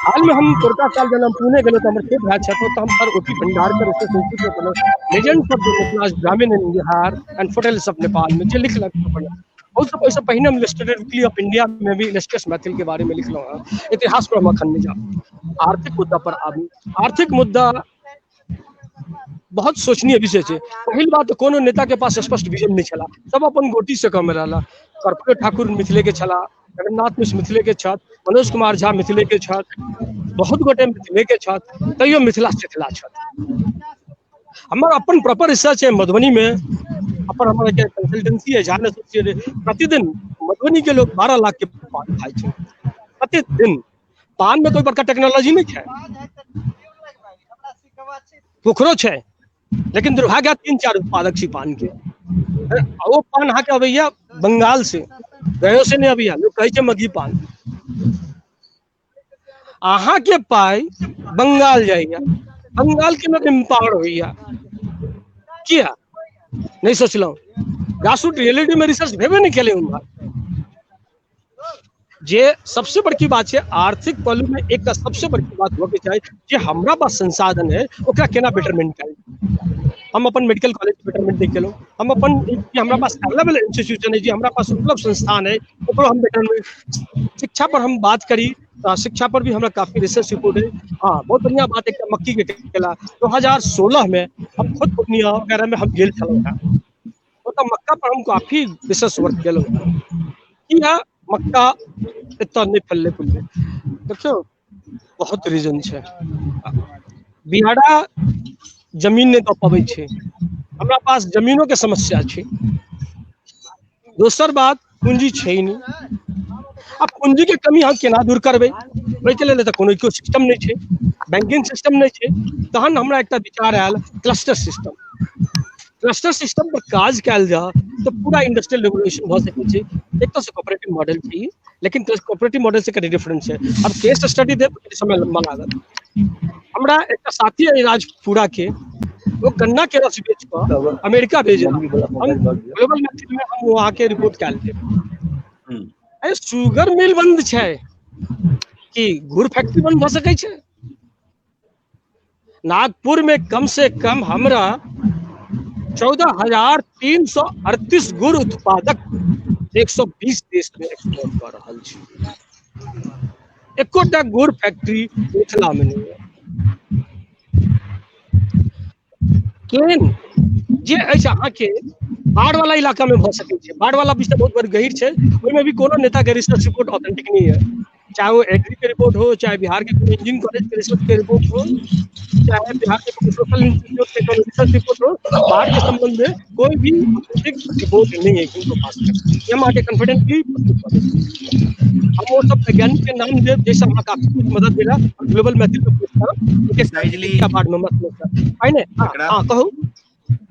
हाल में हम कोटा साल जब हम पुणे गए तो हमर के भाई छथि तो हम sir OP Bhandarkar legends of the Mithila's ग्रामीण इन बिहार एंड फोटोल्स ऑफ नेपाल में जे लिखलक। उससे पहले हम इलस्ट्रेटेड वीकली ऑफ इंडिया में भी इलस्ट्रेस मैथिल के बारे में लिखल है। इतिहास पर हम अखन नहीं जाब। आर्थिक मुद्दा पर आबी। आर्थिक मुद्दा बहुत सोचनीय विषय है। पहली बात तो कोनो नेता के पास स्पष्ट विजन नहीं चला, सब अपन गोटी से कम रहा। कर्पूरी ठाकुर मिथिले के छला, जगन्नाथ मिश्र मिथिले के छत, मनोज कुमार झा मिथिले के छत, बहुत गोटे मिथिले के छत, तैयो मिथिला चिथिला छत। हमारा अपन प्रॉपर रिसर्च है मधुबनी में, अपन हमारे कंसल्टेंसी है जान एसोसिएट। प्रतिदिन मधुबनी के लोग 12 लाख के पान खाए छे प्रतिदिन। पान में कोई बड़का टेक्नोलॉजी नहीं है, पोखरो है, लेकिन दुर्भाग्य 3-4 उत्पादक छी पान के। वो पान हाँ के अबैया बंगाल से, गयो से नहीं अबैया। लोग कहे छे मगी पान। अहाँ के पाई बंगाल जाइया, बंगाल के लोग एम्पावर होइया। किया नहीं सोचलो? ग्रासरूट रियलिटी में रिसर्च भेबे नहीं केले उनका। जे सबसे बड़की बात है आर्थिक पहलू में एक सबसे बड़की बात होके चाहिए जे हमरा पास संसाधन है ओकरा केना बेटरमेंट करी। हम अपन मेडिकल कॉलेज बेटरमेंट नहीं केलो, हम अपन हमरा पास अवेलेबल इंस्टीट्यूशन है, जे हमरा पास उपलब्ध संस्थान है ओकरो हम बेटरमेंट। शिक्षा पर हम बात करी, शिक्षा पर भी हमरा काफी रिसर्च रिपोर्ट है। हाँ, बहुत बढ़िया बात है मक्की के केला 2016 में हम खुद पूर्णिया वगैरह में हम गेल छलौं था, तो मक्का पर हम काफी रिसर्च वर्क केलौं कि मक्का इतना नहीं फलने फूलने। देखियो बहुत रीजन है। बिहारा जमीन नहीं दऽ पाबै छै, हमरा पास जमीनों के समस्या छै। दोसर बात पूंजी छै ही नहीं। अब पूंजी के कमी हम केना दूर करबै? ओहिके लेल तऽ कोनो इकोसिस्टम नहीं छै, बैंकिंग सिस्टम नहीं छै। तहन हमरा एकटा विचार oil cluster system. Cluster system पर काज कयल जा तो पूरा इंडस्ट्रियल रेवोल्यूशन भ सकै छै। एक तो कोऑपरेटिव मॉडल चाहिए, लेकिन कोऑपरेटिव मॉडल से कहीं डिफरेंस है। अब केस स्टडी दे समय लंबा लागत। हमरा एक साथी है राजपुरा के, वो गन्ना के रस बेच कर अमेरिका भेजे। हम ग्लोबल मैथिल में हम वहाँ के रिपोर्ट कयल थे। शुगर मिल बंद है कि गुड़ फैक्ट्री बंद भ सकै छै? नागपुर में कम से कम हमरा 14,338 गुड़ उत्पादक 120 देश में एक्सपोर्ट कर रहा है। एकोटा गुड़ फैक्ट्री मिथिला में नहीं है। केन जे अहाँ के बाढ़ वाला इलाका में भ सकै छै। बाढ़ वाला विषय बहुत बड़ गहीर है, ओहिमे भी कोनो नेता के रिसर्च रिपोर्ट ऑथेंटिक नहीं है। चाहे वो एग्री के रिपोर्ट हो, चाहे बिहार के इंजीनियरिंग कॉलेज के रिसर्च के रिपोर्ट हो, चाहे बिहार के सोशल इंस्टीट्यूट के रिसर्च रिपोर्ट हो, बाढ़ के संबंध में कोई भी रिपोर्ट नहीं है उनको पास। हम आके कॉन्फिडेंटली हम वो सब वैज्ञानिक के नाम दे, जैसे हमें काफी कुछ मदद मिला ग्लोबल मैथिल में बाढ़ में मत। हाँ कहो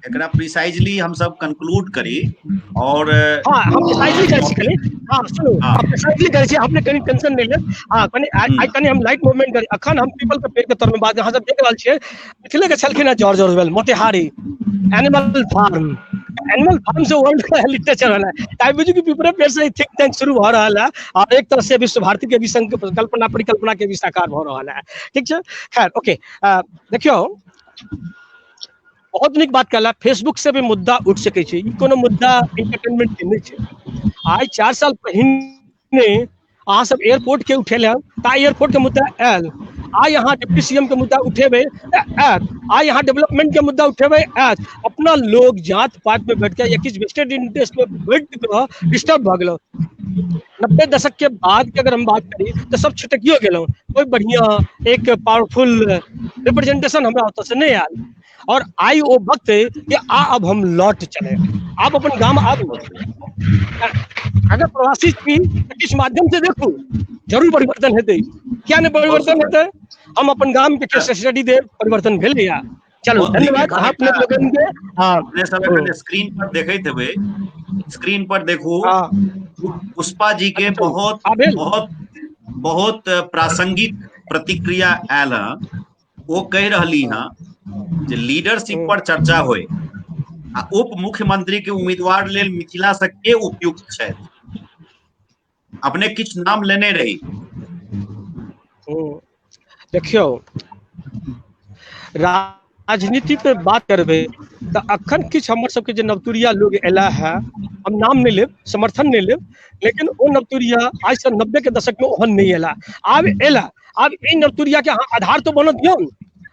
एकरा प्रिसाइजली हम सब कंक्लूड करी और हाँ हम प्रिसाइजली करी। हाँ सुनो, हम प्रिसाइजली करी, आपने कहीं टेंशन नहीं ले। हाँ कनी हम लाइट मूवमेंट करी। अखन हम पीपल के पेड़ के तर में बात यहाँ सब देख रहल छियै। मिथिले के छलखिन है George Orwell, Motihari, animal farm से वर्ल्ड का लिटरेचर है। टाइपोलॉजी की पेपर पेड़ से थिंक टैंक शुरू हो रहा है और एक तरह से विश्व भारती के भी संग कल्पना परिकल्पना के भी साकार हो रहा है। ठीक है, खैर ओके। देखियो बहुत नीक बात कहला, फेसबुक से भी मुद्दा उठ सके छै। ई कोनो मुद्दा एंटरटेनमेंट के नहीं छै। आज 4 साल पहिने अहाँ सब एयरपोर्ट के उठेले, ता एयरपोर्ट के मुद्दा आयल। आज यहाँ डिप्टी सीएम के मुद्दा उठेबे, आज यहाँ डेवलपमेंट के मुद्दा उठेबे। अपना लोग जात पात में बैठ के या किस वेस्टेड इंटरेस्ट में बैठ के डिस्टर्ब भ गेलो। 90 दशक के बाद के अगर हम बात करी तो सब छिटकियो गेलो। कोई बढ़िया एक पावरफुल रिप्रेजेंटेशन हमरा ओतऽ से नहीं आयल। और आई वो वक्त कि अब हम लौट चले, आप अपन गांव आप अगर प्रवासी की किस माध्यम से देखो जरूर परिवर्तन हेते, क्या नहीं परिवर्तन हेते, हम अपन गांव के केस स्टडी दे परिवर्तन भेल या। चलो धन्यवाद आपने लोगन के। हां अपने समय स्क्रीन पर देखे थे, स्क्रीन पर देखो पुष्पा जी के बहुत बहुत बहुत प्रासंगिक प्रतिक्रिया आयल है। वो कह रही है जे लीडरशिप पर चर्चा होए आ उप मुख्यमंत्री के उम्मीदवार लेल मिथिला से के उपयुक्त है, अपने किछ नाम लेने रही। देखियो राजनीति पे बात करबे तो अखन किछ हमर सबके जे नवतुरिया लोग एला है, हम नाम नहीं लेब, समर्थन नहीं लेब, लेकिन वो नवतुरिया आज से 90 के दशक में ओहन नहीं एला, अब एला। अब इन नवतुरिया के आधार तो बनत दियो,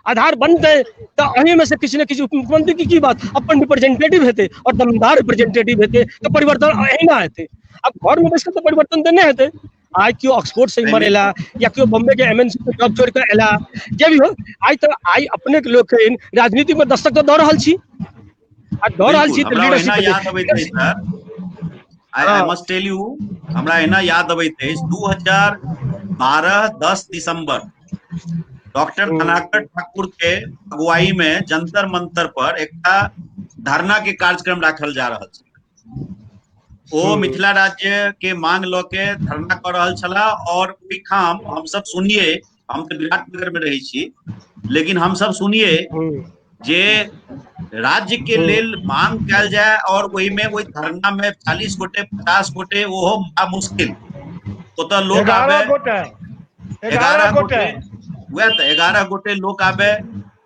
आधार बन गए तो अही में से किसी न किसी उप मुख्यमंत्री की बात अपन रिप्रेजेंटेटिव हेते और दमदार रिप्रेजेंटेटिव हेते तो परिवर्तन अही ना हेते। अब घर में बैठ तो परिवर्तन देने हेते। आज क्यों ऑक्सफोर्ड से मरेला या क्यों बॉम्बे के एमएनसी में जॉब छोड़ के एला, जे भी हो आज तो आई अपने के लोग राजनीति में दस्तक तो दौड़ रहल छी, आ दौड़ रहल छी तो लीडरशिप याद अबैत है sir. I must tell you, हमरा एना याद अबैत है 2012 10 दिसंबर डॉक्टर धनाकर ठाकुर के अगुवाई में जंतर मंतर पर एक धरना के कार्यक्रम राखल जा रहा है। वो मिथिला राज्य के मांग लो के धरना कर रहा छला और ठाम हम सब सुनिए, हम तो विराटनगर में रही छी, लेकिन हम सब सुनिए जे राज्य के लेल मांग कल जाए और वही में वही धरना में 40 गोटे 50 गोटे वो मुश्किल तो लोग आवे 11 गोटे वह तो 11 गोटे लोग आवे,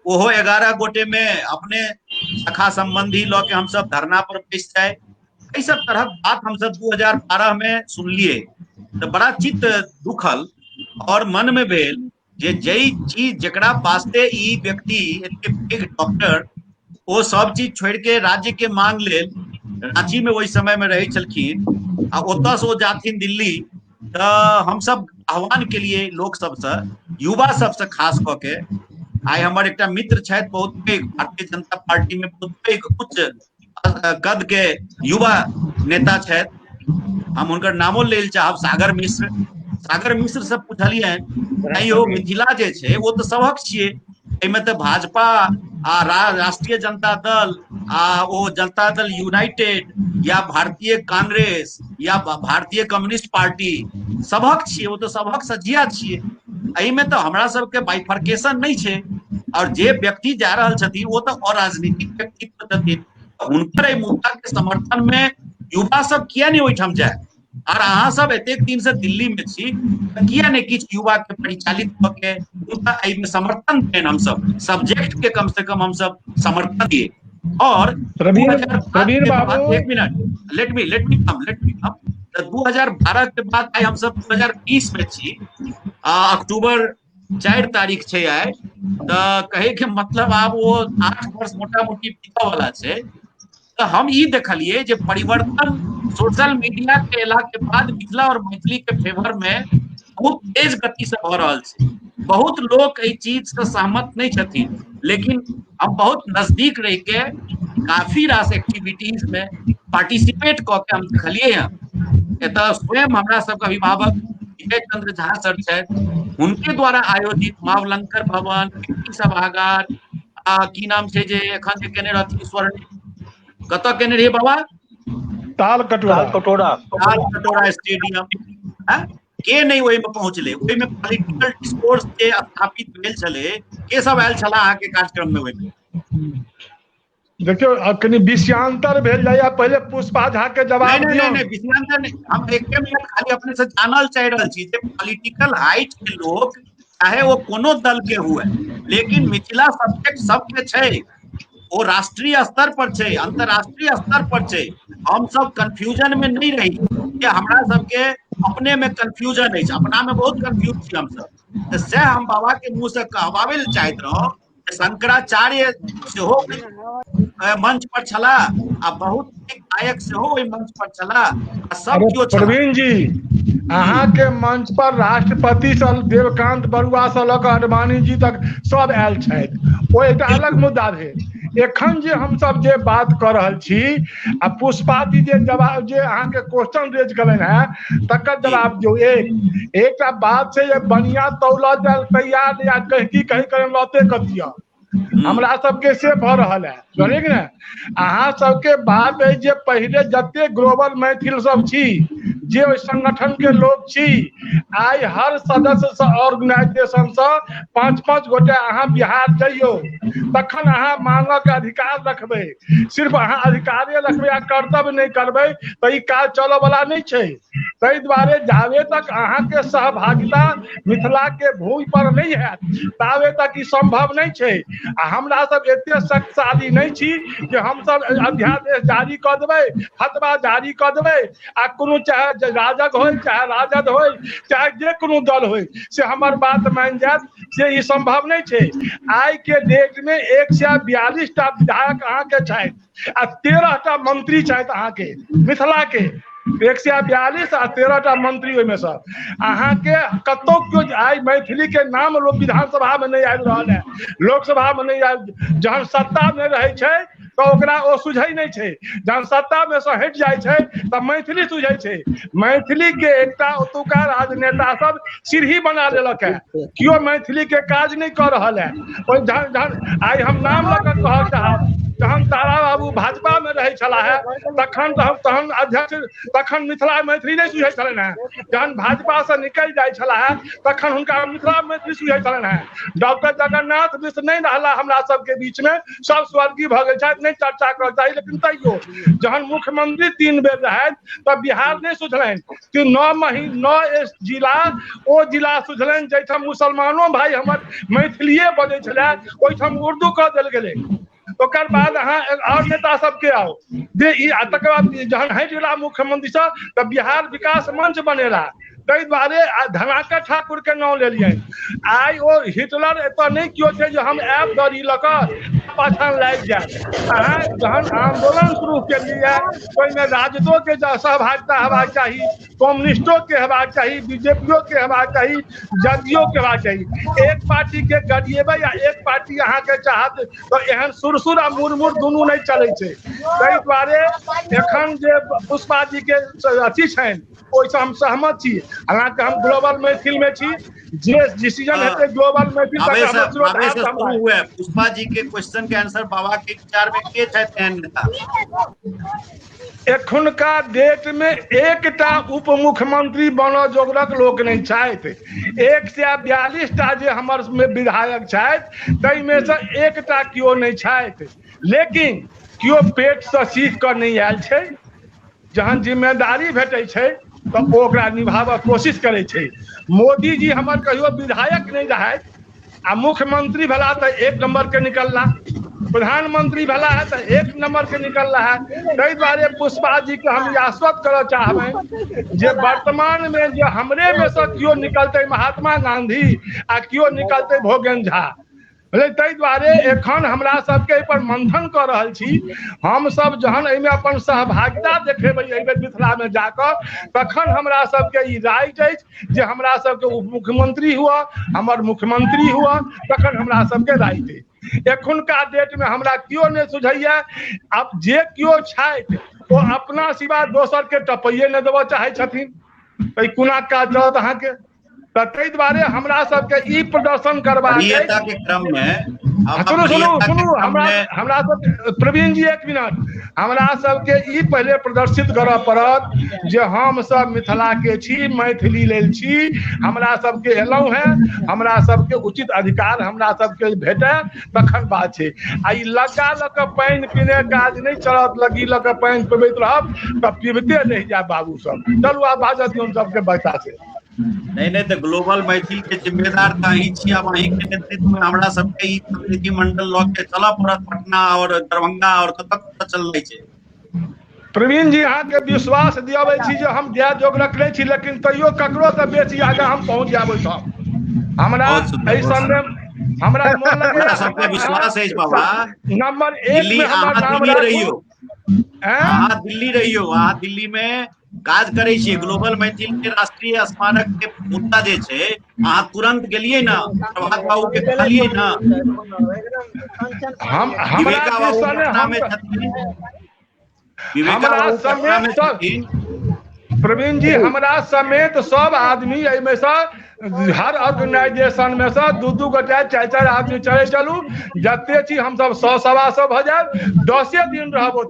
वो 11 गोटे में अपने सखा संबंधी लो के हम सब धरना पर बैठ जाए। इस सब तरह बात हम सब 2012 में सुन लिए तो बड़ा चित्त दुखल और मन में भेल जे जई चीज जकरा वास्ते ई व्यक्ति एक डॉक्टर वो सब चीज छोड़ के राज्य के मांग ले रांची में वही समय में रही चलखिन आ ओतऽ से वो जाथिन दिल्ली। तो हम सब आह्वान के लिए लोग सबसे युवा सबसे खास क के आई हमारे एक मित्र छथि बहुत पैघ भारतीय जनता पार्टी में बहुत पैघ उच्च कद के युवा नेता छथि, हम उनकर नामो लेल चाहब, सागर मिश्र। सागर मिश्र से पूछलिए यो मिथिला जे छे वो तो सबक छिए, एमे तो भाजपा आ राष्ट्रीय जनता दल आ वो जनता दल यूनाइटेड या भारतीय कांग्रेस या भारतीय कम्युनिस्ट पार्टी सबक छिए, वो तो सबक सजिया छिए, एही में तो हमरा सबके बाइफर्केशन नहीं छे। और जे व्यक्ति जा रहल छथिन वो तो अराजनीतिक व्यक्तित्व छथिन, उनकर मुद्दा के समर्थन में युवा सब किया नहीं ओहिठाम जाए। और अहाँ सब एतेक दिन से दिल्ली में छी, किया नहीं किछ युवा के परिचालित करके उनका में समर्थन दें, हम सब सब्जेक्ट के कम से कम हम सब समर्थन दिए। और प्रवीण बाबू एक मिनट लेट मी कम 2012 के बाद आई हम सब 2020 में छी, अक्टूबर 4 तारीख छे आए, तो कहे के मतलब आप वो 8 वर्ष मोटा मोटी बीता वाला छे। तो हम ये देखलिए जे परिवर्तन सोशल मीडिया के अयला के बाद मिथिला और मैथिली के फेवर में बहुत तेज गति से हो रहा है। बहुत लोग इस चीज से सहमत नहीं छथिन, लेकिन हम बहुत नजदीक रह के काफी रास एक्टिविटीज में पार्टिसिपेट करके हम देखलिए हैं। स्वयं हमारा सबका अभिभावक विजय चंद्र झा सर छथि, उनके द्वारा आयोजित मावलंकर भवन सभागार की नाम से जे एखन जे केने रहथिन स्वर्ण कत केने रहिए बाबा ताल कटोरा स्टेडियम के नहीं ओहि में पहुंचले, ओहि में पॉलिटिकल डिस्कोर्स के स्थापित भेल छले, के सब आयल छला अहाँ के कार्यक्रम में? ओहि में देखियो कनी विषयांतर भेल जाय, पहले पुष्पा झा के जवाब दियो। नहीं विषयांतर नहीं, हम एक मिनट खाली अपने से जानल चाह रहल छी जे पॉलिटिकल हाइट के लोग चाहे वो कोनो दल के हुए, लेकिन मिथिला सब्जेक्ट सबके छै, वो राष्ट्रीय स्तर पर छै, अंतरराष्ट्रीय स्तर पर छै। हम सब कंफ्यूजन में नहीं रही कि हमरा सबके अपने में कंफ्यूजन है, अपना में बहुत कंफ्यूज छी हम सब। से हम बाबा के मुंह से कहवावे चाहत रहो, शंकराचार्य से हो मंच पर छला आ बहुत गायक से हो ओहि मंच पर छला सब अरे क्यों छला प्रवीण जी अहाँ के मंच पर राष्ट्रपति से देवकांत बरुआ से लऽ कऽ अडवाणी जी तक सब आयल छथि ओ एकटा अलग मुद्दा भेल एखन जे हम सब जे बात कर रहल छी आ पुष्पा जी जे जवाब जे अहाँ के क्वेश्चन रेज करें हैं तकर जवाब दियो एकटा बात छै जे बनिया तौला तैयार या कहि करें लौटे कर दिया हमरा सबके से भऽ रहल है ठीक ने अहाँ सबके बात है जे पहले जते ग्लोबल मैथिल सब छी जे ओहि संगठन के लोग छी आइ हर सदस्य ऑर्गेनाइजेशन से 5-5 गोटे अहाँ बिहार जइयो तखन अहाँ मांगक अधिकार रखबै सिर्फ अहाँ अधिकारे रखबै आ कर्तव्य नहीं करबै तऽ ई काज चलऽ वाला नहीं छै ताहि दुआरे जावे तक अहाँ के सहभागिता मिथिला के भूमि पर नहीं है तावे तक ई संभव नहीं छै आ हमरा सब एते शक्तिशाली नहीं छी जे हम सब अध्यादेश जारी कर देबै फतवा जारी कर देबै आ कोनो चाहे राजग हो चाहे राजद हो चाहे जे कोनो दल हो से हमर बात मान जात से ई संभव नहीं छै आइ के डेट में 142 टा विधायक अहाँ के छथि आ 13 टा मंत्री छथि अहाँ के मिथिला के 142 आ 13 टा मंत्री ओहिमे से अहाँ के कतौ क्यों आई मैथिली के नाम लोग विधानसभा में नहीं आबि रहल है लोकसभा में नहीं आबि जहन सत्ता में रहे छै तो ओकरा ओ सुझै नहीं छै जहन सत्ता में से हट जाय छै तब मैथिली सुझै छै मैथिली के एकटा ओतुका राजनेता सब सीढ़ी बना लेलक है क्यों मैथिली के काज नहीं कर रहल है ओइ जहन आई हम नाम लऽ कऽ कहल चाहब जहन तारा बाबू भाजपा में रहे छला है तखन अध्यक्ष तखन मिथिला मैथिली नहीं सुझै छलन है जहन भाजपा से निकल जाय छला है तखन हुनका मिथिला मैथिली सुझै छलन है डॉक्टर जगन्नाथ मिश्र नहीं रहला हमरा सब के बीच में सब स्वर्गीय भ गेल छथि नहीं चर्चा कर चाही लेकिन तैयो जहन मुख्यमंत्री 3 बेर रहे तब बिहार नहीं सुझलनि कि 9 जिला ओ जिला सुझलनि जैठाम मुसलमानो भाई हमर मैथिलीए बजै छले ओइठाम उर्दू कह देल गेलै ओकर बाद अहाँ और नेता सबके आओ जे ई तकर बाद जहन हटि गेला मुख्यमंत्री से तऽ बिहार विकास मंच बनेला ताहि दुआरे धनाकर ठाकुर के नाम लेलिए आई ओ हिटलर एतऽ नहीं क्यों छै जे हम ऐप दरी लऽ कऽ पाछाँ लागि जाए अहाँ जहन आंदोलन शुरू केलिए ओहिमे राजदो के सहभागिता हेबाक चाही कम्युनिस्टो के हेबाक चाही बीजेपीओ के हेबाक चाही जदयू के हेबाक चाही एक पार्टी के गड़िएबै या एक पार्टी अहाँ के चाहत तो एहन सुरसुर आ मुरमुर दुनू नहीं चलै छै ताहि दुआरे एखन जे पुष्पा जी के अथी छनि ओहिसँ हम सहमत छी हालांकि हम ग्लोबल मैथिल में छी जे डिसीजन हेतै ग्लोबल मैथिल हुए पुष्पा जी के क्वेश्चन के आंसर बाबा के विचार में के छथि एहन नेता एखुनका डेट में एकटा उप मुख्यमंत्री बनऽ जोगरक लोक नहीं छथि 142 टा जे हमर विधायक छथि ताहिमे से एकटा कियो नहीं छथि लेकिन कियो पेट से सीख कर नहीं आयल छै जहन जिम्मेदारी भेटै छै तो ओकरा निभाबऽ कोशिश करै छै मोदी जी हमर कहियो विधायक नहीं रहे आ मुख्यमंत्री भेला तऽ 1 नंबर के निकलला प्रधानमंत्री भेला है तो 1 नंबर के निकल रहा है ताहि दुआरे पुष्पा जी के हम आश्वस्त करऽ चाहबै जे वर्तमान में जे हमरे में से कियो निकलते महात्मा गांधी आ कियो निकलते भोगेन झा ताहि दुआरे एखन हमरा सबके पर मंथन कर रहल छी हम सब जहन एहिमे अपन सहभागिता देखेबै एहि बेर मिथिला में जाकर तखन हमरा सबके ई राय अछि जे हमरा सबके उप मुख्यमंत्री हुआ हमर मुख्यमंत्री हुआ तखन हमरा सबके राय अछि एखुनका डेट में हमरा कियो नहीं सुझैया अब जे कियो छथि ओ अपना सिवा दोसर के टपैये नहीं देबऽ चाहै छथिन तऽ कोना काज चलत अहाँके ताहि दुआरे हमरा सबके ई प्रदर्शन करबाक के क्रम में सुनू हमरा सब प्रवीण जी 1 मिनट हमरा सबके ई पहले प्रदर्शित करऽ पड़त जे हम सब मिथिला के छी मैथिली लेल छी हमरा सबके एलहुँ हैं हमरा सबके उचित अधिकार हमरा सबके भेटै तखन बात छै आ ई लग्गा लऽ कऽ पानि पीने काज नहीं चलत लगी लऽ कऽ पानि पीबैत रहब तऽ पीबते रहि जायब बाबू सब चलू आब बाजत हम सबके बच्चा से नहीं तो ग्लोबल मैथिल के जिम्मेदार तो अहीं छी अब अहीं के नेतृत्व में हमरा सबके ई प्रतिनिधि मंडल लऽ के चलऽ पड़त पटना और दरभंगा और कतऽ चल रही छै प्रवीण जी अहाँ के विश्वास दियाबै छी जे हम जाय जोग रखले छी लेकिन तैयो ककरो से बेसी आगे हम पहुंच जाबै सब हमरा हमरा मन लगे हमरा सब पे विश्वास है बाबा। नंबर 1 दिल्ली में हमर अहाँ नाम दिल्ली राखू। रहियो, अहाँ दिल्ली रहियो, अहाँ दिल्ली में काज करे छियै। ग्लोबल मैथिल के राष्ट्रीय स्मारक के मुद्दा जे छै अहाँ तुरंत गेलियै ना, प्रभात बाबू के कहलियै ना, विवेका बाबू पटना में छथिन, विवेका बाबू पटना में छथिन। प्रवीण जी हमरा समेत सब आदमी एहिमे से हर ऑर्गेनाइजेशन में से 2-2 गोटा 4-4 आदमी चले चलू, जते छी हम सब 100-125 भ जाब। 10 दिन रहबो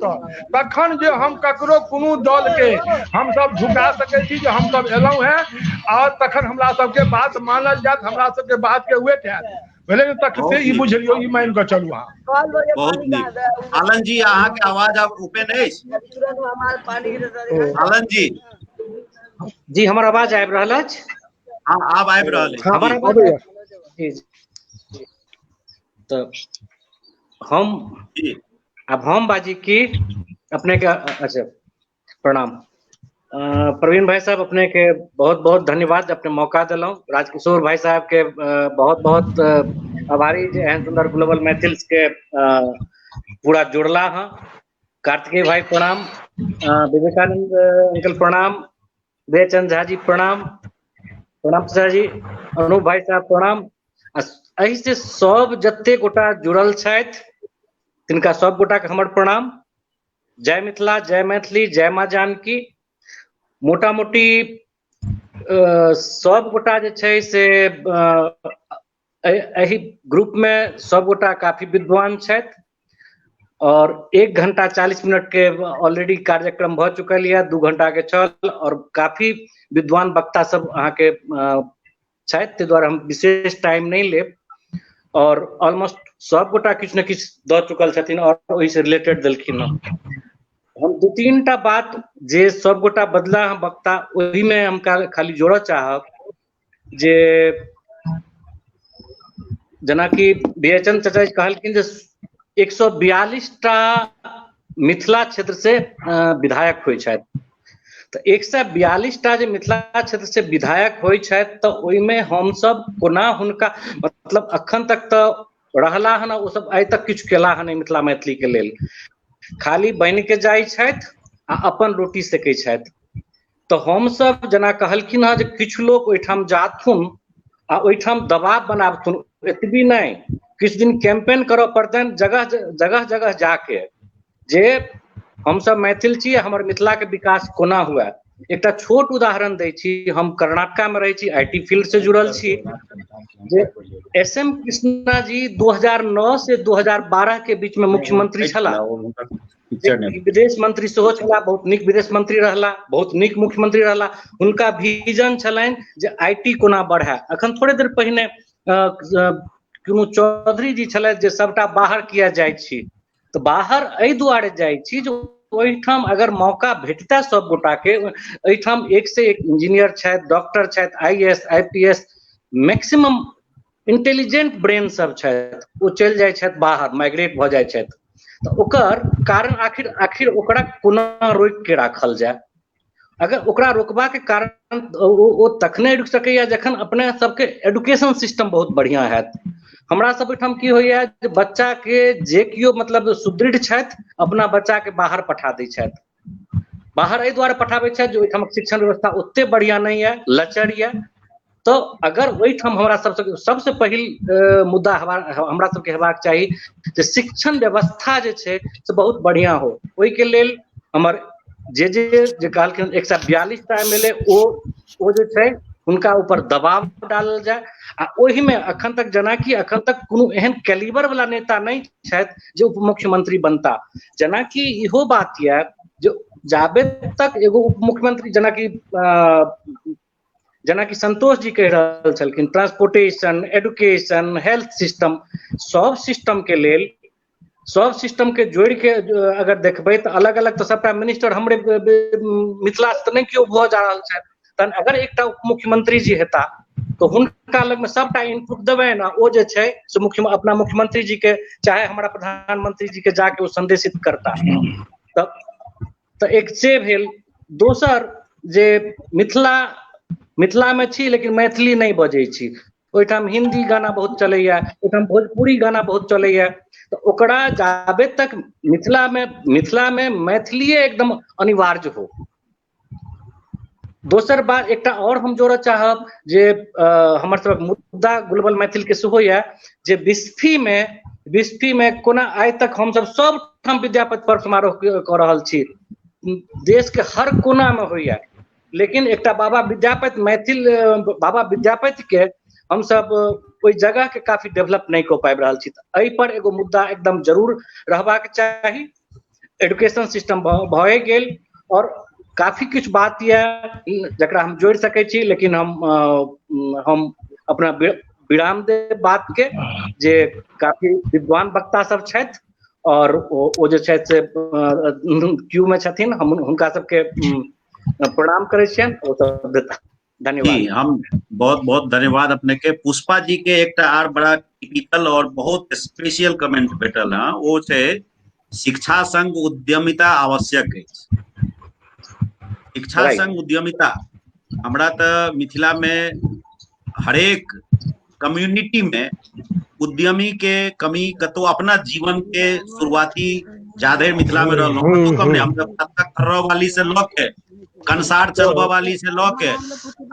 तखन जे हम ककरो कोनो दल के हम सब झुका सकै छी जे हम सब एलहुं हैं, और तखन हमरा सबके बात मानल जात, हमरा सबके बात के वेट हैत। लेकिन तक से ई बुझलियो, ई मान के चलू। अहाँ बहुत नीक। आलन जी अहाँ के आवाज अब ओपन अछि? आलन जी हमर आवाज आबि रहल अछि? हाँ आब आबि रहल अछि। हमर आवाज तो हम बाजी की अपने के। अच्छा प्रणाम प्रवीण भाई साहब, अपने के बहुत बहुत धन्यवाद, अपने मौका दिलौं। राजकिशोर भाई साहब के बहुत बहुत आभारी जे एहन सुंदर ग्लोबल मैथिल्स के पूरा जुड़ला हाँ। कार्तिकेय भाई प्रणाम, विवेकानंद अंकल प्रणाम, वेचंद झा जी प्रणाम, प्रणाम सर जी, अनूप भाई साहब प्रणाम। एहि से सब जते गोटा जुड़ल छथि तिनका सब गोटा के हमर प्रणाम। जय मिथिला, जय मैथिली, जय माँ जानकी। मोटा मोटी सब गोटा जे छै से एहि ग्रुप में सब गोटा काफी विद्वान छथि, और 1 घंटा 40 मिनट के ऑलरेडी कार्यक्रम भ चुकल है, 2 घंटा के छल, और काफी विद्वान वक्ता सब अहाँ के छथि, ताहि दुआरे हम विशेष टाइम नहीं लेब। और ऑलमोस्ट सब गोटा किछु ने किछु द चुकल छथिन और ओहि से रिलेटेड देलखिन। हम 2-3 टा बात जे सब गोटा बदला हम वक्ता, ओही में हम खाली जोड़ऽ चाहब जे जेना कि बेचन चाचा जी कहलखिन जे 142 टा मिथिला क्षेत्र से विधायक होइ छथि। तो 142 टा जे मिथिला क्षेत्र से विधायक होइ छथि, तो ओहिमे हम सब कोना हुनका मतलब अखन तक तो रहला हन, ओ सब आइ तक किछु केला हन मिथिला मैथिली के लेल, खाली बनि के जाइ छथि आ अपन रोटी सेकै छथि। तो हम सब जेना कहलखिन हँ जे किछु लोग ओहिठाम जाथुन आ ओहिठाम दबाव बनाबथुन, एतबी नहीं, किछु दिन कैंपेन करऽ पड़तनि जगह जगह जगह जाके, जे हम सब मैथिल छी, हमर मिथिला के विकास कोना हुए। एकटा छोट उदाहरण दै छी, हम कर्नाटका में रहै छी, आईटी फील्ड से जुड़ल छी, जे एसएम कृष्णा जी 2009 से 2012 के बीच में मुख्यमंत्री छला, विदेश मंत्री सेहो छला, बहुत नीक विदेश मंत्री रहला, बहुत नीक मुख्यमंत्री रहला। हुनका विजन छलनि जे आईटी कोना बढ़े। अखन थोड़े देर पहिने कोनो चौधरी जी छलथि जे सबटा बाहर किया जाइ छी, तो बाहर एहि दुआरे जाइ छी जे ओहिठाम अगर मौका भेटता सब गोटा के, एहिठाम 1 से 1 इंजीनियर छथि, डॉक्टर छथि, IAS IPS, maximum intelligent brain सब छथि, ओ चलि जाइ छथि बाहर, माइग्रेट भऽ जाइ छथि। तो ओकर कारण आखिर ओकरा कोना रोकि के राखल जाए। अगर ओकरा रोकबा के कारण ओ तखने रुकि सकैया जखन अपने सबके एजुकेशन सिस्टम बहुत बढ़िया हैत। हमरा सब ओहिठाम की होइया जे बच्चा के जे कियो मतलब सुदृढ़ छथि, अपना बच्चा के बाहर पठा दै छथि। बाहर एहि दुआरे पठाबै छथि जे ओहिठाम शिक्षण व्यवस्था ओते बढ़िया नहीं है, लचर है। तो अगर ओहिठाम हमरा सबसे पहिल मुद्दा हमरा सबके हेबाक चाही जे शिक्षण व्यवस्था जे छै से बहुत बढ़िया हो। ओहि के लेल हमर जे कहलखिन 142 टा एमएलए ओ जे छै हुनका ऊपर दबाव डालल जाए। आ ओहि में अखन तक जेनाकि अखन तक कोनो एहन कैलिबर वाला नेता नहीं छथि जे उप मुख्यमंत्री बनता। जेनाकि इहो बात यऽ जे जाबे तक एगो उप मुख्यमंत्री जेनाकि संतोष जी कह रहल छलखिन, ट्रांसपोर्टेशन, एजुकेशन, हेल्थ सिस्टम, सब सिस्टम के लेल, सब सिस्टम के जोड़ के अगर देखबै तो अलग अलग तो सबटा मिनिस्टर हमरे मिथिला से नहीं क्यों भऽ जा रहल छथि। तहन अगर एकटा उप मुख्यमंत्री जी हेता तो हुनका लग में सबटा इनपुट देबै ना, ओ जे छै से अपना मुख्यमंत्री जी के चाहे हमारा प्रधानमंत्री जी के जाके ओ संदेशित करता। तो एक से भेल। दोसर जे मिथिला में छी लेकिन मैथिली नहीं बजै छी, ओहिठाम हिंदी गाना बहुत चलैया, ओहिठाम भोजपुरी गाना बहुत चलैया। तो ओकरा जाबे तक मिथिला में मैथिलीए एकदम अनिवार्य हो। दोसर बात एकटा और हम जोड़ऽ चाहब जे हमर सबक मुद्दा ग्लोबल मैथिल के सेहो यऽ जे बिस्फी में कोना आइ तक हम सब ठाम विद्यापति पर्व समारोह कऽ रहल छी, देश के हर कोना में होइया, लेकिन एकटा बाबा विद्यापति के हम सब ओइ जगह के काफी डेवलप नहीं कऽ पाबि रहल छी। एहि पर एगो मुद्दा एकदम जरूर रहबाक चाही। एजुकेशन सिस्टम भए गेल और काफी कुछ बात ये जकरा हम जोड़ सकै छी, लेकिन हम अपना विराम दे बात के जे काफी विद्वान वक्ता सब छथि और ओ जे छथि से क्यू में छथिन, हम हुनका सबके प्रणाम करै छियनि। ओ सब धन्यवाद। हम बहुत बहुत धन्यवाद अपने के। पुष्पा जी के एकटा आर बड़ा टिपिकल और बहुत स्पेशल कमेंट भेटल है, वो छै शिक्षा संग उद्यमिता आवश्यक है। शिक्षा संग उद्यमिता हमरा तो मिथिला में हरेक कम्युनिटी में उद्यमी के कमी कतो अपना जीवन के शुरुआती जादे मिथिला में रहलो कम नहीं। हम खर्रा वाली से लऽ के कंसार चलबा वाली से लऽ के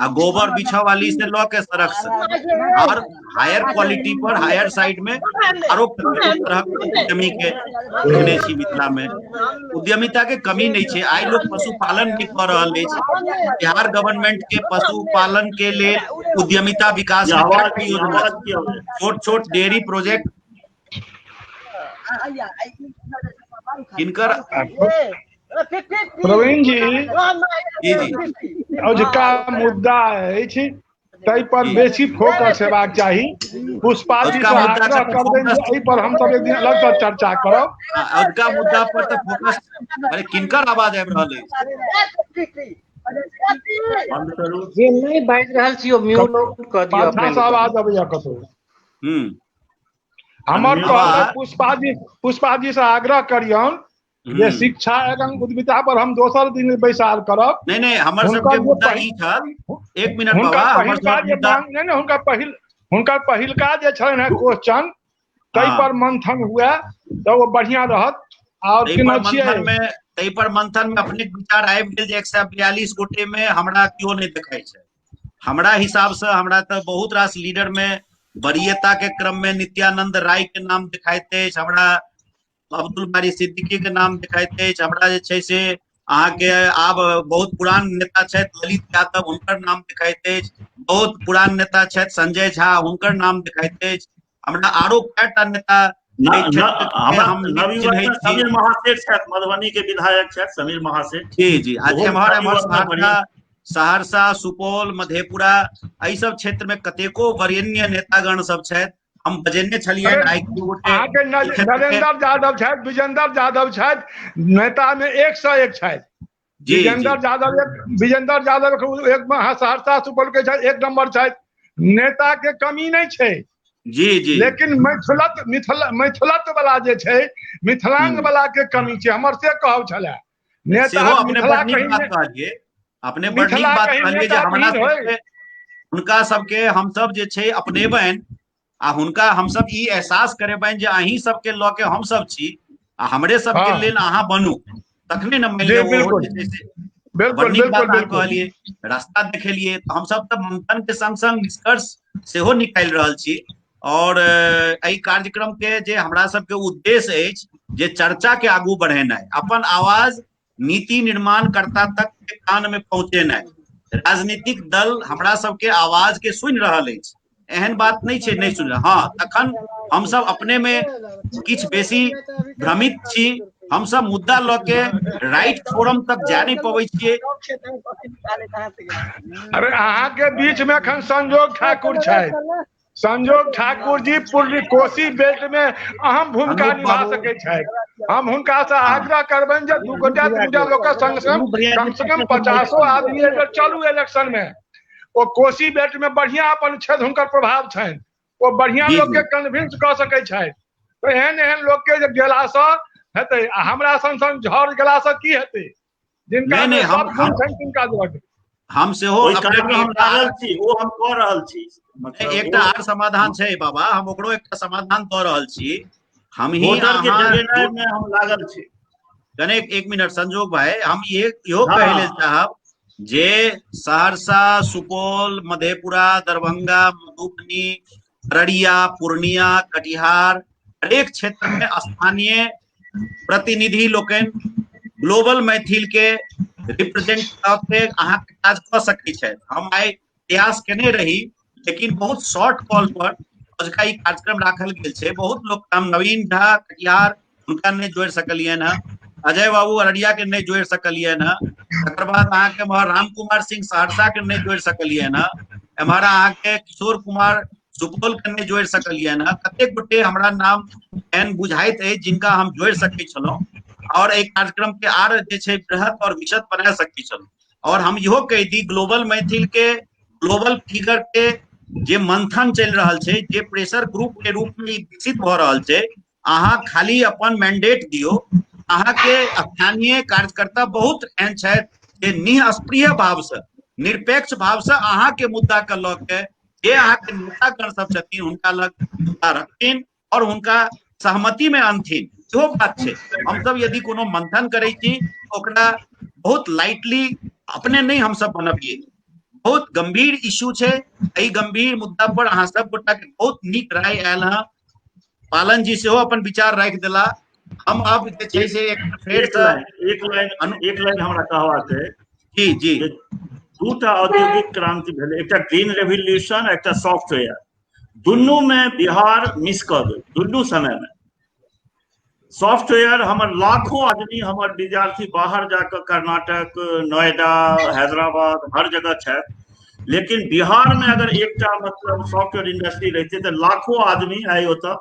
आ गोबर बिछा वाली से लऽ के सड़क से और हायर क्वालिटी पर हायर साइड में आरो तरह उद्यमी के देखने छी। मिथिला में उद्यमिता के कमी नहीं है। आई लोग पशुपालन भी कर रहे हैं। बिहार गवर्नमेंट के पशुपालन के लिए उद्यमिता विकास योजना, छोट छोट डेयरी प्रोजेक्ट किनकर प्रवीण जी का मुद्दा अछि ताहि पर बेसी फोकस हेबाक चाही। पुष्पा जी से आग्रह करबनि जे एहि पर हम सब एक दिन अलग से चर्चा करब। उसका मुद्दा पर तो फोकस अरे किनकर आवाज आबि रहल अछि? बंद करू जे नहीं बाजि रहल छी ओ म्यूट क दियौ। अपना से आवाज अबैया कतौ। हमर पुष्पा जी से आग्रह करियौन जे शिक्षा एवं उद्यमिता पर हम दोसर दिन बैसार करब। नहीं हमर सबके मुद्दा ई छल। एक मिनट बाबा, हमर सब मुद्दा नहीं हुनकर पहिलका जे छनि है क्वेश्चन तै पर मंथन हुए तो वो बढ़िया रहत। और तै पर मंथन में अपने विचार आबि गेल जे 142 गोटे में हमरा क्यों नहीं देखाई छै। हमरा हिसाब से हमरा तो बहुत रास लीडर में वरीयता के क्रम में नित्यानंद राय के नाम दिखाइत अछि, हमरा अब्दुल बारी सिद्दीकी के नाम दिखाइत अछि, हमरा जे छै से अहाँ के आब बहुत पुरान नेता छथि ललित यादव हुनकर नाम दिखाइत अछि, बहुत पुरान नेता छथि संजय झा हुनकर नाम दिखाइत अछि, हमरा आरो कएटा नेता समीर महासेठ छथि, मधुबनी के विधायक छथि समीर महासेठ जी आज एम्हर सहरसा सुपौल मधेपुरा एहि सब क्षेत्र में कतेको वरेण्य नेतागण सब छथि। हम बजेने छलिए नरेंद्र यादव छथि, विजेंद्र यादव छथि, नेता में 101 छथि। विजेंद्र यादव एक सहरसा सुपौल के छथि, 1 नंबर छथि। नेता के कमी नहीं छै जी लेकिन मैथिलत्व वाला जे छै मिथिलांग वाला के कमी छै। हमर से कहब छले नेता अपने बड़ नीक बात कहलिए जे हमरा सबके हुनका सबके हम सब जे छै अपनेबनि आ हुनका हम सब ई एहसास करेबनि जे अहीं सबके लऽ के हम सब छी आ हमरे सबके लेल अहाँ बनू तखने न मिले वो जे छै बड़ नीक बात कहलिए। रास्ता देखेलिए तो हम सब त मंथन के संग संग निष्कर्ष सेहो निकालि रहल छी और एहि कार्यक्रम के जे हमरा सबके उद्देश्य अछि जे चर्चा के आगू बढ़ेनाइ, अपन आवाज नीति निर्माणकर्ता तक के कान में पहुंचेनाइ। राजनीतिक दल हमरा सबके आवाज के सुनि रहल अछि, एहन बात नहीं छै नहीं सुनि। हाँ तखन हम सब अपने में किछ बेसी भ्रमित छी। हम सब मुद्दा लऽ के राइट फोरम तक जा नहीं पबै छियै। अरे अहाँ के बीच में एखन संजोग ठाकुर छथि। संजोग ठाकुर जी पूर्वी कोसी बेल्ट में अहम भूमिका निभा सकै छथि। हम हुनका से आग्रह करबनि जे 2 गोटा 3 लोग के संग कम से कम 50 आदमी अगर चलू इलेक्शन में वो कोसी बेल्ट में बढ़िया अपन क्षेत्र हुनकर प्रभाव छनि, वो बढ़िया लोग के कन्विंस कर सकै छथि। तो एहन लोग के जे गेला से हेतै, हमरा संग संग झड़ गेला से की हेतै? जिनका सब गुण छनि तिनका जरूरत हम से हो ओहि कारण हम लागल छी, वो हम कह रहल छी। मतलब एकटा आर समाधान छै बाबा, हम ओकरो एकटा समाधान दऽ रहल छी। हम ही वोटर के जगेनाइ में हम लागल छी। कने एक मिनट संजोग भाई, हम ये इहो कहे ले चाहब जे सहरसा, सुपौल, मधेपुरा, दरभंगा, मधुबनी, अररिया, पूर्णिया, कटिहार, हरेक क्षेत्र में स्थानीय प्रतिनिधि लोकन ग्लोबल मैथिल के रिप्रेजेंट के अहाँ काज कऽ सकै छै। हम आइ प्रयास केने रही, लेकिन बहुत शॉर्ट कॉल पर अजुका ई कार्यक्रम राखल गेल छै। बहुत लोग हम नवीन झा कटिहार हुनका नहीं जोड़ सकलियन है, अजय बाबू अररिया के नहीं जोड़ सकलियन है, तकर बाद अहाँ के राम कुमार सिंह सहरसा के नहीं जोड़ सकलियन है, हमारा अहाँ के किशोर कुमार सुपौल के नहीं जोड़ सकलियन है। कतेक गोटे हमरा नाम एहन बुझाइत है जिनका हम जोड़ सकै छलहुँ और एक कार्यक्रम के आर जे छै बृहत और विशद बना सकै छलहुँ। और हम इहो कहि दी, ग्लोबल मैथिल के ग्लोबल फिगर के जे मंथन चल रहा है, जे प्रेशर ग्रुप के रूप में विकसित भ रहा है, अहाँ खाली अपन मैंडेट दियो। अहाँ के स्थानीय कार्यकर्ता बहुत एहन छथि जे निष्क्रिय भाव से, निरपेक्ष भाव से अहाँ के मुद्दा के लऽ के जे अहाँ के नेतागण सब छथिन हुनका लग मुद्दा रखथिन और हुनका सहमति में अनथिन। इहो बात छै। हम सब यदि कोनो मंथन करै छी ओकरा बहुत लाइटली अपने नहीं हम सब बनबिए, बहुत गंभीर इशू छै। एहि गंभीर मुद्दा पर अहाँ सब गोटा के बहुत नीक राय आयल है। पालन जी सेहो अपन विचार राखि देला। हम अब जे छै से एक लाइन हमरा कहबाक है। जी जी, दूटा औद्योगिक क्रांति भेलै, एकटा ग्रीन रेवोल्यूशन, एकटा सॉफ्टवेयर। दुनू में बिहार मिस कर गेल, दुनू समय में। सॉफ्टवेयर हमर लाखों आदमी, हमर विद्यार्थी बाहर जाकर कर्नाटक, नोएडा, हैदराबाद हर जगह छै, लेकिन बिहार में अगर एकटा मतलब सॉफ्टवेयर इंडस्ट्री रहते तो लाखों आदमी आई होता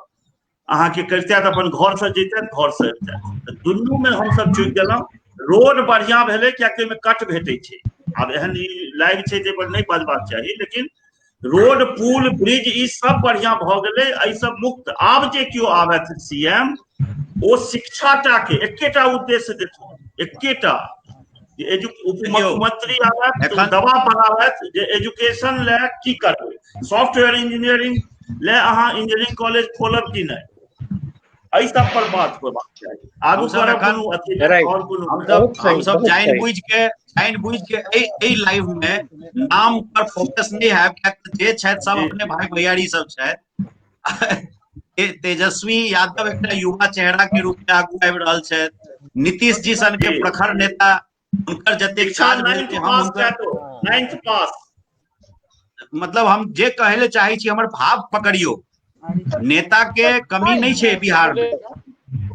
अहाँ के करते अपन घर से जैते, घर से अबिते। दुनू में हम सब चुक गेलहुं। रोड बढ़िया भेलै कियाकि में कट भेटै छै। अब एहन लाइव छै जे पर नहीं बजबाक चाहिए, लेकिन रोड, पुल, ब्रिज ई सब बढ़िया भ गेलै। एहि सब मुक्त आब जे केओ आबैत सीएम, ओ शिक्षाटा के एकेटा उद्देश्य देथुन, एकेटा मुख्यमंत्री आबैत दवा पढ़ाबैत जे एजुकेशन ले की करबै, सॉफ्टवेयर इंजीनियरिंग ले अहाँ इंजीनियरिंग कॉलेज खोलब कि नहीं, एहि सब पर बात होबाक चाहिए। आगू करब कोनो अथी और कोनो हम सब जान बुझ के एई लाइव में नाम पर फोकस नहीं है, जे छथि सब अपने भाई भैयारी सब छथि। तेजस्वी यादव एक युवा चेहरा के रूप में आगू आबि रहल छथि। नीतीश जी सन के प्रखर नेता, उनकर जतेक काज भेल छै हम हुनकर 9th पास, मतलब हम जे कहले चाहे छी हमर भाव पकड़ियो। नेता के कमी नहीं छै बिहार में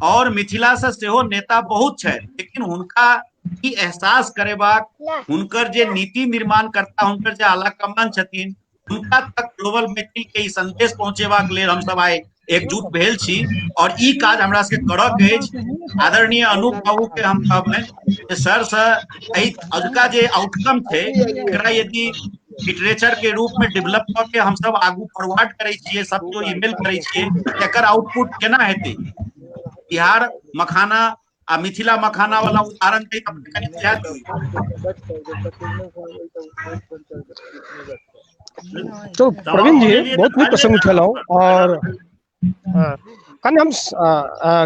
और मिथिला से सेहो नेता बहुत छै, लेकिन हुनका ई एहसास करेबाक, हुनकर जे नीति निर्माण करता, हुनकर जे आला कमान छथिन, उनका तक ग्लोबल मैथिल के ई संदेश पहुंचेबाक लेल हम सब आइ एकजुट भेल छी और ई काज हमरा सबके करऽ के अछि। आदरणीय अनूप बाबू के हम कहबनि सर से अजुका जे आउटकम छै एकरा यदि लिटरेचर के रूप में डेवलप कऽ के हम सब आगू फॉरवर्ड करै छियै, सबको ईमेल करै छियै, एकर आउटपुट केना हेतै। बिहार मखाना आ मिथिला मखाना वाला उदाहरण दे कनि बुझा दियौ। तो प्रवीण जी बहुत नीक प्रसंग उठेलहुँ और कनि हम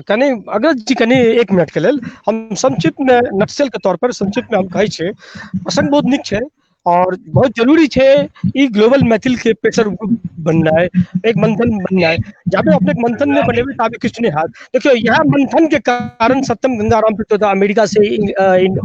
कनि अग्रज जी कनि 1 मिनट के लेल हम संक्षिप्त में नक्सल के तौर पर संक्षिप्त में हम कहै छै प्रसंग बहुत नीक छै और बहुत जरूरी है ये ग्लोबल मैथिल के प्रेशर बनना है, एक मंथन बनना है। जहाँ पे अपने मंथन में बने हुए ताबे कुछ नहीं हाथ। देखियो यहाँ मंथन के कारण सत्यम गंगाराम पित्रोदा अमेरिका से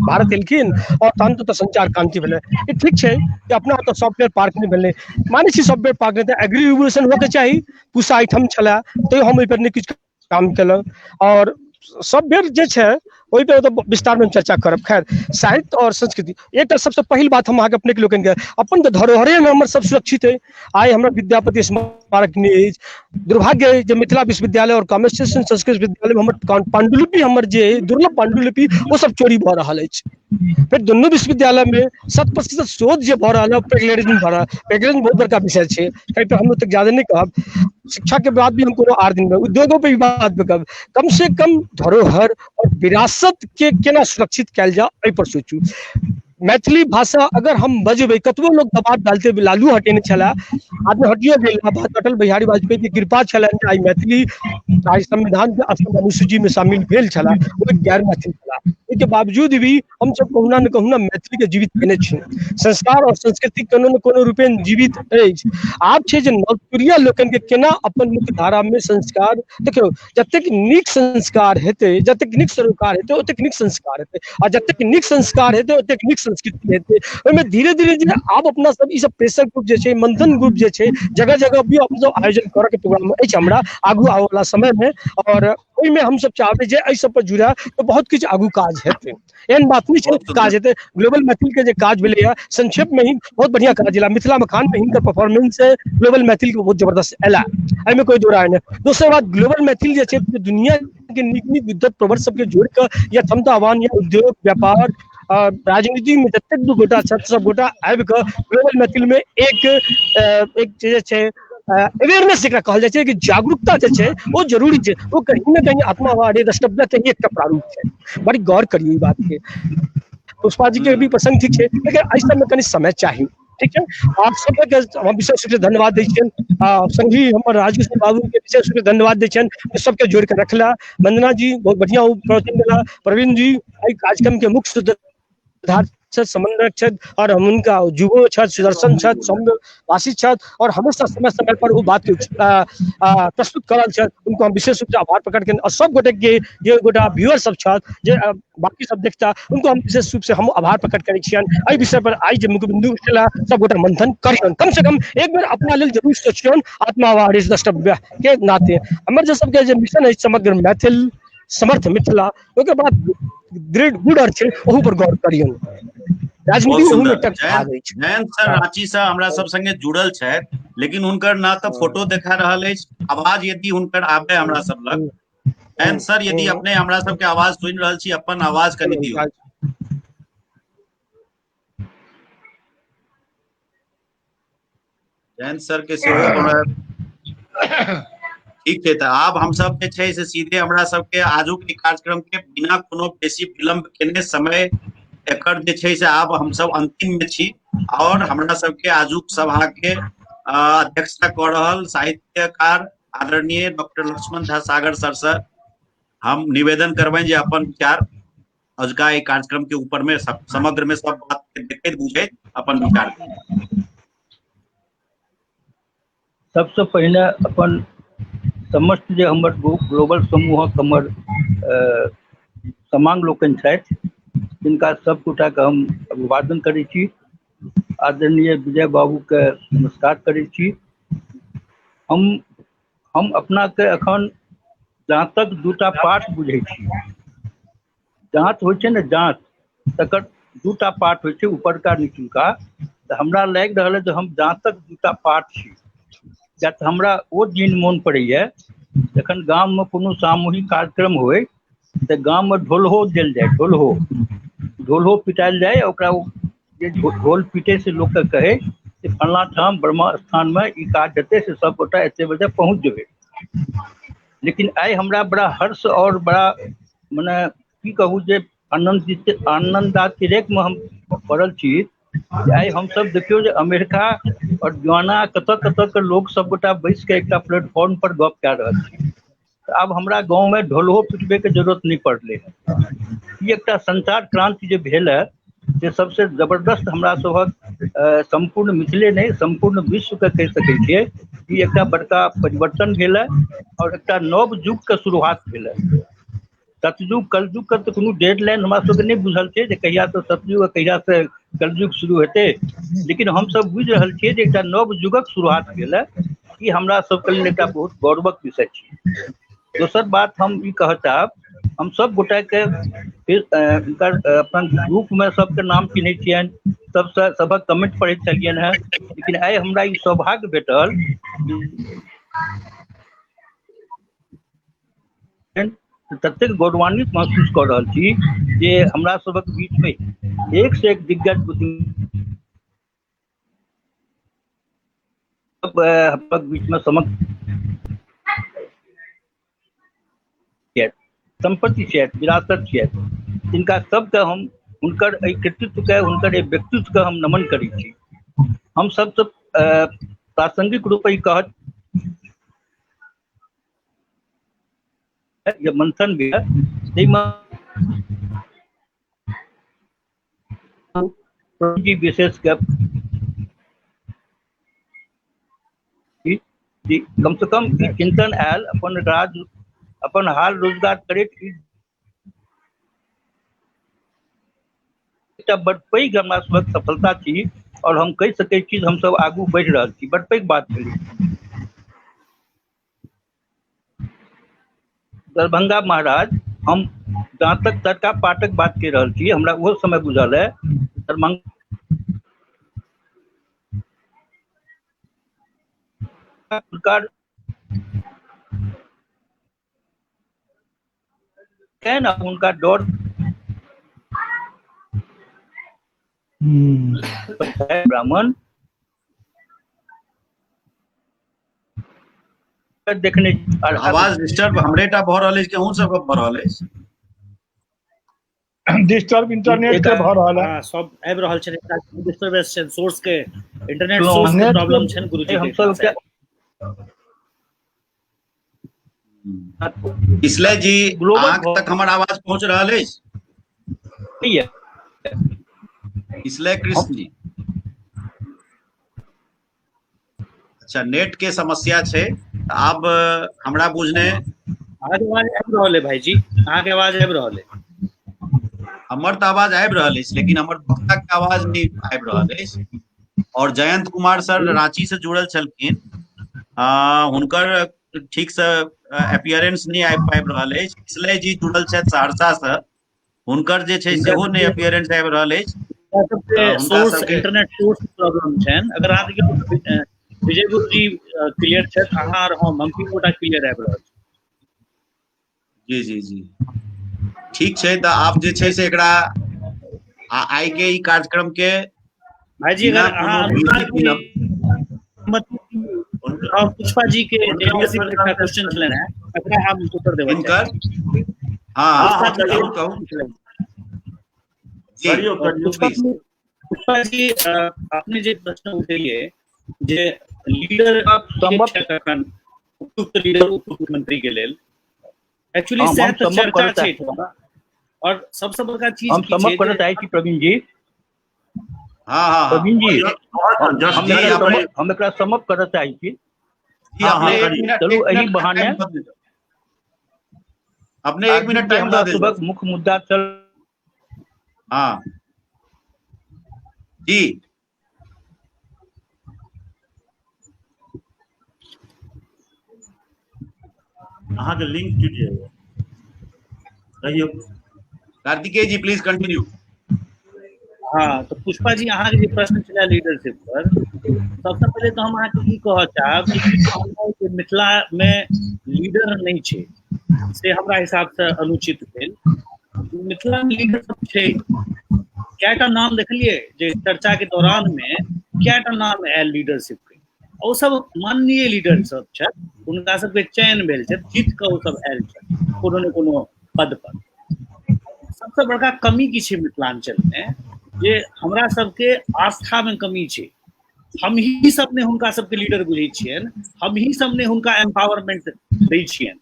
भारत एलखिन और तहन तो संचार क्रांति भेलै। ये ठीक है कि अपना तो सॉफ्टवेयर पार्क नहीं भेलै, माने छी सॉफ्टवेयर पार्क नहीं तो एग्री रिवोल्यूशन होके चाहिए, पूसा आइटम छला तो हम ओहि पर नहीं कुछ काम केलक और सॉफ्टवेयर जे छै ओहि पे तो विस्तार में चर्चा करब। खैर साहित्य और संस्कृति एक सबसे पहली बात हम आगे अपने के लोगन के अपन धरोहरे में हमर सब सुरक्षित है। आइ हमरा विद्यापति स्मारक नहीं, दुर्भाग्य जो मिथिला विश्वविद्यालय और कॉमर्स संस्कृत विद्यालय में हमर पांडुलिपि हमर जे दुर्लभ पांडुलिपि वो सब चोरी भ रहा है। फिर दोनों विश्वविद्यालय में 100% शोध जो भ रहा है प्लेगरिज्म भ रहा है। प्लेगरिज्म बहुत बड़का विषय है, कहीं पे हम तक ज्यादा नहीं कहब। शिक्षा के बाद भी हम कोनो 8 दिन में उद्योगों पे भी बात कहब। कम से कम धरोहर और विरासत के केना सुरक्षित कैल जा एहि पर सोचू। मैथिली भाषा अगर हम बजबै, कतबो लोग दबाव डालते लालू हटेने छला, आदमी हटियो गेल, बात अटल बिहारी वाजपेयी के कृपा छलनि आई मैथिली आई संविधान के असम अनुसूची में शामिल भेल छला, ओ गैर मैथिल छला। इसके बावजूद भी हम सब कहुना न कहुना मैथिली के जीवित केने छी। संस्कार और संस्कृति कोनो न कोनो रूपे जीवित अछि। आब छै जे नवतुरिया लोकन के केना अपन मुख्य धारा में संस्कार, देखियो जतेक नीक संस्कार हेतै, जतेक नीक सरोकार हेतै, ओतेक नीक संस्कार हेतै, आ जतेक नीक संस्कार हेतै ओतेक नीक संस्कृति हेतै। ओहिमे धीरे धीरे जे आब अपना सब ई सब प्रेशर ग्रुप जे छै, मंथन ग्रुप जे छै, जगह जगह भी हम सब आयोजन करऽ के प्रोग्राम अछि हमरा आगू आवे वाला समय में, और ओहिमे हम सब चाहबै जे एहि सब पर जुड़ा तो बहुत किछु आगू काज हेतै। एहन बात नहीं छै काज हेतै। ग्लोबल मैथिल के जे काज भेलै है, संक्षेप में ही बहुत बढ़िया काज भेला। मिथिला मखान में हिनकर परफॉर्मेंस है ग्लोबल मैथिल के बहुत जबरदस्त एला, एहिमे कोई दो राय नहीं। दोसर बात, ग्लोबल मैथिल जे छै दुनिया के नीक नीक विद्वत प्रवर सबके जोड़ के या क्षमतावान या उद्योग व्यापार राजनीति में जतेक दू गोटा छथि, सब गोटा आबि कऽ ग्लोबल मैथिल में एक जे छै अवेयरनेस जकरा कहल जाइ छै कि जागरूकता जे छै वो जरूरी छै। वो कहीं ना कहीं आत्मावादी द्रष्टव्य के ही एक प्रारूप छै। बड़ी गौर करिए ई बात के। पुष्पा जी के भी प्रसंग ठीक है, लेकिन एहि सबमे कनि समय चाहिए। ठीक है, आप सबके हम विशेष रूप से धन्यवाद दै छियनि। संगी हमर राजकिशन बाबू के विशेष रूप से धन्यवाद दै छियनि, सबके जोड़ के रखला। वंदना जी बहुत बढ़िया प्रवचन देला। प्रवीण जी एहि कार्यक्रम के मुख्य सूत्रधार छथि, समन्वयक छथि, और हम उनका जुगो छथि, सुदर्शन छथि, सौम्यवासी छथि, और हमेशा समय समय पर वो बात के प्रस्तुत करल छथि। उनको हम विशेष रूप से आभार प्रकट करें। और सब गोटे के जे गोटा व्यूअर सब छथि, जे बाकी सब देखता, उनको हम विशेष रूप से हम आभार प्रकट करै छियनि। एहि विषय पर आई जे मुख्य बिंदु छला, सब गोटा मंथन करियन, कम से कम एक बेर अपना लेल जरूर सोचियन आत्मावादी द्रष्टव्य के नाते। हमर जे सबके जे मिशन है समग्र मैथिल समर्थ मिथिला, ओकर बाद दृढ़ गुड़ अर्थ छै, ओहू पर गौर करियन। राजनीति ओहू में टक भाग अछि। जयंत सर रांची से हमरा सब संगे जुड़ल छथि, लेकिन हुनकर ना तो फोटो देखा रहल अछि, आवाज यदि हुनकर आबे हमरा सब लग। जयंत सर यदि अपने हमरा सब के आवाज सुनि रहल छी, अपन आवाज कनि दियौ। जयंत सर के सेहो हमरा ठीक है। तो आब हम सब जे छै से सीधे हमरा सबके आजू के कार्यक्रम के बिना कोनो बेसी विलंब केने समय एकर जे छै से आब हम सब अंतिम में छी, और हमरा सबके आजुक सभा के अध्यक्षता कर रहल साहित्यकार आदरणीय डॉक्टर लक्ष्मण झा सागर सर से हम निवेदन करबनि जे अपन विचार अजुका ई कार्यक्रम के ऊपर में समग्र में सब बात के देखैत बुझैत अपन विचार। सबसे पहले अपन समस्त जे हमर ग्लोबल समूहक हमर समांग लोकनि छथि, जिनका सब गोटा के हम अभिवादन करै छी। आदरणीय विजय बाबू के नमस्कार करै छी। हम अपना के अखन जांतक दूटा पाठ बुझै छी। जांत होइ छै ने, जांत तकर दूटा पाठ होइ छै, ऊपरका नीचुका। तऽ हमरा लागि रहल है जे हम जांतक दूटा पाठ छी। किया तऽ हमरा ओ दिन मोन पड़ैया जखन गाम में कोनो सामूहिक कार्यक्रम होय तऽ गाम में ढोलहो देल जाय, ढोलहो पिटायल जाय। ओकरा जे ढोल पीटे से लोक के कहे कि फलना ठाम ब्रह्म स्थान में ई काज हेतै, से सब गोटा एते बजे पहुँच जेबै। लेकिन आई हमरा बड़ा हर्ष और बड़ा मने की कहूँ जे आनंदातिरेक में हम पड़ल छी। आई हम सब देखियो जे अमेरिका और गाना कतऽ के लोग सब गोटा बैस के एक प्लेटफॉर्म पर गप कऽ रहल छी। अब हमरा गाँव में ढोलहो पिटबे के जरूरत नहीं पड़ले। ई एकटा संचार क्रांति जे भेल है, से सबसे जबरदस्त हमरा सबक संपूर्ण मिथिले नहीं संपूर्ण विश्व के कह सकै छियै। ई एकटा बड़का परिवर्तन भेल है और एकटा नव युग के शुरुआत भेल है। सतयुग कलयुग के तो कोनो डेडलाइन हमरा सबके नहीं बुझल छै जे कहिया से सतयुग कहिया से कलयुग शुरू हेतै, लेकिन हम सब बुझि रहल छियै जे एकटा नव युगक शुरुआत भेल है। ई हमरा सबके लेल एकटा बहुत गौरवक विषय छै। दोसर बात हम ई कहऽ चाहब, हम सब गोटा के अपन ग्रुप में सबके नाम चिन्है छियनि, सबक कमेंट पढ़ै छलियनि हैं, लेकिन आई हमरा ई सौभाग्य भेटल ततेक गौरवान्वित महसूस कर रहल छी जे हमरा सबक बीच में एक से एक दिग्गज बीच में संपत्ति छथि, विरासत छथि, जिनका सबके हम उनकर एहि कृतित्व के उनकर एहि व्यक्तित्व के हम नमन करै छी। हम सब प्रासंगिक रूप से कहत ये मंथन भी है जी विशेष के कम से कम ई चिंतन आयल अपन हाल रोजगार करैत एकटा बड़ पैघ हमरा सबक सफलता छी और हम कहि सकै छी हम सब आगू बढ़ि रहल छी, बड़ पैघ बात भेलै। दरभंगा महाराज हम जहाँ तक तड़का पाटक बात कह रहल छी हमरा वो समय बुझल है दरभंगा सरकार है ना उनका डर ब्राह्मण देखने आवाज डिस्टर्ब हमरेटा भ रहल अछि कि अहूँ सबके भ रहल अछि? डिस्टर्ब इंटरनेट के भ रहल है। हां सब आबि रहल छै, डिस्टर्बेंस छै, सोर्स के इंटरनेट सोर्स के प्रॉब्लम छै गुरुजी। हम सब के इसलिए जी आंख तक हमर आवाज पहुंच रहल अछि? इसलिए कृष्ण जी अच्छा नेट के समस्या छै। आब हमरा बुझने अहाँके आवाज आबि रहल है भाईजी, अहाँके आवाज आबि रहल है। हमर तऽ आवाज आबि रहल अछि लेकिन हमर वक्ता के आवाज नहीं आबि रहल अछि। और जयंत कुमार सर रांची से जुड़ल छलखिन, हुनकर ठीक से अपीयरेंस नहीं आबि पाबि रहल अछि। इसलिए जी जुड़ल छथि सहरसा से, हुनकर जे छै सेहो नहीं अपीयरेंस आबि रहल अछि। सोर्स इंटरनेट सोर्स प्रॉब्लम छै। अगर अहाँ देखियौ विजय गुरु जी क्लियर छथि, अहाँ और हम तीन गोटा क्लियर आबि रहल छी। जी जी ठीक छै तऽ आप जे छै से एकरा आइ के ई कार्यक्रम के भाईजी अगर अहाँ पुष्पा जी के जेएमसी में एकटा क्वेश्चन छलन है, एकरा हम उत्तर देबै छी। हां कहू पुष्पा जी आपने जे प्रश्न उठेलिए जे लीडर उपयुक्त लीडर उप मुख्यमंत्री के लेल एक्चुअली सह तो चर्चा छै और सबसे बड़का चीज हम समझ करत आइ छी प्रवीण जी। हां प्रवीण जी हम एकरा समझ करत आइ छी। चलू एही बहाने अपने 1 मिनट टाइम दे देब। मुख्य मुद्दा चल हां जी अहाँ के लिंक जुड़ जाएगा। कहियो कार्तिकेय जी प्लीज कंटिन्यू। हाँ तो पुष्पा जी अहाँ के प्रश्न छला लीडरशिप पर, सबसे पहले तो हम अहाँ के ई कह चाहब कि मिथिला में लीडर नहीं छै से हमरा हिसाब से अनुचित भेल। मिथिला में लीडर सब छै, कएटा नाम देखलिए जे चर्चा के दौरान में कएटा नाम आयल लीडरशिप के, ओ सब माननीय लीडर सब छथि, उनका सबके चयन भेल छै, जीत के ओ सब आयल छथि कोनो ने कोनो पद पर। सबसे बड़का कमी की छै मिथिलांचल में जे हमरा सबके आस्था में कमी छै। हम ही सब ने हुनका सबके लीडर बुझै छियन, हम ही सब ने हुनका एम्पावरमेंट दै छियन।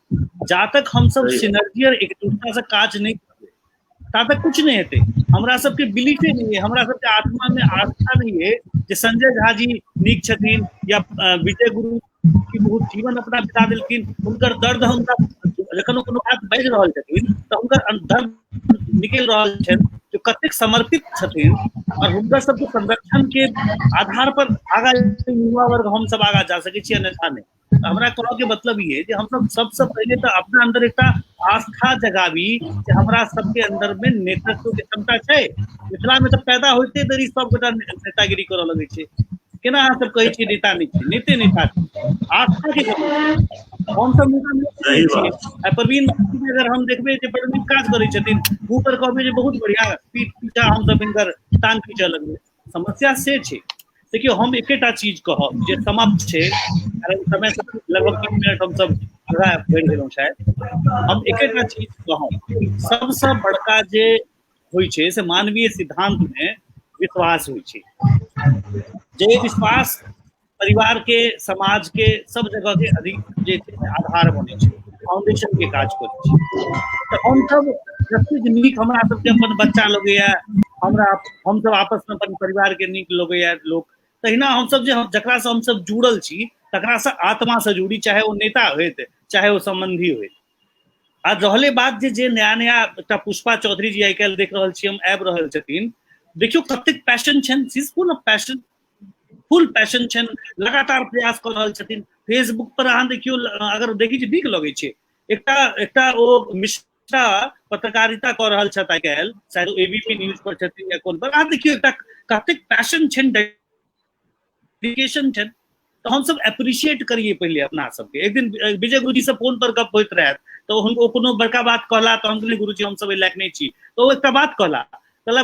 जा तक हम सब सिनर्जियर एक दूसरा से काज नहीं करबै ता तक कुछ नहीं हेतै। हमरा सबके बिलीफे नहीं है, हमरा सबके आत्मा में आस्था नहीं है जे संजय झा जी नीक छथिन या विजय गुरु की बहुत जीवन अपना बिता देलखिन, हुनकर दर्द हुनका जखन कोनो बात बाजि रहल छथिन तऽ हुनकर दर्द निकलि रहल छनि जो कतेक समर्पित छथिन और हुनकर सबके संरक्षण के आधार पर आगा युवा वर्ग हम सब आगा जा सकै छी, अन्यथा नहीं। हमरा कहऽ के मतलब ये जे हम सब सबसे पहले तो अपना अंदर एक आस्था जगाबी कि हमरा सबके अंदर में नेतृत्व के क्षमता छै। मिथिला में तो पैदा होते देरी सब गोटा नेतागिरी करऽ लगे छै, केना अहाँ सब कहै छियै नेता नहीं छै, नेते नेता आस्था के हम सब नेता प्रवीण अगर हम देखबे जे बड़ नीक काज करै छथिन, मुँह पर कहबै जे बहुत बढ़िया पीठ पीछा हम सब हिनकर टांग खींचऽ लगबै। समस्या से छै। देखियो हम एकेटा चीज कहब जे समाप्त छै, समय से लगभग 3 मिनट हम सब आगा बढ़ि गेलहुँ शायद। हम एकेटा चीज कहब, सबसे बड़का जे होइ छै से मानवीय सिद्धांत में विश्वास होइ छै, जे विश्वास परिवार के, समाज के, सब जगह के अधिक जे आधार बने छै, फाउंडेशन के काज करे छै। तो हम सब जतेक नीक हमरा सबके अपन बच्चा लगैया, हम सब आपस में अपन परिवार के नीक लगैया लोक, तहिना हम सब जे जकरा से हम सब जुड़ल छी तकरा से आत्मा से जुड़ी, चाहे वो नेता होइत चाहे वो संबंधी होइत। आ रहले बात जे नया नया एकटा पुष्पा चौधरी जी आइ काल्हि देख रहल छी हम आबि रहल छथिन, देखियो कतेक पैशन छन, full of passion, full passion छन, लगातार प्रयास कर रहल छथिन। फेसबुक पर अहाँ देखियो, अगर देखी छी नीक लगे छै, एकटा ओ मिश्रा पत्रकारिता कर रहल छथि आइ काल्हि, शायद एबीपी न्यूज पर छथिन या कोन पर, अहाँ देखियो एकटा कतेक पैशन छन, डेडिकेशन छन। तो हम सब एप्रिशिएट करिए पहले अपना सबके। एक दिन विजय गुरुजी से फोन पर गप होइत रहत, तो हुनको कोनो बड़का बात कहला, तो हम कहलिए गुरुजी हम सब लायक नहीं छी, तो वो एकटा बात कहला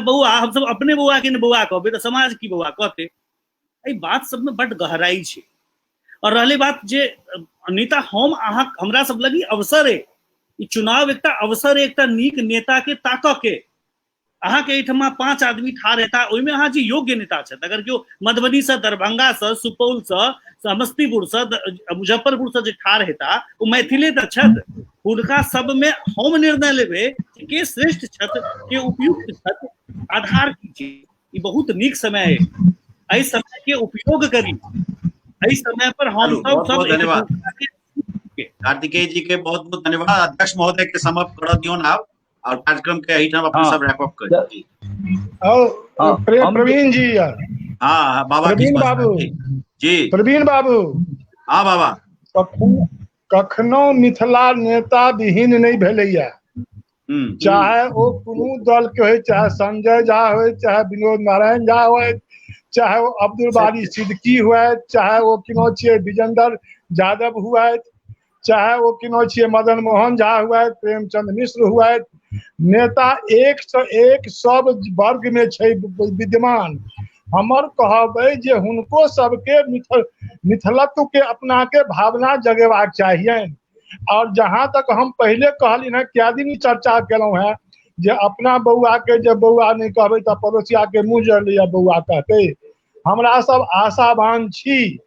बउआ हम सब अपने बउआ के ने बउआ कहबे तो समाज की बउआ कहते। एहि बात सब में बड़ गहराई छै। और रहले बात जे नेता हम अहाँ हमरा सब लगी अवसर है, ई चुनाव एकटा अवसर है, एकटा नीक नेता के ताकऽ के। अहाँ के एहिठमा 5 आदमी ठाढ़ हेता, ओहिमे अहाँ जी योग्य नेता छथि। अगर केओ मधुबनी से, दरभंगा से, सुपौल से, समस्तीपुर से, मुजफ्फरपुर से जे ठाढ़ हेता, ओ मैथिले तऽ छथि। हुनका सब में हम निर्णय लेबे के श्रेष्ठ छथि, के उपयुक्त छथि, आधार की छै। ई बहुत नीक समय है, एहि समय के उपयोग करी। एहि समय पर हम सब धन्यवाद कार्तिकेय जी के, बहुत बहुत धन्यवाद। अध्यक्ष महोदय के समाप्त कर दियो ना और कार्यक्रम के एहिठाम अपन सब रैप अप करी। प्रवीण जी, हाँ बाबा प्रवीण बाबू जी, प्रवीण बाबू, हाँ बाबा, कखनो मिथिला नेता विहीन नहीं भेलैया। चाहे वो कोनो दल के हो, चाहे संजय झा हो, चाहे विनोद नारायण झा हो, चाहे वो अब्दुल बारी सिद्दीकी हुआ, चाहे वो किनो छे विजेंद्र यादव हुआ, चाहे वो किनो छे मदन मोहन झा हुआ, प्रेमचंद मिश्र हुआ, नेता 101 सब वर्ग में छे विद्यमान। हमर कहबे जे हुनको सबके मिथिलत्व के अपना के भावना जगेबाक चाहिए। और जहां तक हम पहले कहली ना, क्या दिन चर्चा केलहुं है जे अपना बउआ के जे बउआ नहीं कहबे तो पड़ोसिया के मुंह जर लिया बउआ कहते। हमरा सब आशावान छी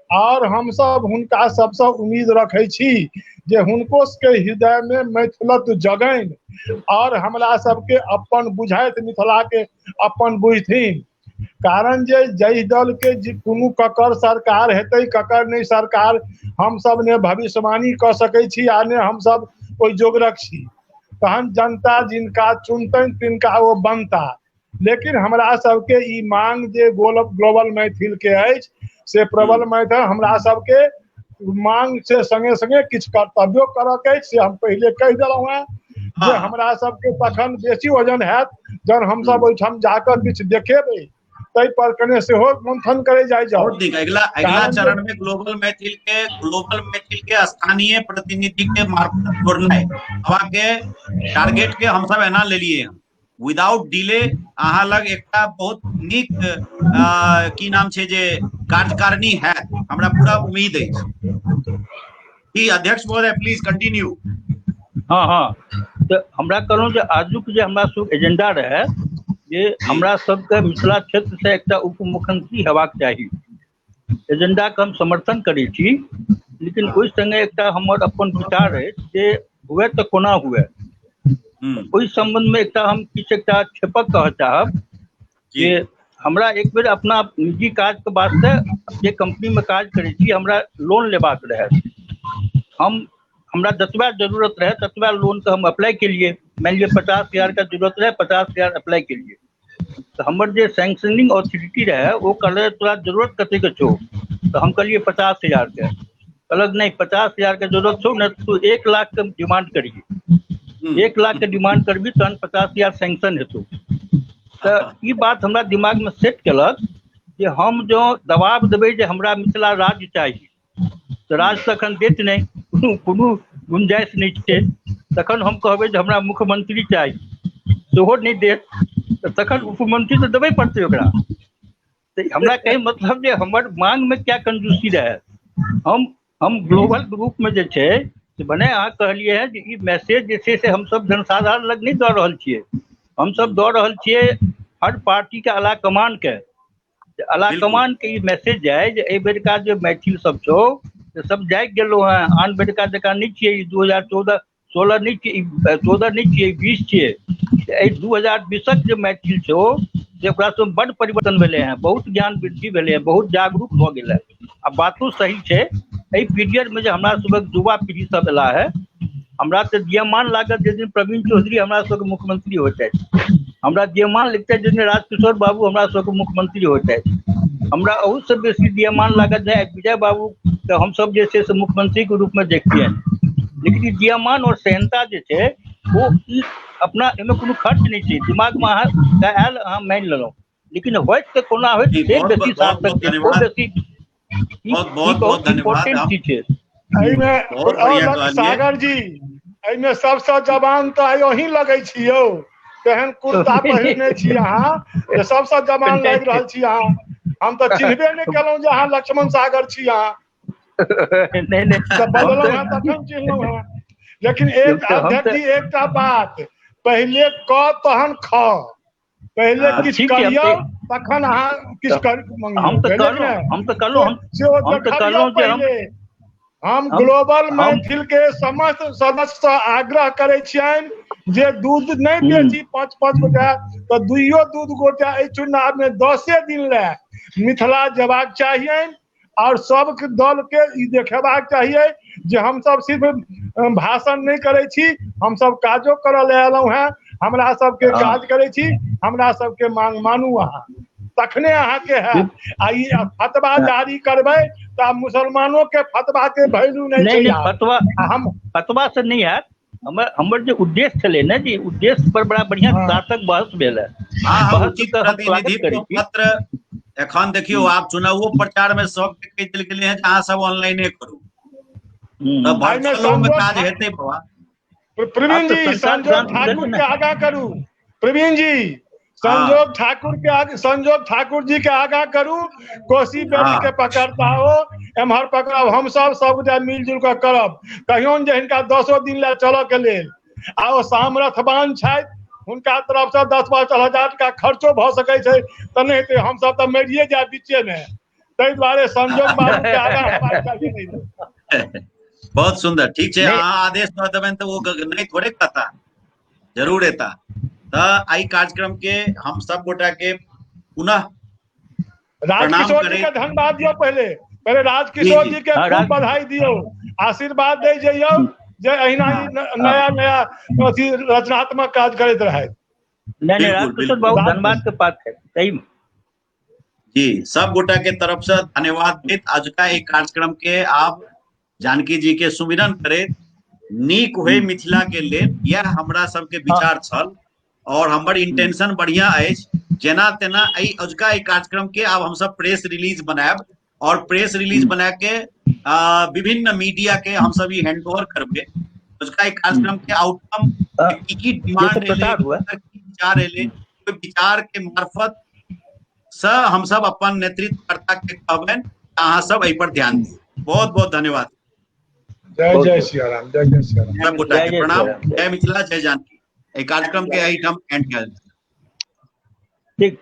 और हम सब हुनका सबसे उम्मीद रखे छी जे हुनको के हृदय में मैथिलत्व जगैन और हमरा सबके अपन बुझाइत, मिथिला के अपन बुझथिन। कारण जे जय दल के कोनो ककर सरकार हेतै, ककर नहीं सरकार, हम सब ने भविष्यवाणी कर सकै छी आ ने हम सब कोई जोगरक छी। तहन जनता जिनका चुनतन तिनका वो बनता। लेकिन हमरा सबके ई मांग जे ग्लोबल मैथिल के अछि से प्रबल मैथिल हमरा सबके मांग से संगे संगे किछ कर्तव्यो करऽ के से हम पहले कह देलहुं हैं जे हमरा सबके तखन बेसी वजन हैत जन हम सब ओइठाम जाकर किछ देखेबै, तै पर कने से हो मंथन करे जाय जाओ। अगला चरण में ग्लोबल मैथिल के स्थानीय प्रतिनिधि के मार्फत जोड़ना है। हवा के टारगेट के हम सब एना ले लिए हैं विदाउट डिले। अहाँ लग एकटा बहुत नीक की नाम छे जे कार्यकारिणी है, हमरा पूरा उम्मीद है कि अध्यक्ष महोदय प्लीज कंटिन्यू। हाँ तो हमरा कहलहुँ जे आजुक जे हमरा सब एजेंडा रहे जे हमरा सबके मिथिला क्षेत्र से एकटा उप मुख्यमंत्री हेबाक चाही। एजेंडा के हम समर्थन करै छी, लेकिन ओहि संगे एकटा हमर अपन विचार है जे हुए तो कोना हुए। ओहि संबंध में एकटा हम किछु एकटा छेपक कह चाहब जे हमरा एक बेर अपना निजी काज के वास्ते जे कंपनी में काज करै छी हमरा लोन लेबाक रहे। हमरा जतबा जरूरत रहे ततबा लोन के हम अप्लाई के लिए, मान लिया 50,000 का जरूरत रहे, 50,000 अप्लाई के लिए। तो हमर जे सैंक्शनिंग अथॉरिटी रहे वो कहले तोरा जरूरत कते के छो, तो हम कहलिए 50,000 के। कहलक नहीं 50,000 के जरूरत छो ना, तू 1 लाख के डिमांड करिए, 1 लाख के डिमांड करबी तहन 50,000 सैंक्शन हेतौ। तो ई बात हमरा दिमाग में सेट केलक जे हम जो दबाव देबै जे हमरा मिथिला राज्य चाहिए, तो राज्य तखन देत नहीं, कोनो गुंजाइश नहीं छै। तखन हम कहबै जे हमरा मुख्यमंत्री चाही, सेहो नहीं देत, तो तखन उपमुख्यमंत्री तो देबे पड़तै ओकरा। तो हमरा कहे मतलब जे हमर मांग में क्या कंजूसी रहे। हम ग्लोबल ग्रुप में जे छै से भने अहाँ कहलिए है जे ई मैसेज जे छै से हम सब जनसाधारण लग नहीं दऽ रहल छियै, हम सब दौड़ रहल छियै हर पार्टी के आला कमान के, आला कमान के ई मैसेज जाय जे एहि बेरका जे मैथिल सब छौ से सब जागि गेलो हैं, आन बेरका जकाँ नहीं छियै 2014-16 नहीं छियै, 14 नहीं छियै, 20 छियै। 2020 जे मैथिल छौ से ओकरा से बड़ परिवर्तन भेले हैं, बहुत ज्ञान वृद्धि भेले हैं, बहुत जागरूक भ गेल है। आ बातो सही छै, एहि पीरियड में जे हमरा सबक युवा पीढ़ी सब एला है, हमरा तो दियमान लागत जिस दिन प्रवीण चौधरी हमरा सबके मुख्यमंत्री होते, हमरा दियमान लगते जिस दिन राजकिशोर बाबू हमरा सबके मुख्यमंत्री होते, हमरा अहू से बेसी दियमान लागत है विजय बाबू के हम सब जे छै से मुख्यमंत्री के रूप में देखिए। लेकिन ई दियमान और सहनता जे छै वो अपना एमे कोनो खर्च नहीं छै, दिमाग में अहाँ आयल अहाँ मानि लेलहुँ, लेकिन होइत के कोना होइत से बेसी सार्थक छै, ओ बेसी बहुत इम्पोर्टेंट चीज छै। सागर जी एहिमे सबसे जवान तो अहीं लगे छी यौ, तेहन कुर्ता पहिरने छी अहाँ जे सबसे जवान लागि रहल छी अहाँ। हम तो चिन्हबे नहीं केलहुँ जे अहाँ लक्ष्मण सागर छी अहाँ। नहीं बदलहुँ हैं तखन चिन्हलहुँ हैं। लेकिन एक अध्यक्ष जी एकटा बात, पहले क तहन ख, पहले किछ करियो तखन अहाँ किछ कर मंगियो। हम ग्लोबल मैथिल के समस्त सदस्य से आग्रह करे छियनि जे दूध नहीं बेची 5-5 गोटा तो 2 गोटा एहि चुनाव में 10 दिन ले मिथिला जेबाक चाहिए और सब दल के ई देखेबाक चाहिए जे हम सब सिर्फ भाषण नहीं करे छी, हम सब काजो करऽ ले एलहुं हैं, हमरा सबके काज करे छी, हमरा सबके मांग मानू अहाँ, तखने अहाँ के है। आ ई फतवा जारी करबै तो मुसलमानों के फतवा के वैल्यू नहीं छै। फतवा से नहीं है, हमर जे उद्देश्य छले ना जी, उद्देश्य पर बड़ा बढ़िया सार्थक बहस भेल है। उचित प्रतिनिधित्व पत्र एखन देखियो आप चुनावो प्रचार में सब के कहि देल गेलै हैं अहाँ सब ऑनलाइने करू, तब वर्चुअलो में काज हेतै बाबा। प्रवीण जी संजोग ठाकुर के आगा करू, प्रवीण जी संजोग ठाकुर जी के आगा करू, कोसी बेल्ट के पकड़ता हो एम्हर पकड़ब, हम सब गोटा मिलजुल कर करब। कहियोन जे हिनका 10 दिन ले चलऽ के लेल आ ओ सामर्थ्यवान छथि, हुनका तरफ से 10-12 हजार का खर्चो भ सकै छै त नहीं ते हम सब त मरिए जाए बीचे में, ताहि दुआरे संजोग बाबू के आगा हेबाक चाहिए। बहुत सुंदर, ठीक छै, अहाँ आदेश दऽ देबनि तऽ ओ नहीं थोड़े कहता, जरूर एता। तऽ आई कार्यक्रम के हम सब गोटा के पुनः राजकिशोर जी के धन्यवाद दियो, पहले राजकिशोर जी के खूब बधाई दियो, आशीर्वाद दे जइयो जे अहिना नया अथी रचनात्मक काज करैत रहे। नहीं राजकिशोर बाबू धन्यवाद के पात्र है, सही में जी। सब गोटा के तरफ से धन्यवाद देत आज का एक कार्यक्रम के आप जानकी जी के सुमिरन करे नीक हुए मिथिला के लेल, यह हमरा सबके विचार छल और हमर इंटेंशन बढ़िया है। जेना तेना अजुका एक कार्यक्रम के अब हम सब प्रेस रिलीज बनाएब और प्रेस रिलीज बना के विभिन्न मीडिया के हम सब हैंड ओवर करबे। अजुका एक कार्यक्रम के आउटकम की डिमांड विचार एले, विचार के मार्फत से हम सब अपन नेतृत्वकर्ता के कहबन, अहाँ सब एहि पर ध्यान दी। बहुत बहुत धन्यवाद। जय जय सिया राम, जय जय सिया राम, सब गोटा के प्रणाम। जय मिथिला, जय जानकी। एक कार्यक्रम के एहिठाम एंड कयल। ठीक।